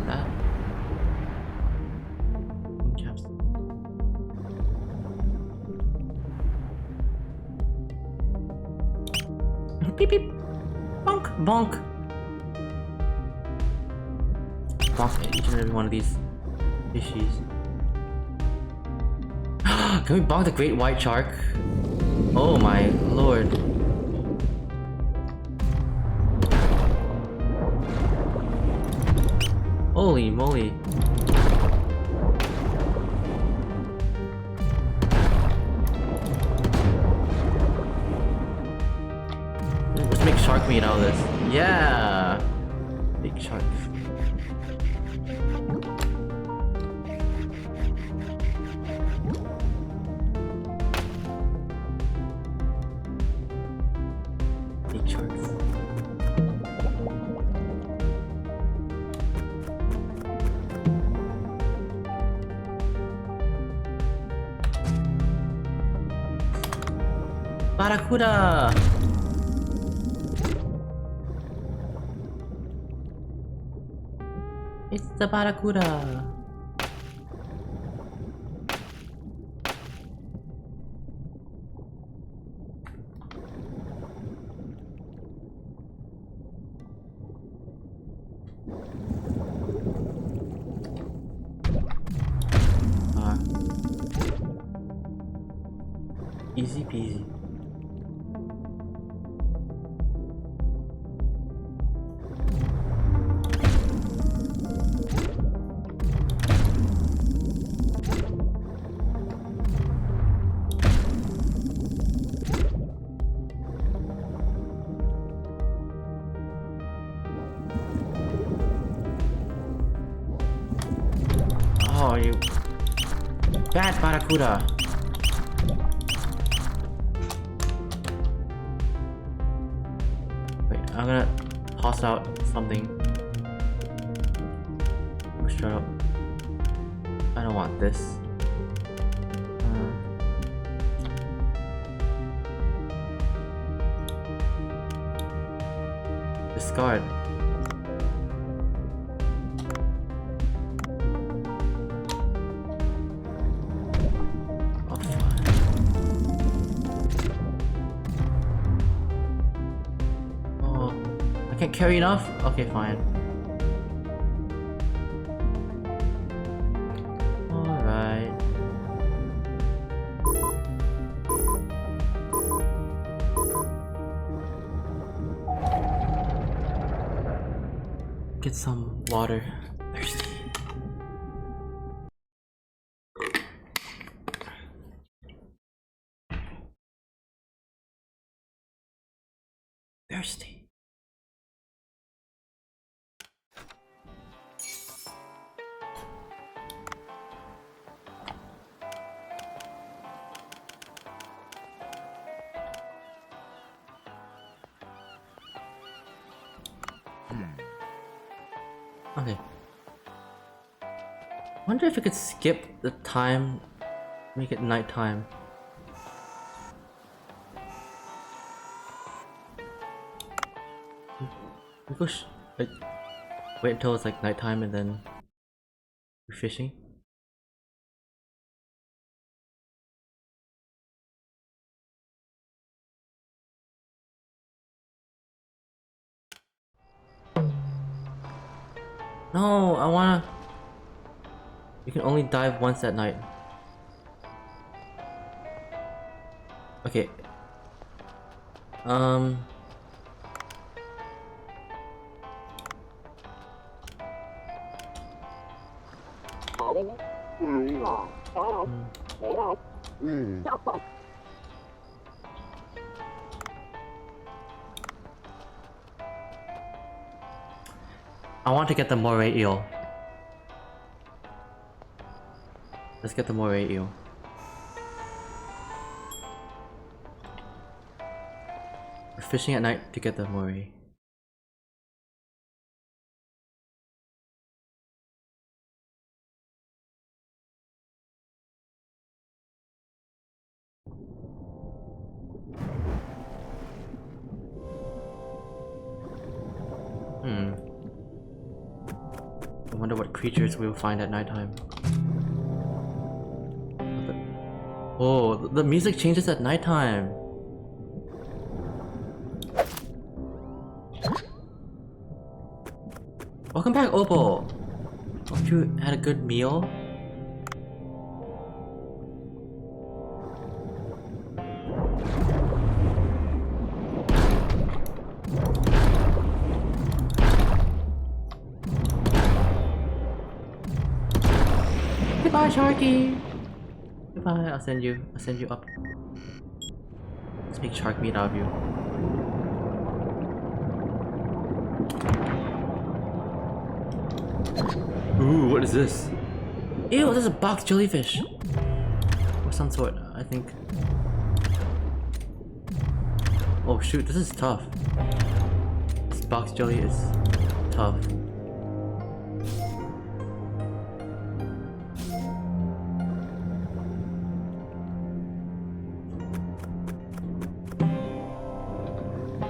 That. Caps. Beep beep. Bonk bonk. Bonk each and every one of these fishies. Can we bonk the great white shark? Oh my lord. Holy moly. Let's make shark meat out of this. Yeah! Big shark. Big sharks. Barracuda! It's the Barracuda! Easy peasy. Oh, you bad Barracuda. Wait, I'm gonna toss out something. Oh, shut up. I don't want this. Discard. Oh, fine. Oh, I can't carry enough? Okay, fine. Alright. Get some water. Thirsty. Thirsty. Okay. Wonder if I could skip the time, make it nighttime. We go like wait until it's like nighttime and then we're fishing. No, I wanna. You can only dive once at night. Okay. I want to get the moray eel. Let's get the moray eel. We're fishing at night to get the moray. I wonder what creatures we will find at nighttime. Oh, the music changes at nighttime. Welcome back, Opal. Hope you had a good meal. Goodbye, Sharky. Goodbye. I'll send you up. Let's make shark meat out of you. Ooh, what is this? Ew, this is a box jellyfish. Or some sort, I think. Oh shoot, this is tough. This box jelly is tough.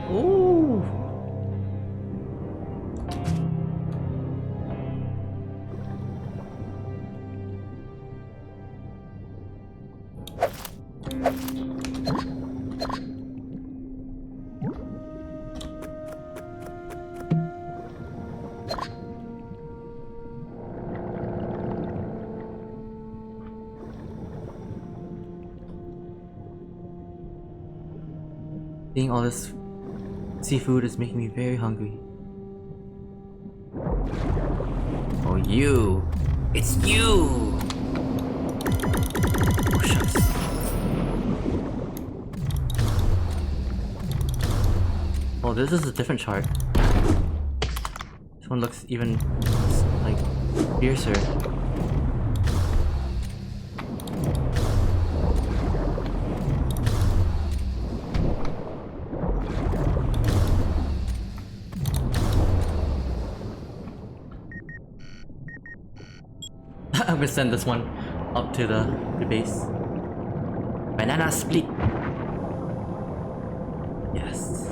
Ooh. Seeing all this seafood is making me very hungry. Oh, you! It's you! Oh, shucks. Oh, this is a different shark. This one looks even, like, fiercer. I'm gonna send this one up to the base. Banana split. Yes.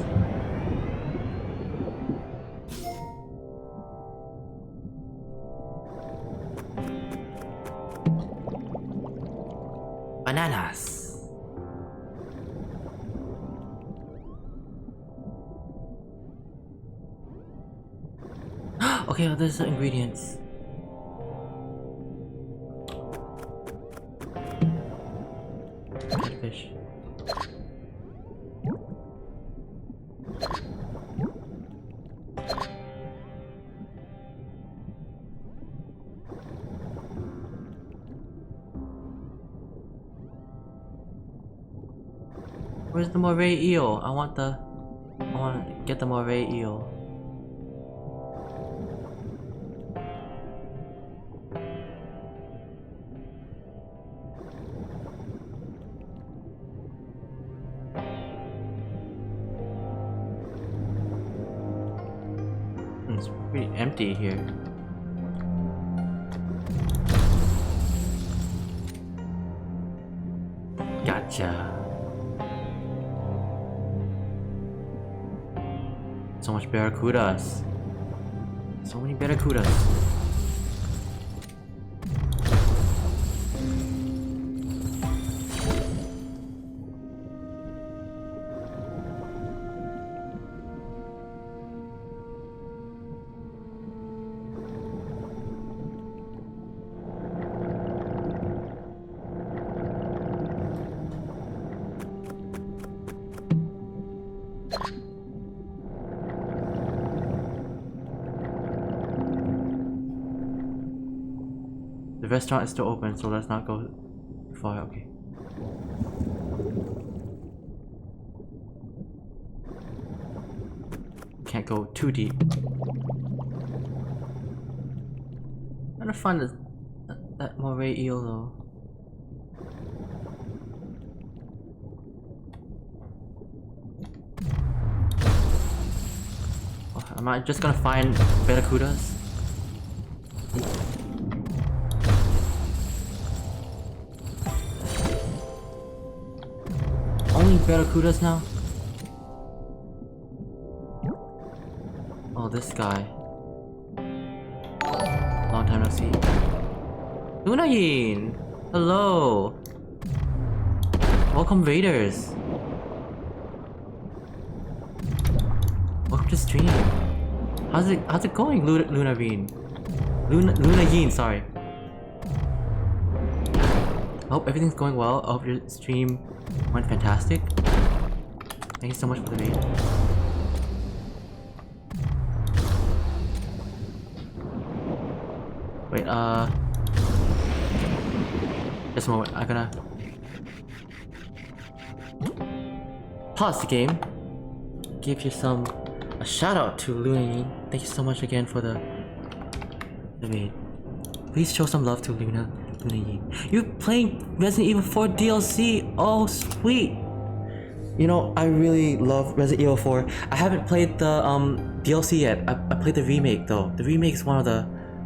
Bananas. Okay, well, there's the ingredients. Fish. Where's the moray eel? I want to get the moray eel. It's pretty empty here. Gotcha. So much barracudas. So many barracudas. The restaurant is still open, so let's not go far. Okay. Can't go too deep. I'm trying to find that moray eel though. Oh, am I just gonna find barracudas? Only barracudas now? Oh, this guy. Long time no see. Lunayin! Hello! Welcome Raiders! Welcome to stream. How's it going, Lunayin? Lunayin, sorry. I hope everything's going well. I hope your stream went fantastic. Thank you so much for the raid. Wait, just a moment. I'm gonna pause the game. Give you a shout out to Lunayin. Thank you so much again for the raid. Please show some love to Lunayin. You're playing Resident Evil 4 DLC. Oh, sweet. You know, I really love Resident Evil 4. I haven't played the DLC yet. I played the remake though. The remake is one of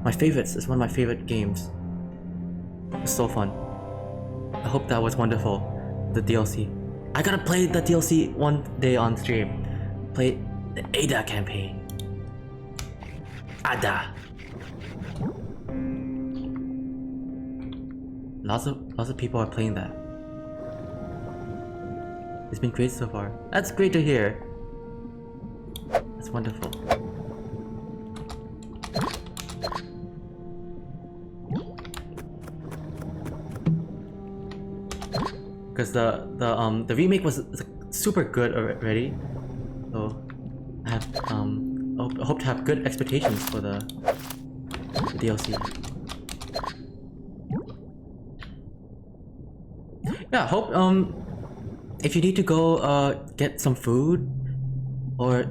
my favorites. It's one of my favorite games. It's so fun. I hope that was wonderful. The DLC. I gotta play the DLC one day on stream. Play the Ada campaign. Ada. Lots of people are playing that. It's been great so far. That's great to hear. That's wonderful. Because the remake was super good already, so I have I hope to have good expectations for the DLC. Yeah, hope if you need to go get some food or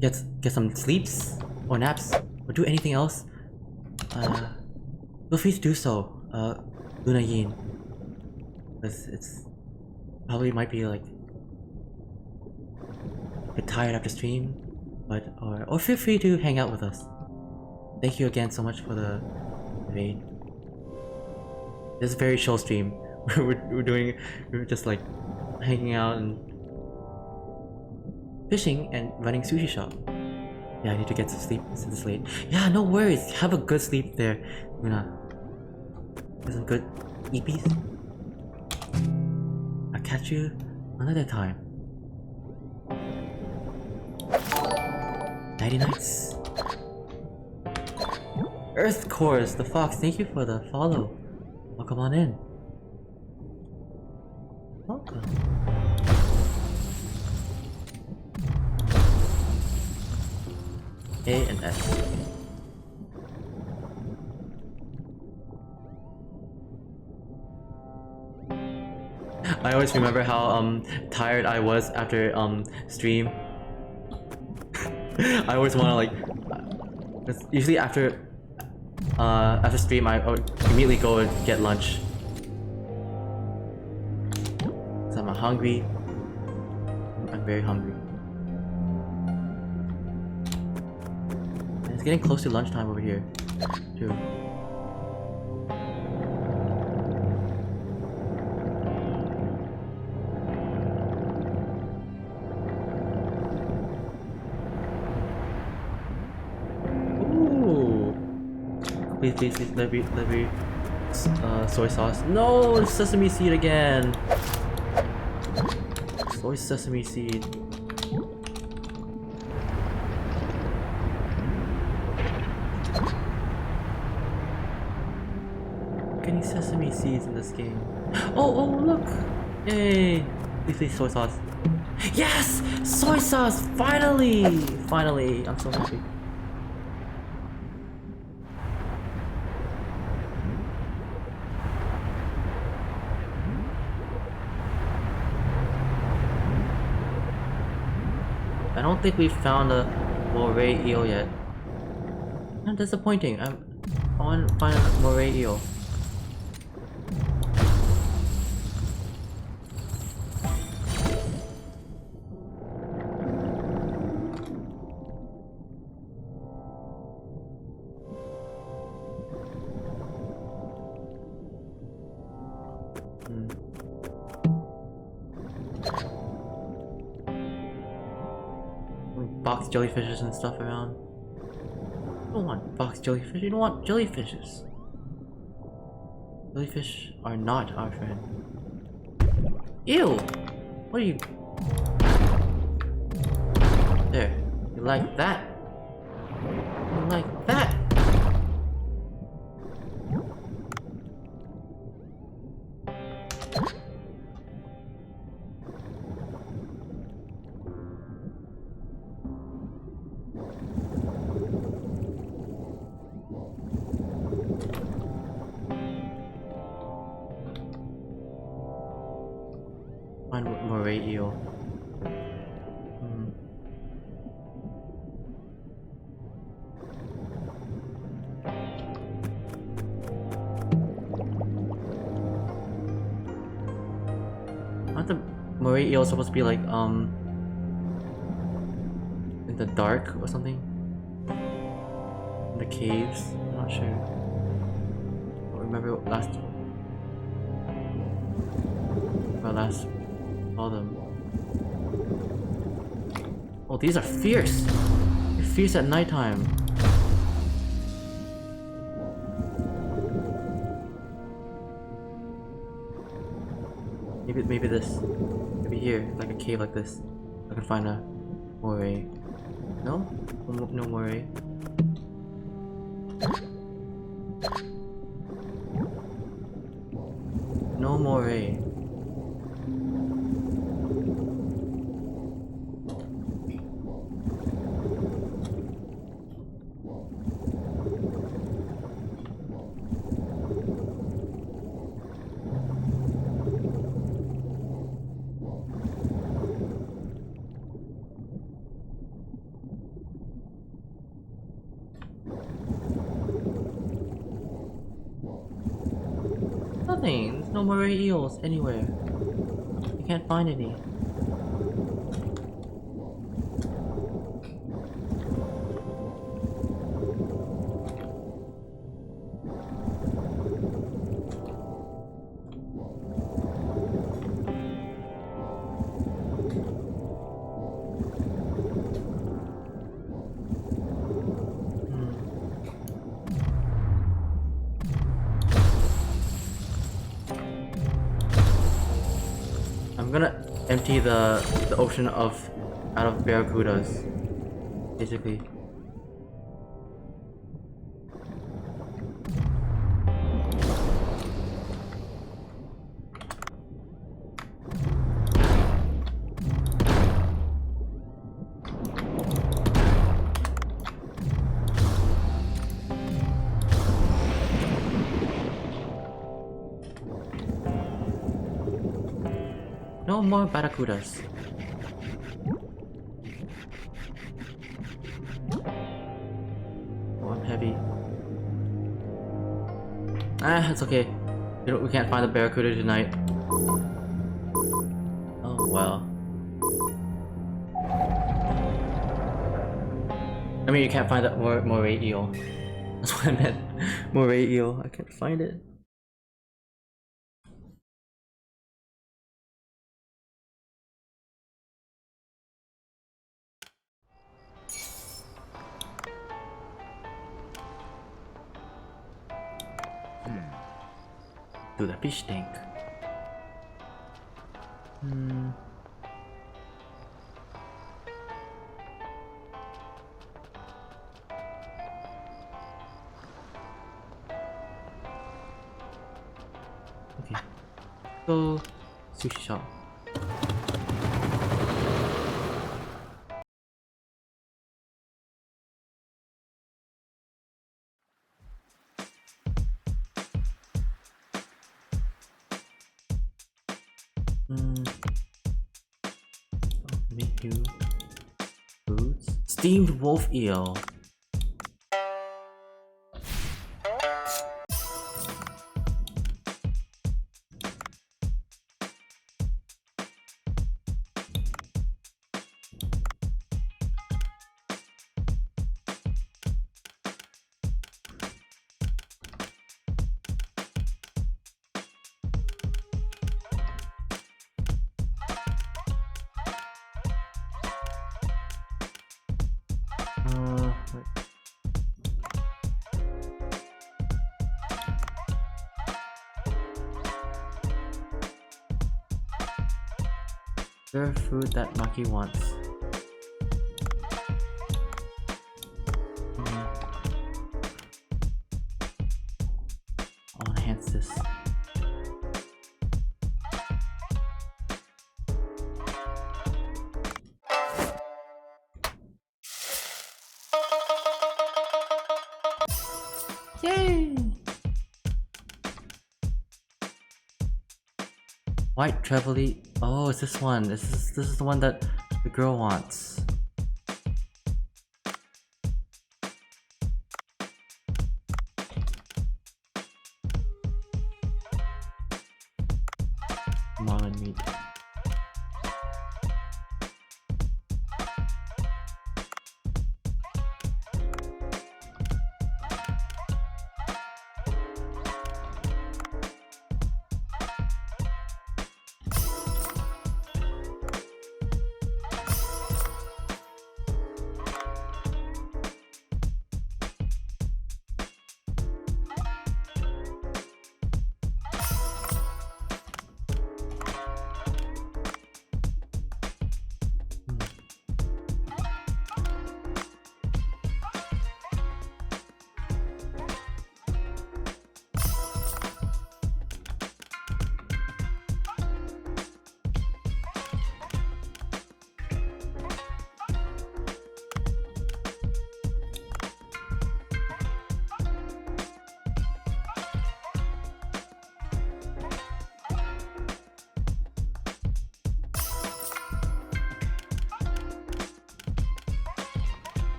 get some sleeps or naps or do anything else, feel free to do so, Lunayin. Because it's probably might be like a bit tired after stream, but or feel free to hang out with us. Thank you again so much for the raid. This is a very chill stream. We're just like hanging out and fishing and running sushi shop. Yeah, I need to get to sleep since it's late. Yeah, no worries. Have a good sleep there, Luna. Get some good eepies. I'll catch you another time. Nighty nights. Earth Course, the Fox, thank you for the follow. Welcome on in. Welcome. A and S. I always remember how tired I was after stream. I always wanna like, 'cause usually after stream I would immediately go and get lunch. 'Cause I'm hungry. I'm very hungry. And it's getting close to lunchtime over here, too. Please, let me, soy sauce. No, sesame seed again. Soy sesame seed. Getting sesame seeds in this game. Oh, look! Yay! Please, soy sauce. Yes! Soy sauce! Finally! Finally! I'm so happy. I don't think we've found a moray eel yet. Kind of disappointing. I want to find a moray eel. Box jellyfishes and stuff around. You don't want box jellyfish, you don't want jellyfishes. Jellyfish are not our friend. Ew! What are you? There. You like that? You like that? Find moray eel. Aren't the moray eel supposed to be like in the dark or something? In the caves? I'm not sure. I remember last saw them. Oh, these are fierce! They're fierce at nighttime. Maybe this. Maybe here, like a cave like this. I can find a moray. No? No moray. No moray. Nothing. There's no moray eels anywhere. I can't find any. gonna empty the ocean out of barracudas, basically. No more barracudas. Oh, I'm heavy. Ah, it's okay. We can't find the barracuda tonight. Oh well. I mean, you can't find that moray eel. That's what I meant. Moray eel. I can't find it. Do the fish tank. Okay. So, sushi shop. Make you foods. Steamed wolf eel. Serve food that Maki wants. I'll enhance this. Yay! White Trevally. Oh, it's this one. This is the one that the girl wants. Marlin meat.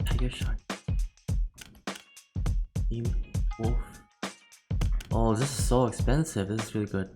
Tiger shark. Steam wolf. Oh, this is so expensive. This is really good.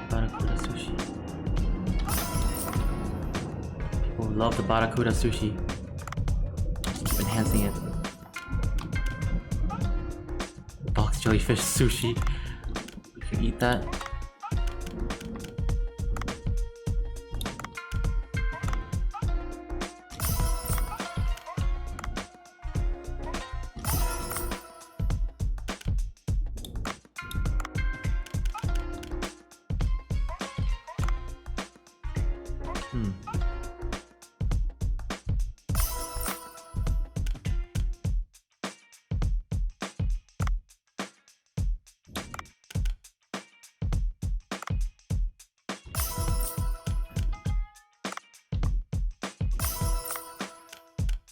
Barakuda sushi. People love the Barakuda sushi. Just keep enhancing it. Box jellyfish sushi. We could eat that.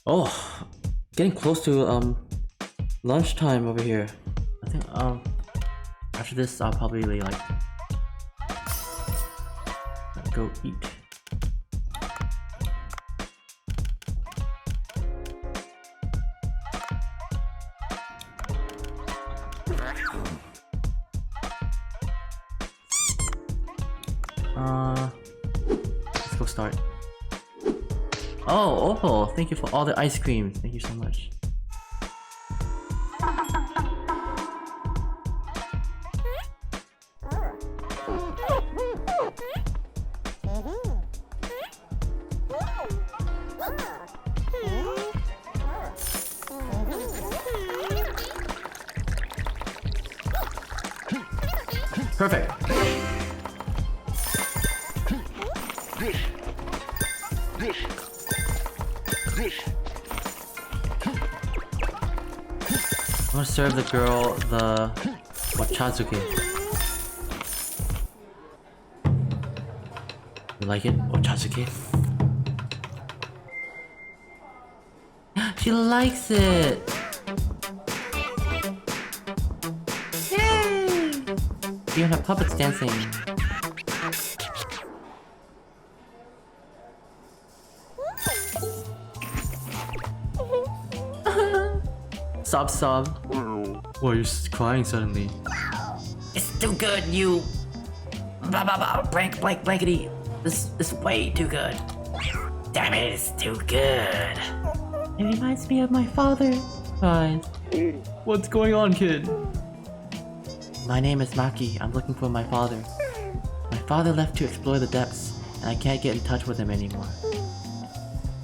Oh, getting close to lunchtime over here. I think after this I'll probably like go eat. Let's go start. Oh, Opal, thank you for all the ice cream. Thank you so much. Perfect. I'm gonna serve the girl the ochazuke. You like it? Ochazuke? She likes it! Yay! Even have puppets dancing. Sob sob. Why are you crying suddenly? It's too good, you... blankety. This is way too good. Damn it, it's too good. It reminds me of my father. Fine. What's going on, kid? My name is Maki. I'm looking for my father. My father left to explore the depths, and I can't get in touch with him anymore.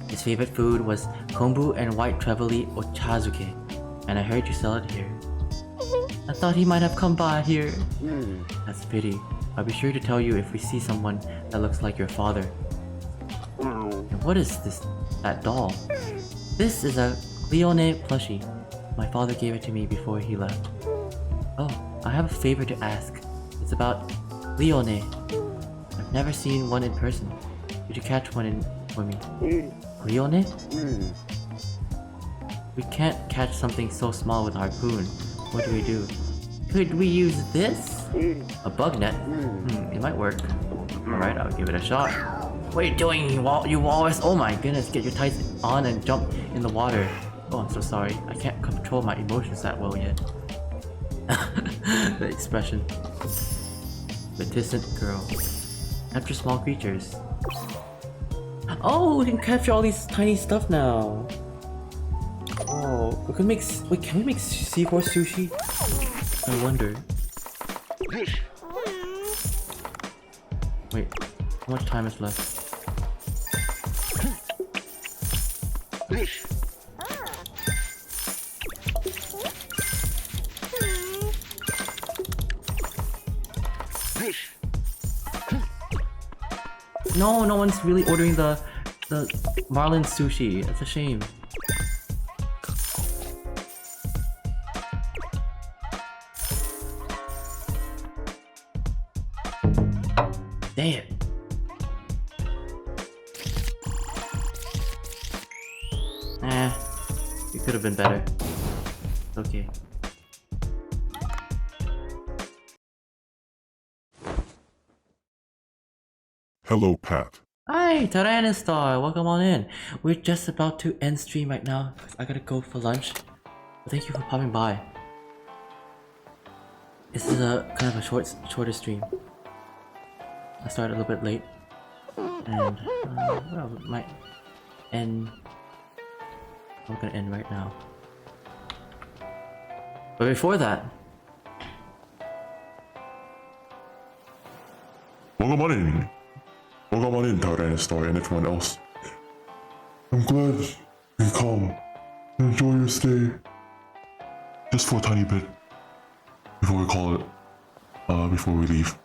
His favorite food was kombu and white trevally ochazuke, and I heard you sell it here. I thought he might have come by here. That's a pity. I'll be sure to tell you if we see someone that looks like your father. And what is this? That doll? This is a Leone plushie. My father gave it to me before he left. Oh, I have a favor to ask. It's about Leone. I've never seen one in person. Could you catch one for me? Leone? We can't catch something so small with a harpoon. What do we do? Could we use this? A bug net? It might work. Alright, I'll give it a shot. What are you doing, you walrus? Oh my goodness, get your tights on and jump in the water. Oh, I'm so sorry. I can't control my emotions that well yet. The expression. Reticent girl. Capture small creatures. Oh, we can capture all these tiny stuff now. Oh, we can make. Wait, can we make seahorse sushi? I wonder. Wait, how much time is left? No, no one's really ordering the marlin sushi. That's a shame. Dang it. It could have been better. It's okay. Hello, Pat. Hi, Tyrannostar, welcome on in. We're just about to end stream right now. I gotta go for lunch. But thank you for popping by. This is a kind of a shorter stream. I started a little bit late, and well, we might end. We're gonna end right now. But before that, Welcome on in. Welcome on in, Tyrannostar, and everyone else. I'm glad you can come and enjoy your stay. Just for a tiny bit. Before we call it. Before we leave.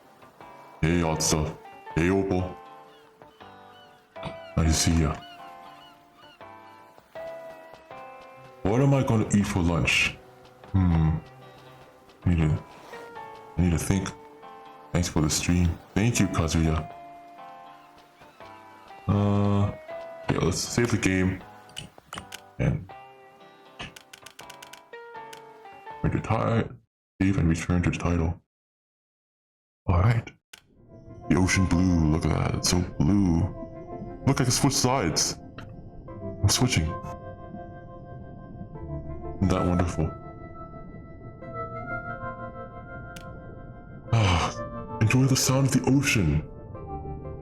Hey, odd stuff. Hey, Opal. Nice to see ya. What am I gonna eat for lunch? I need to think. Thanks for the stream. Thank you, Kazuya. Yeah, let's save the game. And save and return to the title. Alright. The ocean blue, look at that, it's so blue. Look, I can switch sides. I'm switching. Isn't that wonderful? Ah, enjoy the sound of the ocean.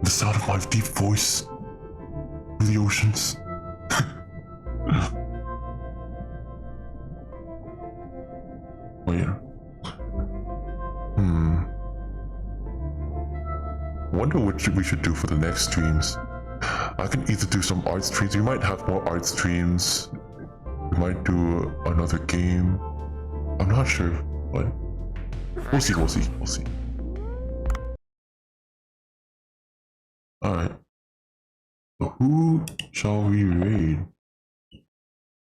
The sound of my deep voice through the oceans. Oh yeah. Wonder what we should do for the next streams. I can either do some art streams. We might have more art streams. We might do another game. I'm not sure, but we'll see. Alright. So who shall we raid?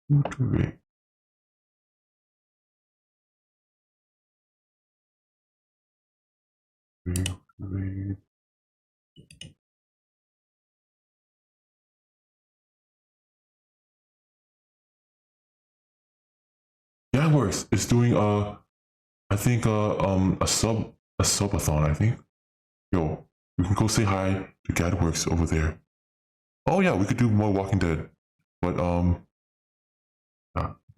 Who to raid? Raid. Gadworks is doing I think a subathon, I think. Yo, we can go say hi to Gadworks over there. Oh yeah, we could do more Walking Dead. But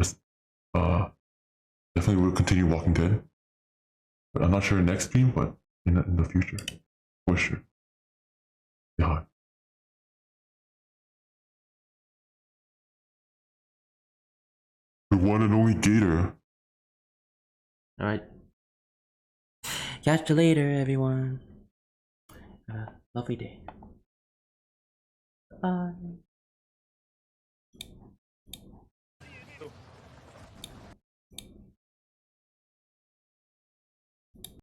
just definitely we'll continue Walking Dead. But I'm not sure next stream, but in the future. For sure. Say hi. The one and only Gator. alright. Catch you later, everyone. Lovely day. Bye.